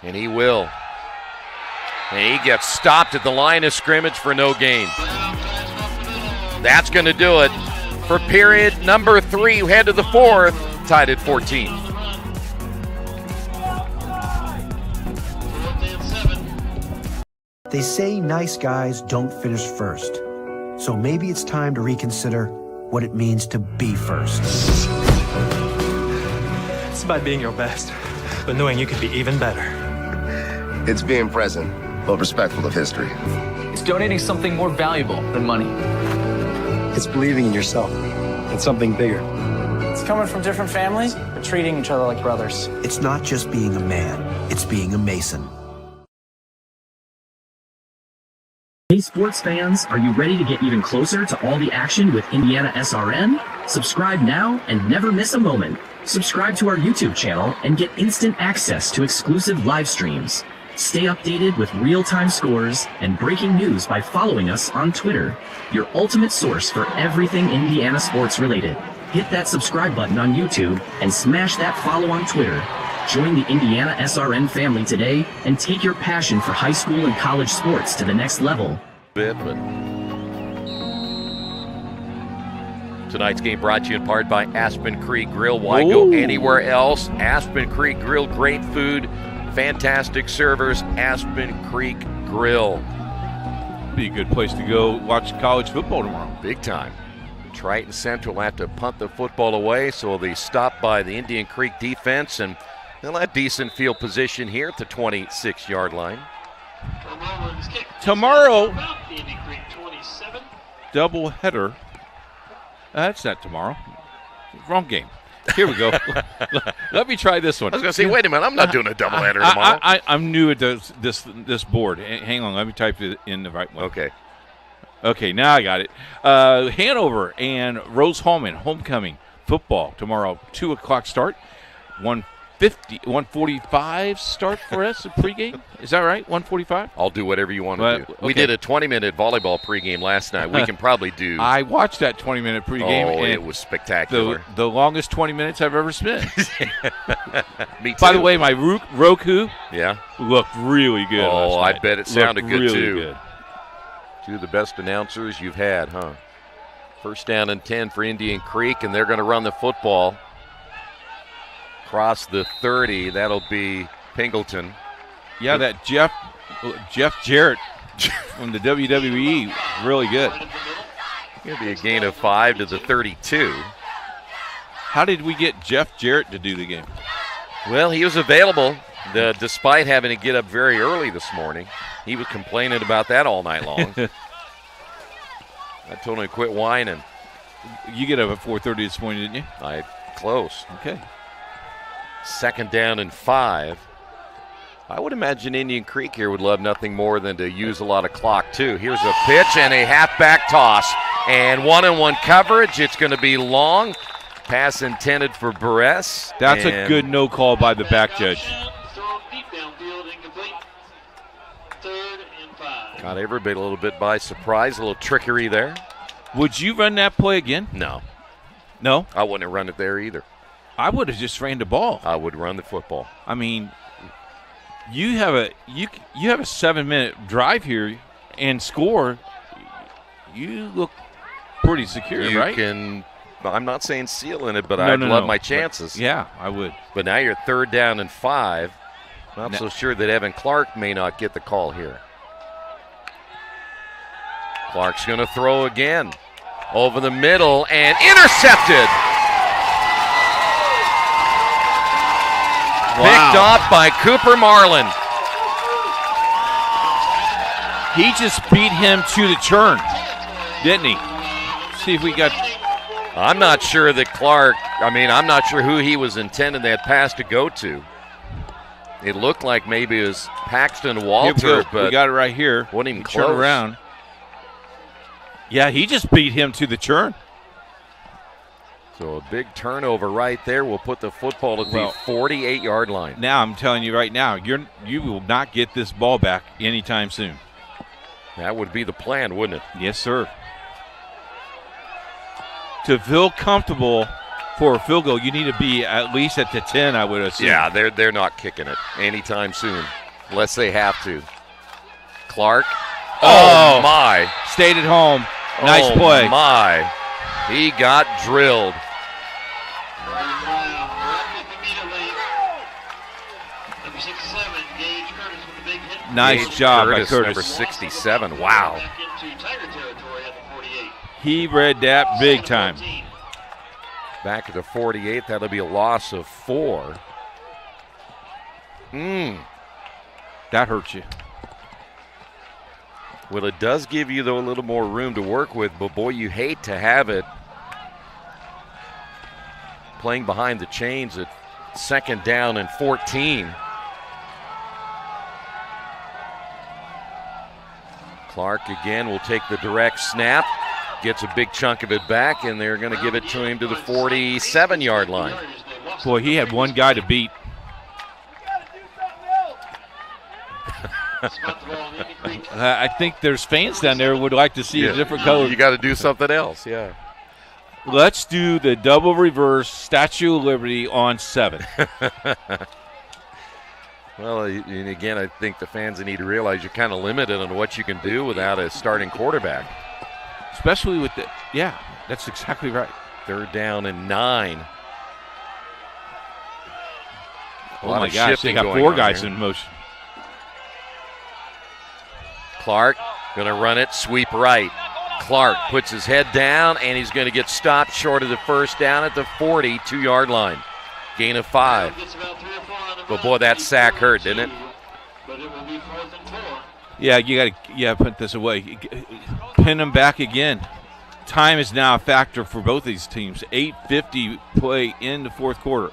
and he will. And he gets stopped at the line of scrimmage for no gain. That's going to do it for period number 3. We head to the 4th, tied at 14. They say nice guys don't finish first. So maybe it's time to reconsider what it means to be first. It's about being your best, but knowing you could be even better. It's being present, but respectful of history. It's donating something more valuable than money. It's believing in yourself and something bigger. It's coming from different families, but treating each other like brothers. It's not just being a man, it's being a Mason. Hey sports fans, are you ready to get even closer to all the action with IndianaSRN? Subscribe now and never miss a moment. Subscribe to our YouTube channel and get instant access to exclusive live streams. Stay updated with real-time scores and breaking news by following us on Twitter, your ultimate source for everything Indiana sports related. Hit that subscribe button on YouTube and smash that follow on Twitter. Join the IndianaSRN family today and take your passion for high school and college sports to the next level. Tonight's game brought to you in part by Aspen Creek Grill. Why go anywhere else? Aspen Creek Grill, great food, fantastic servers. Aspen Creek Grill. Be a good place to go watch college football tomorrow. Big time. Triton Central will have to punt the football away, so they'll be stopped by the Indian Creek defense, and they'll have decent field position here at the 26-yard line. Tomorrow, double header. That's not tomorrow. Wrong game. Here we go. Let me try this one. I was going to say, wait a minute, I'm not doing a doubleheader tomorrow. I'm new at this board. Hang on, let me type it in the right one. Okay, now I got it. Hanover and Rose Hallman, homecoming football tomorrow, 2 o'clock start. 1:45 start for us, a pregame. Is that right? 1:45? I'll do whatever you want to do. We did a 20-minute volleyball pregame last night. We can probably do. I watched that 20-minute pregame. Oh, it was spectacular. The longest 20 minutes I've ever spent. Me too. By the way, my Roku looked really good. Oh, I bet it sounded good really too. Good. 2 of the best announcers you've had, huh? First down and 10 for Indian Creek, and they're going to run the football. Across the 30, that'll be Pingleton. Yeah, that Jeff Jarrett from the WWE, really good. It'll be a gain of 5 to the 32. How did we get Jeff Jarrett to do the game? Well, he was available, despite having to get up very early this morning. He was complaining about that all night long. I told him to quit whining. You get up at 4:30 this morning, didn't you? Close. Okay. Second down and 5. I would imagine Indian Creek here would love nothing more than to use a lot of clock, too. Here's a pitch and a halfback toss. And one-on-one coverage. It's going to be long. Pass intended for Buress. That's a good no call by the back judge. Got everybody a little bit by surprise. A little trickery there. Would you run that play again? No. No? I wouldn't have run it there either. I would have just ran the ball. I would run the football. I mean, you have a 7-minute drive here and score. You look pretty secure, right? I'm not saying seal in it, but I'd love my chances. Yeah, I would. But now you're 3rd down and 5. Not so sure that Evan Clark may not get the call here. Clark's going to throw again. Over the middle and intercepted. Wow. Picked off by Cooper Marlin. He just beat him to the turn, didn't he? See if we got... I'm not sure that Clark, I'm not sure who he was intending that pass to go to. It looked like maybe it was Paxton Walter, but we got it right here. Wasn't even Turn close. around. Yeah, he just beat him to the turn. So a big turnover right there will put the football at the 48-yard line. Now I'm telling you right now, you will not get this ball back anytime soon. That would be the plan, wouldn't it? Yes, sir. To feel comfortable for a field goal, you need to be at least at the 10, I would assume. Yeah, they're not kicking it anytime soon, unless they have to. Clark. Oh my. Stayed at home. Nice play. Oh, my. He got drilled. Nice job by Curtis. Number 67. Wow. He read that big time. Back at the 48. That'll be a loss of 4. That hurts you. Well, it does give you, though, a little more room to work with, but boy, you hate to have it playing behind the chains at 2nd down and 14. Clark again will take the direct snap, gets a big chunk of it back, and they're going to give it to him to the 47-yard line. Boy, he had one guy to beat. I think there's fans down there who would like to see a different color. You got to do something else, yeah. Let's do the double reverse Statue of Liberty on 7. Well, and again, I think the fans need to realize you're kind of limited on what you can do without a starting quarterback. Especially with the, yeah, that's exactly right. 3rd down and 9. Oh my gosh, they got 4 guys in motion. Clark going to run it, sweep right. Clark puts his head down, and he's going to get stopped short of the 1st down at the 42-yard line. Gain of 5. But boy, that sack hurt, didn't it? Yeah, you got to put this away. Pin them back again. Time is now a factor for both these teams. 8:50 play in the 4th quarter.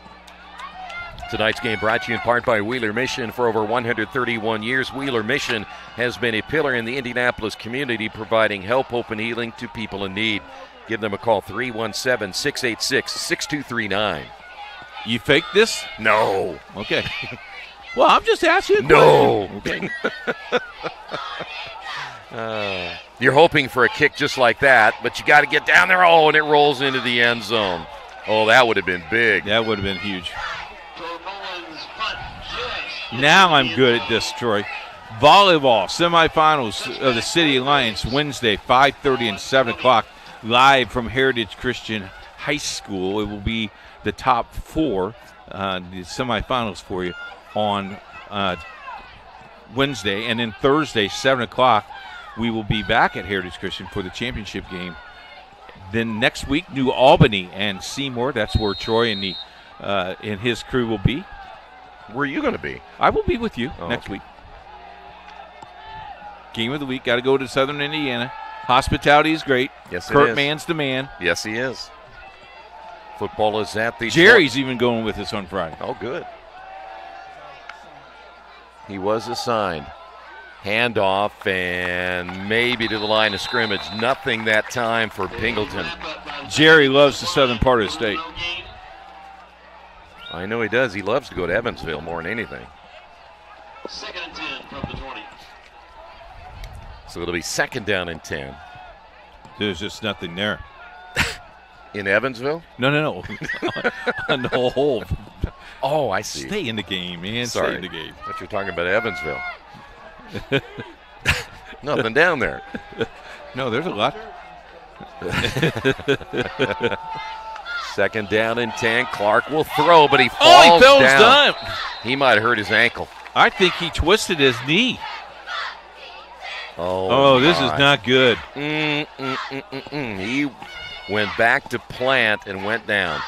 Tonight's game brought to you in part by Wheeler Mission. For over 131 years, Wheeler Mission has been a pillar in the Indianapolis community, providing help, hope, and healing to people in need. Give them a call, 317-686-6239. You fake this? No. Okay. Well, I'm just asking. No. Okay. You're hoping for a kick just like that, but you got to get down there. Oh, and it rolls into the end zone. Oh, that would have been big. That would have been huge. Now I'm good at this, Troy. Volleyball semifinals of the City Alliance Wednesday, 5:30 and 7 o'clock, live from Heritage Christian High School. It will be the top 4, the semifinals for you on Wednesday. And then Thursday, 7 o'clock, we will be back at Heritage Christian for the championship game. Then next week, New Albany and Seymour. That's where Troy and his crew will be. Where are you going to be? I will be with you next week. Game of the week. Got to go to Southern Indiana. Hospitality is great. Yes, it Kurt is. Mann's the man. Yes, he is. Football is at the... Jerry's even going with us on Friday. Oh, good. He was assigned. Handoff and maybe to the line of scrimmage. Nothing that time for Pingleton. Jerry loves the southern part of the state. I know he does. He loves to go to Evansville more than anything. 2nd and 10 from the 20. So it'll be 2nd down and 10. There's just nothing there. In Evansville? No. On the whole. Oh, I see. Stay in the game, man. Sorry. Stay in the game. I thought you were talking about Evansville. Nothing down there. No, there's a lot. 2nd down and 10. Clark will throw, but he falls Oh, he falls down. down. He might have hurt his ankle. I think he twisted his knee. Oh, this is not good. He went back to plant and went down.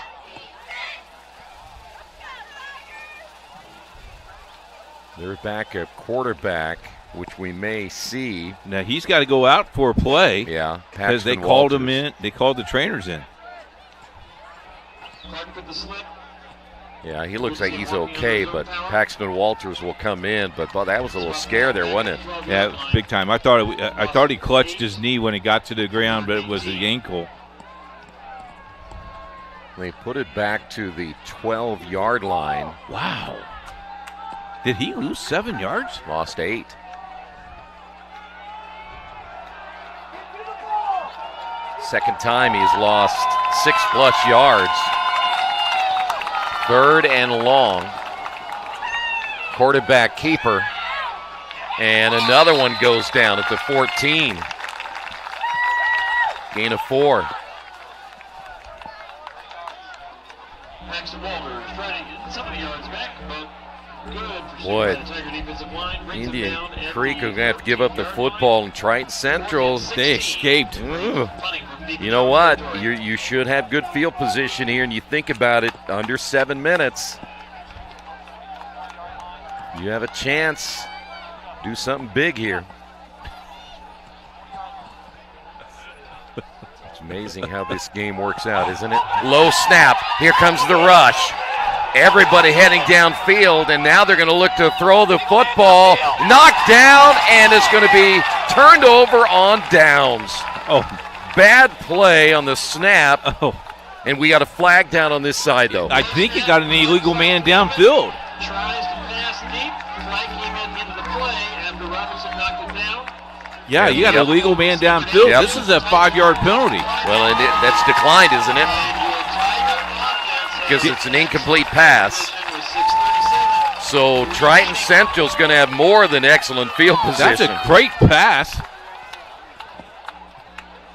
They're back at quarterback, which we may see. Now he's got to go out for a play. Yeah, because they called him in. They called the trainers in. Yeah, he looks like he's okay, but Paxton Walters will come in. But that was a little scare there, wasn't it? Yeah, it was big time. I thought he clutched his knee when he got to the ground, but it was the ankle. They put it back to the 12-yard line. Wow. Did he lose 7 yards? Lost 8. Second time he's lost 6+ yards. 3rd and long. Quarterback keeper. And another one goes down at the 14. Gain of 4. Paxton Walters trying to get some of the yards back, but good for Boy, Indian Creek are going to have to give up the football, and Triton Central, they escaped. You know what? You should have good field position here, and you think about it, under 7 minutes, you have a chance to do something big here. It's amazing how this game works out, isn't it? Low snap. Here comes the rush. Everybody heading downfield, and now they're going to look to throw the football. Knocked down, and it's going to be turned over on downs. Oh, bad play on the snap. Oh, and we got a flag down on this side, though. I think he got an illegal man downfield. Tries to pass deep. Flag came into the play after Robinson knocked it down. Yeah, you got an illegal man downfield. Yep. This is a 5-yard penalty. Well, and that's declined, isn't it? Because it's an incomplete pass. So Triton Central's going to have more than excellent field position. That's a great pass.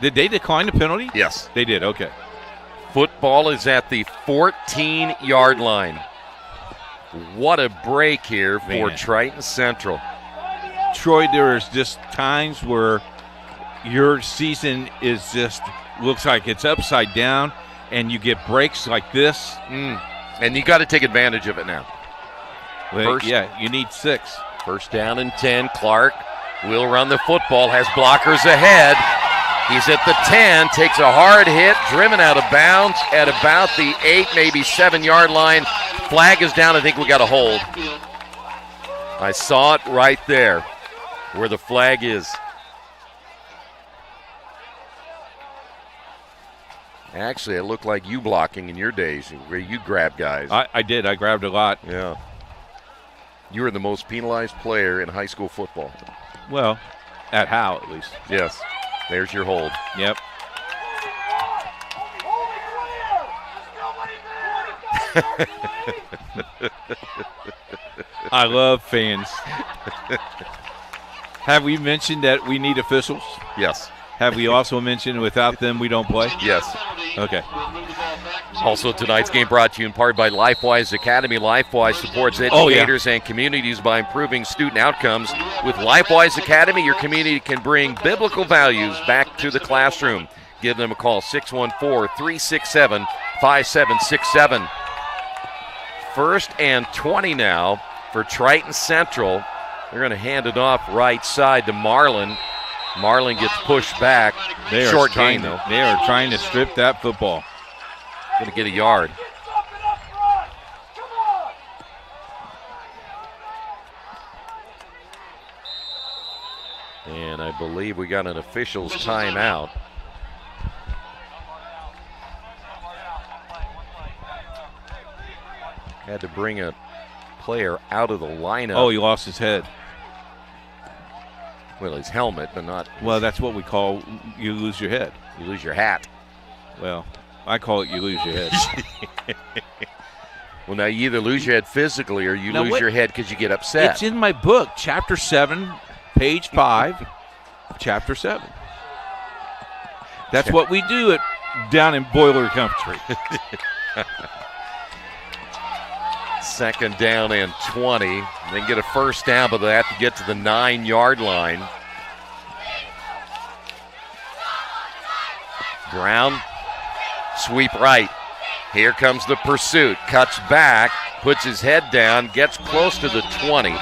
Did they decline the penalty? Yes. They did, okay. Football is at the 14-yard line. What a break here for Triton Central. Troy, there's just times where your season is just looks like it's upside down, and you get breaks like this. And you got to take advantage of it now. You need 6. First down and 10. Clark will run the football, has blockers ahead. He's at the 10, takes a hard hit, driven out of bounds at about the 8, maybe 7-yard line. Flag is down. I think we got a hold. I saw it right there where the flag is. Actually, it looked like you blocking in your days where you grabbed guys. I did. I grabbed a lot. Yeah. You were the most penalized player in high school football. Well, at Howe at least. Yes. There's your hold. Yep. I love fans. Have we mentioned that we need officials? Yes. Have we also mentioned without them we don't play? Yes. Okay. Also, tonight's game brought to you in part by LifeWise Academy. LifeWise supports educators and communities by improving student outcomes. With LifeWise Academy, your community can bring biblical values back to the classroom. Give them a call, 614-367-5767. 1st and 20 now for Triton Central. They're going to hand it off right side to Marlin. Marlin gets pushed back. Short gain, though. They are trying to strip that football. Going to get a yard. And I believe we got an official's timeout. Had to bring a player out of the lineup. Oh, he lost his head. Well, his helmet, but not. Well, that's what we call you lose your head. You lose your hat. Well, I call it you lose your head. Well, now you either lose your head physically or you lose your head because you get upset. It's in my book, Chapter 7, page 5, Chapter 7. That's what we do down in Boiler Country. Second down and 20. They get a first down, but they have to get to the 9-yard line. Brown, sweep right. Here comes the pursuit. Cuts back, puts his head down, gets close to the 20.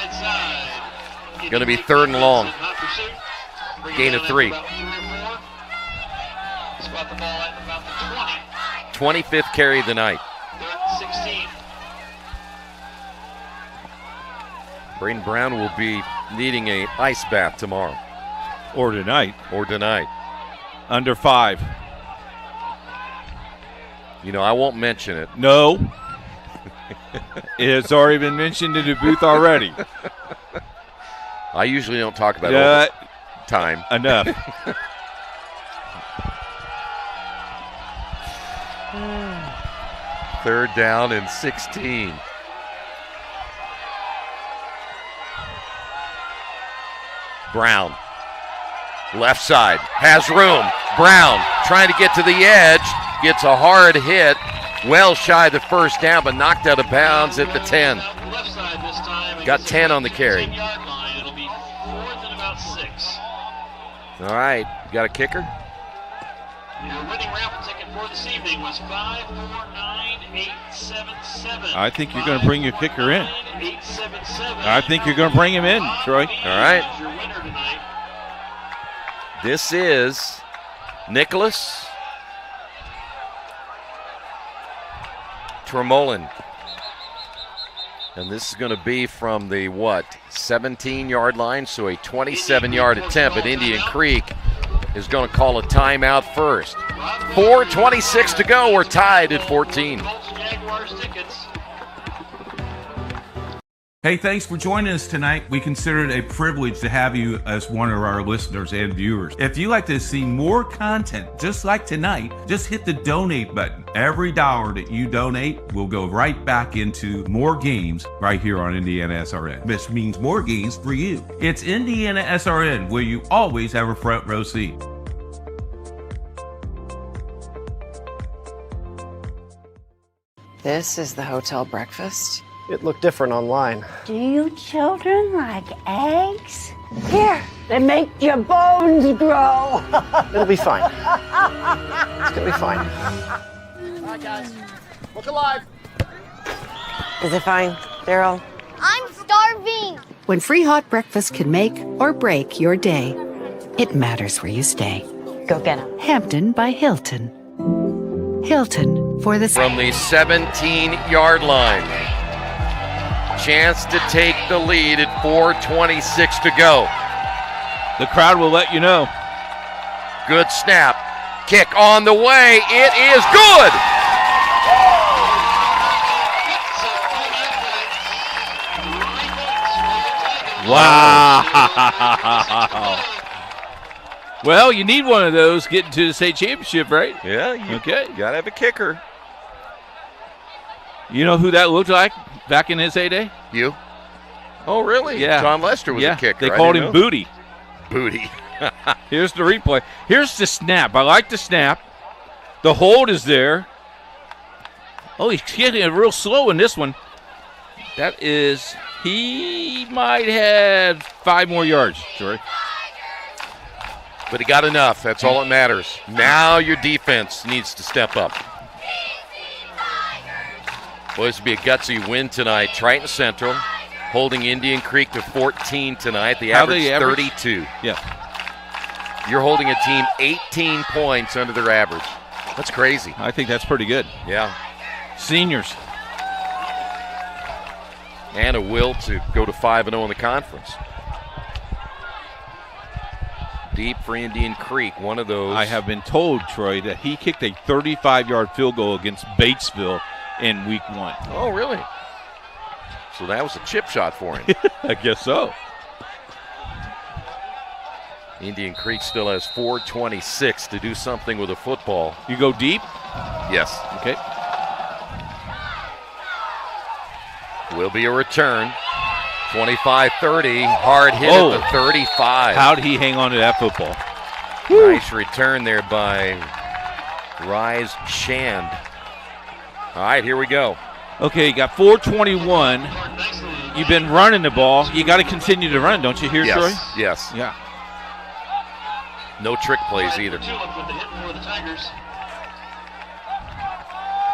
Going to be third and long. Gain of 3. 25th carry of the night. 16. Braden Brown will be needing an ice bath tomorrow. Or tonight. Under 5. You know, I won't mention it. No. It's already been mentioned in the booth already. I usually don't talk about time. Enough. Third down and 16. Brown, left side, has room. Brown trying to get to the edge, gets a hard hit, well shy of the first down, but knocked out of bounds at the 10. Got 10 on the carry. It'll be 4th and about 6. All right, you got a kicker? Your winning raffle ticket for this evening was 549877. I think you're going to bring your kicker in. 877. I think you're going to bring him in, Troy. All right. Your winner tonight. This is Nicholas Tremolin. And this is going to be from the, 17-yard line? So a 27-yard attempt, but Indian Creek is going to call a timeout first. 4:26 to go. We're tied at 14. Hey, thanks for joining us tonight. We consider it a privilege to have you as one of our listeners and viewers. If you'd like to see more content just like tonight, just hit the donate button. Every dollar that you donate will go right back into more games right here on IndianaSRN, which means more games for you. It's IndianaSRN, where you always have a front row seat. This is the hotel breakfast. It looked different online. Do you children like eggs? Here, they make your bones grow. It'll be fine. It's gonna be fine. All right, guys. Look alive. Is it fine, Daryl? I'm starving. When free hot breakfast can make or break your day, it matters where you stay. Go get 'em. Hampton by Hilton. Hilton for the... From the 17-yard line. Chance to take the lead at 4:26 to go. The crowd will let you know. Good snap. Kick on the way. It is good. Wow. Well, you need one of those getting to the state championship, right? Yeah. You got to have a kicker. You know who that looked like back in his heyday? You. Oh, really? Yeah. John Lester was a kicker. They called him Booty. Booty. Here's the replay. Here's the snap. I like the snap. The hold is there. Oh, he's getting it real slow in this one. That is, he might have 5 more yards, Troy. But he got enough. That's all that matters. Now your defense needs to step up. Well, this will be a gutsy win tonight. Triton Central holding Indian Creek to 14 tonight. The average 32. Yeah. You're holding a team 18 points under their average. That's crazy. I think that's pretty good. Yeah. Seniors. And a will to go to 5-0 in the conference. Deep for Indian Creek, one of those. I have been told, Troy, that he kicked a 35-yard field goal against Batesville in week 1. Oh, really? So that was a chip shot for him. I guess so. Indian Creek still has 4:26 to do something with a football. You go deep? Yes. Okay. Will be a return. 25-30, hard hit at the 35. How did he hang on to that football? Nice return there by Rise Shand. All right, here we go. Okay, you got 4:21. You've been running the ball. You got to continue to run, don't you hear, Troy? Yes. Yeah. No trick plays either.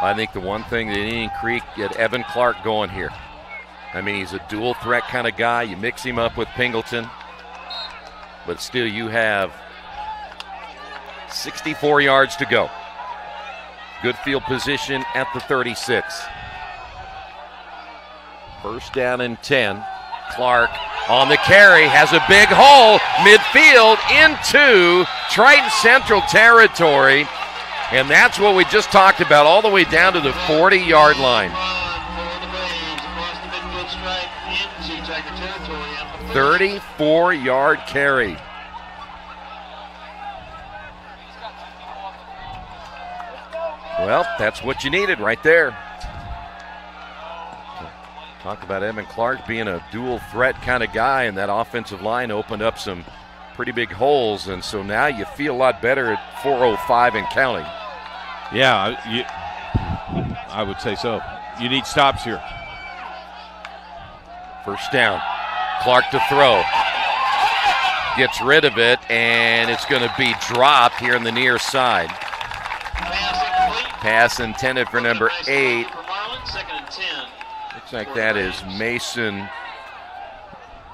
I think the one thing that Indian Creek get Evan Clark going here. I mean, he's a dual threat kind of guy. You mix him up with Pingleton, but still you have 64 yards to go. Good field position at the 36. First down and 10. Clark on the carry, has a big hole midfield into Triton Central territory. And that's what we just talked about, all the way down to the 40-yard line. 34-yard carry. Well, that's what you needed right there. Talk about Evan Clark being a dual threat kind of guy, and that offensive line opened up some pretty big holes, and so now you feel a lot better at 4:05 and counting. Yeah, I would say so. You need stops here. First down. Clark to throw. Gets rid of it, and it's going to be dropped here on the near side. Pass intended for number 8. Looks like that is Mason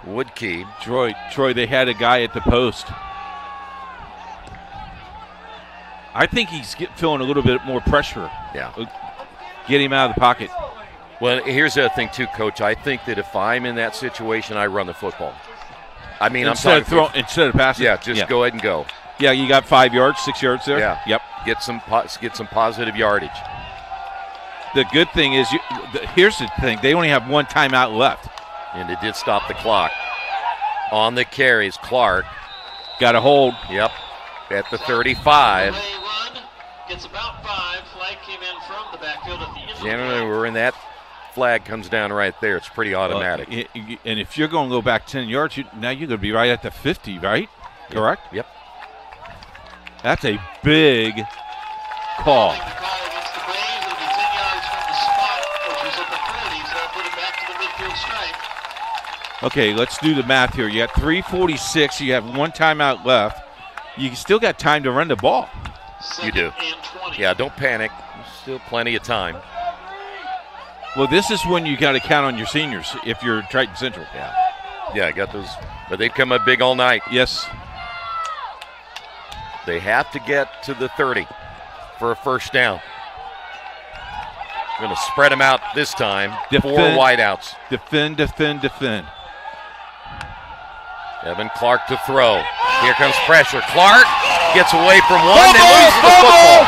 Woodkey. Troy, they had a guy at the post. I think he's feeling a little bit more pressure. Yeah. Get him out of the pocket. Well, here's the other thing, too, Coach. I think that if I'm in that situation, I run the football. I mean, instead of passing. Yeah, just go ahead and go. Yeah, you got 5 yards, 6 yards there. Yeah. Yep. Get some positive yardage. The good thing is, here's the thing: they only have one timeout left, and it did stop the clock. On the carries, Clark got a hold. Yep, at the 35. Gets about 5. Flag came in from the backfield at the end. Generally, we're in that. Flag comes down right there. It's pretty automatic. And if you're going to go back 10 yards, now you're going to be right at the 50, right? Yep. Correct? Yep. That's a big call. Okay, let's do the math here. You got 3:46. You have one timeout left. You still got time to run the ball. You do. Yeah, don't panic. There's still plenty of time. Well, this is when you got to count on your seniors if you're Triton Central. Yeah, I got those. But they've come up big all night. Yes. They have to get to the 30 for a first down. Going to spread them out this time. Defend, 4 wideouts. Defend. Evan Clark to throw. Here comes pressure. Clark gets away from one and loses the football.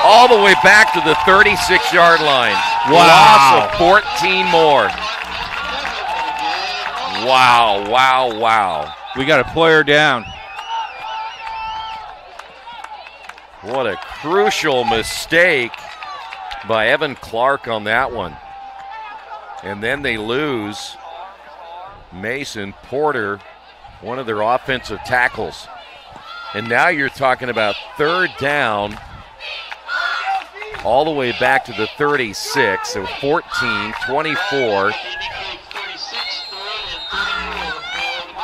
All the way back to the 36-yard line. Wow. Loss of 14 more. Wow. We got a player down. What a crucial mistake by Evan Clark on that one. And then they lose Mason Porter, one of their offensive tackles. And now you're talking about third down all the way back to the 36. So 14, 24,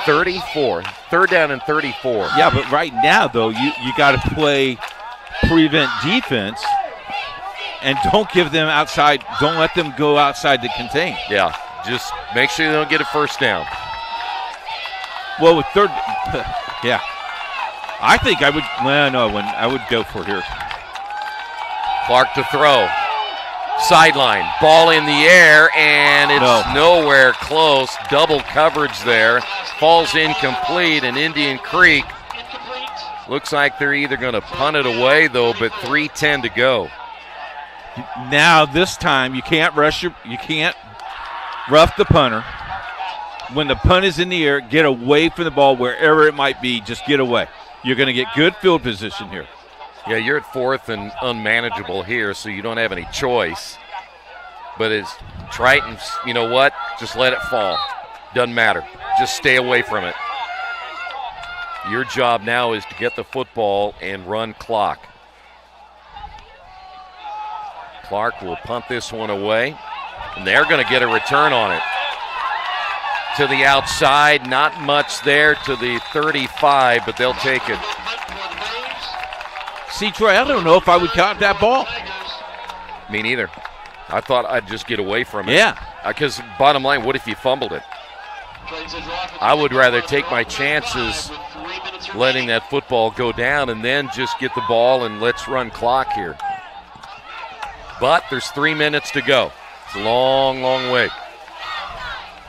34. Third down and 34. Yeah, but right now, though, you got to play prevent defense and don't give them outside. Don't let them go outside to contain. Yeah, just make sure they don't get a first down. Well, with third, yeah. I think I would, I would go for here. Clark to throw. Sideline. Ball in the air, and it's nowhere close. Double coverage there. Falls incomplete, and Indian Creek looks like they're either going to punt it away, though, but 3:10 to go. Now, this time, you can't you can't rough the punter. When the punt is in the air, get away from the ball wherever it might be. Just get away. You're going to get good field position here. Yeah, you're at fourth and unmanageable here, so you don't have any choice. But it's Triton's, you know what? Just let it fall. Doesn't matter. Just stay away from it. Your job now is to get the football and run clock. Clark will punt this one away, and they're going to get a return on it. To the outside, not much there to the 35, but they'll take it. See, Troy, I don't know if I would count that ball. Me neither. I thought I'd just get away from it. Yeah. Because bottom line, what if you fumbled it? I would rather take my chances letting that football go down and then just get the ball and let's run clock here. But there's 3 minutes to go. It's a long, long way.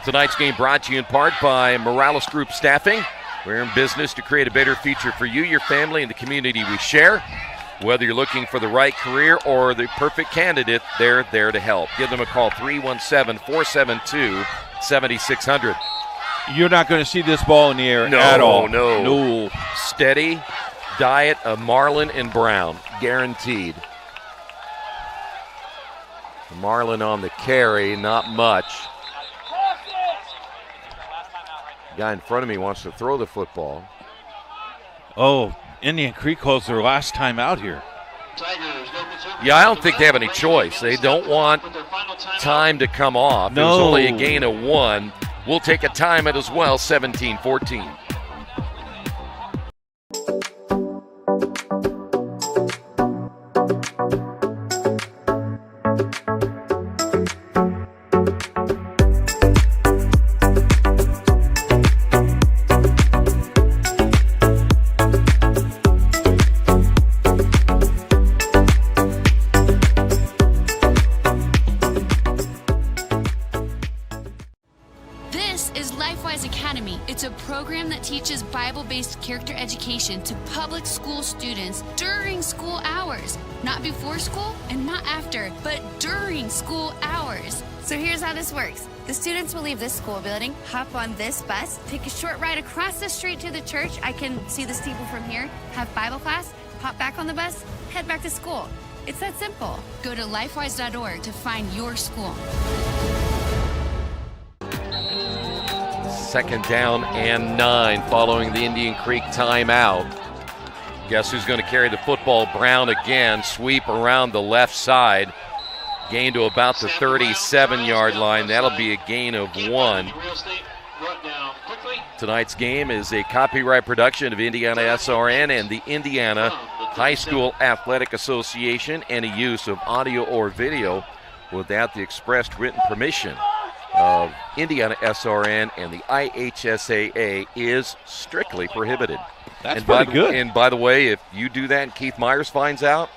Tonight's game brought to you in part by Morales Group Staffing. We're in business to create a better future for you, your family, and the community we share. Whether you're looking for the right career or the perfect candidate, they're there to help. Give them a call, 317-472-7600. You're not going to see this ball in the air at all. No. Steady diet of Marlin and Brown, guaranteed. Marlin on the carry, not much. Guy in front of me wants to throw the football. Oh, Indian Creek calls their last time out here. Yeah, I don't think they have any choice. They don't want time to come off. No. It was only a gain of 1. We'll take a timeout as well, 17-14. It's a program that teaches Bible-based character education to public school students during school hours. Not before school and not after, but during school hours. So here's how this works. The students will leave this school building, hop on this bus, take a short ride across the street to the church. I can see the steeple from here, have Bible class, hop back on the bus, head back to school. It's that simple. Go to lifewise.org to find your school. 2nd down and 9 following the Indian Creek timeout. Guess who's going to carry the football? Brown again. Sweep around the left side. Gain to about the 37-yard line. That'll be a gain of 1. Tonight's game is a copyright production of IndianaSRN and the Indiana High School Athletic Association, and a use of audio or video without the expressed written permission of IndianaSRN and the IHSAA is strictly prohibited. That's pretty good. And by the way, if you do that and Keith Myers finds out,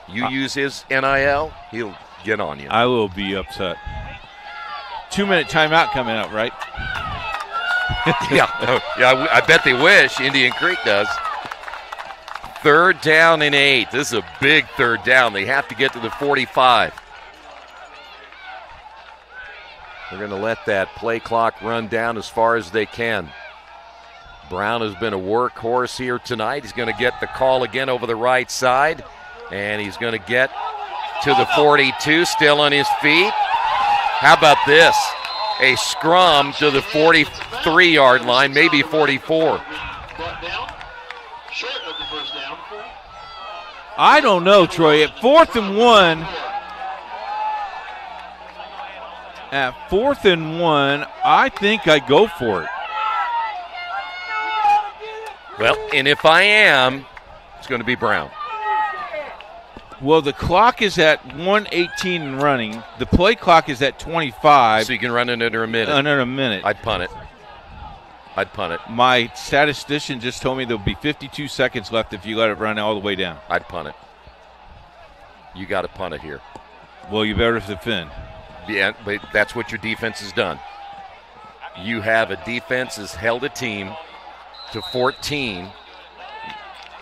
you use his NIL, he'll get on you. I will be upset. 2-minute timeout coming up, right? Yeah, I bet they wish. Indian Creek does. 3rd down and 8. This is a big 3rd down. They have to get to the 45. They're going to let that play clock run down as far as they can. Brown has been a workhorse here tonight. He's going to get the call again over the right side, and he's going to get to the 42, still on his feet. How about this? A scrum to the 43-yard line, maybe 44. I don't know, Troy. At 4th and 1, I think I go for it. Well, and if I am, it's going to be Brown. Well, the clock is at 1:18 and running. The play clock is at 25. So you can run it under a minute. Under a minute. I'd punt it. My statistician just told me there'll be 52 seconds left if you let it run all the way down. I'd punt it. You got to punt it here. Well, you better defend. Yeah, but that's what your defense has done. You have a defense has held a team to 14.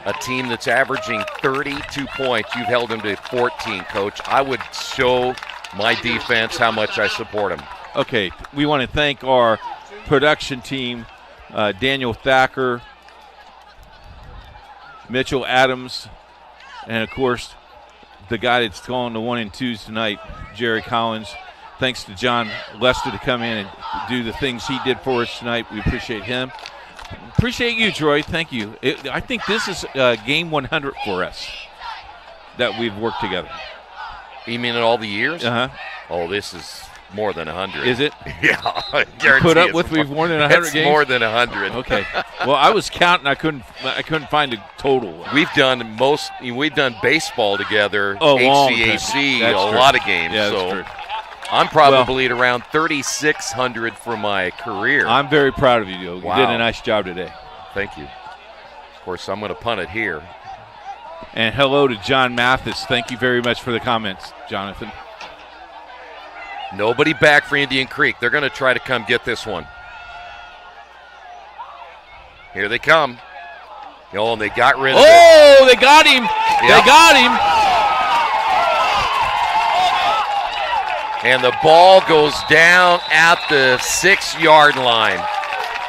A team that's averaging 32 points, you've held them to 14, Coach. I would show my defense how much I support them. Okay, we want to thank our production team, Daniel Thacker, Mitchell Adams, and, of course, the guy that's calling the 1 and 2s tonight, Jerry Collins. Thanks to John Lester to come in and do the things he did for us tonight. We appreciate him. Appreciate you, Troy. Thank you. I think this is game 100 for us that we've worked together. You mean in all the years? Uh-huh. Oh, this is more than 100. Is it? Yeah, I You guarantee put up it's with more, we've more than 100 it's games? more than 100. Okay. Well, I was counting. I couldn't find a total. We've done baseball together, long HCAC, time. That's a true. lot of games. Yeah, that's so true. I'm probably at around 3,600 for my career. I'm very proud of you, Joe. Wow. You did a nice job today. Thank you. Of course, I'm going to punt it here. And hello to John Mathis. Thank you very much for the comments, Jonathan. Nobody back for Indian Creek. They're going to try to come get this one. Here they come. Oh, and they got rid of it. Oh, they got him. Yep. They got him. And the ball goes down at the 6-yard line.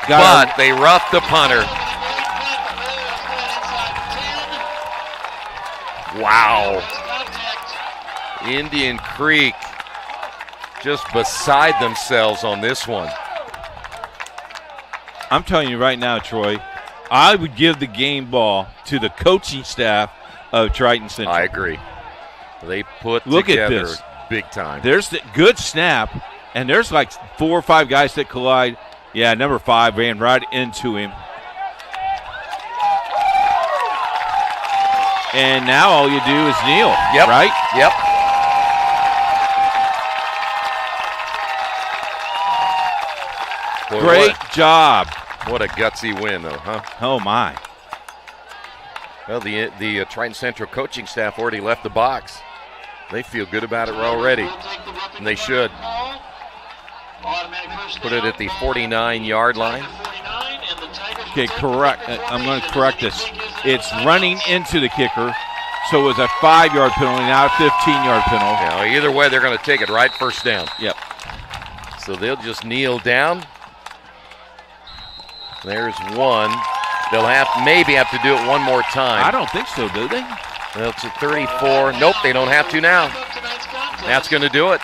But they roughed the punter. Wow. Indian Creek just beside themselves on this one. I'm telling you right now, Troy, I would give the game ball to the coaching staff of Triton Central. I agree. They put Look together at this. big time. There's the good snap, and there's like 4 or 5 guys that collide. Yeah, number 5 ran right into him. And now all you do is kneel, right? Yep. Boy, Great job. What a gutsy win, though, huh? Oh, my. Well, the Triton Central coaching staff already left the box. They feel good about it already, and they should. Put it at the 49-yard line. Okay, correct. I'm going to correct this. It's running into the kicker, so it was a 5-yard penalty, not a 15-yard penalty. Yeah, either way, they're going to take it right first down. Yep. So they'll just kneel down. There's one. They'll maybe have to do it one more time. I don't think so, do they? Well, it's a 34. Nope, they don't have to now. That's going to do it.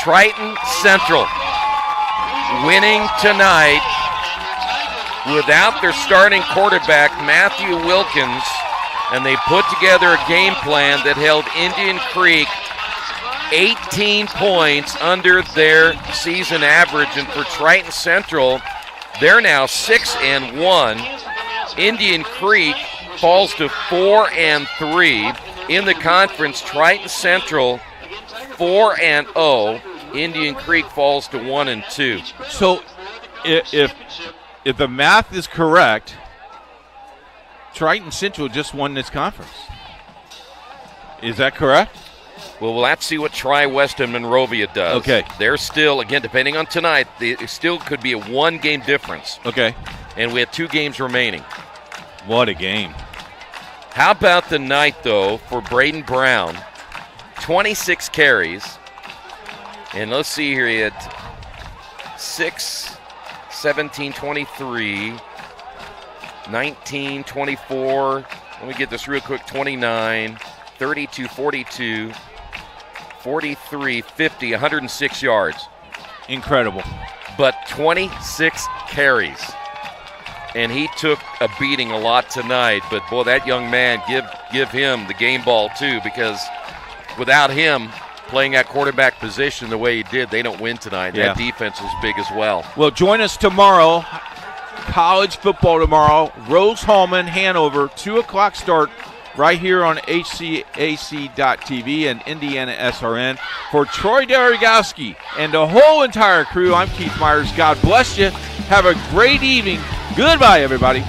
Triton Central winning tonight without their starting quarterback, Matthew Wilkins, and they put together a game plan that held Indian Creek 18 points under their season average. And for Triton Central, they're now 6-1. Indian Creek falls to 4-3 in the conference. Triton Central 4-0. Indian Creek falls to 1-2. So, if the math is correct, Triton Central just won this conference. Is that correct? Well, we'll have to see what Tri-West and Monrovia does. Okay. They're still, again, depending on tonight, it still could be a 1-game difference. Okay. And we have 2 games remaining. What a game. How about the night, though, for Braden Brown? 26 carries. And let's see here, he had 6, 17, 23, 19, 24. Let me get this real quick. 29, 32, 42, 43, 50, 106 yards. Incredible. But 26 carries. And he took a beating a lot tonight. But, boy, that young man, give him the game ball, too, because without him playing that quarterback position the way he did, they don't win tonight. Yeah. That defense was big as well. Well, join us tomorrow. College football tomorrow. Rose-Hulman, Hanover, 2 o'clock start right here on IHSAA.TV and IndianaSRN. For Troy Derogowski and the whole entire crew, I'm Keith Myers. God bless you. Have a great evening. Goodbye, everybody.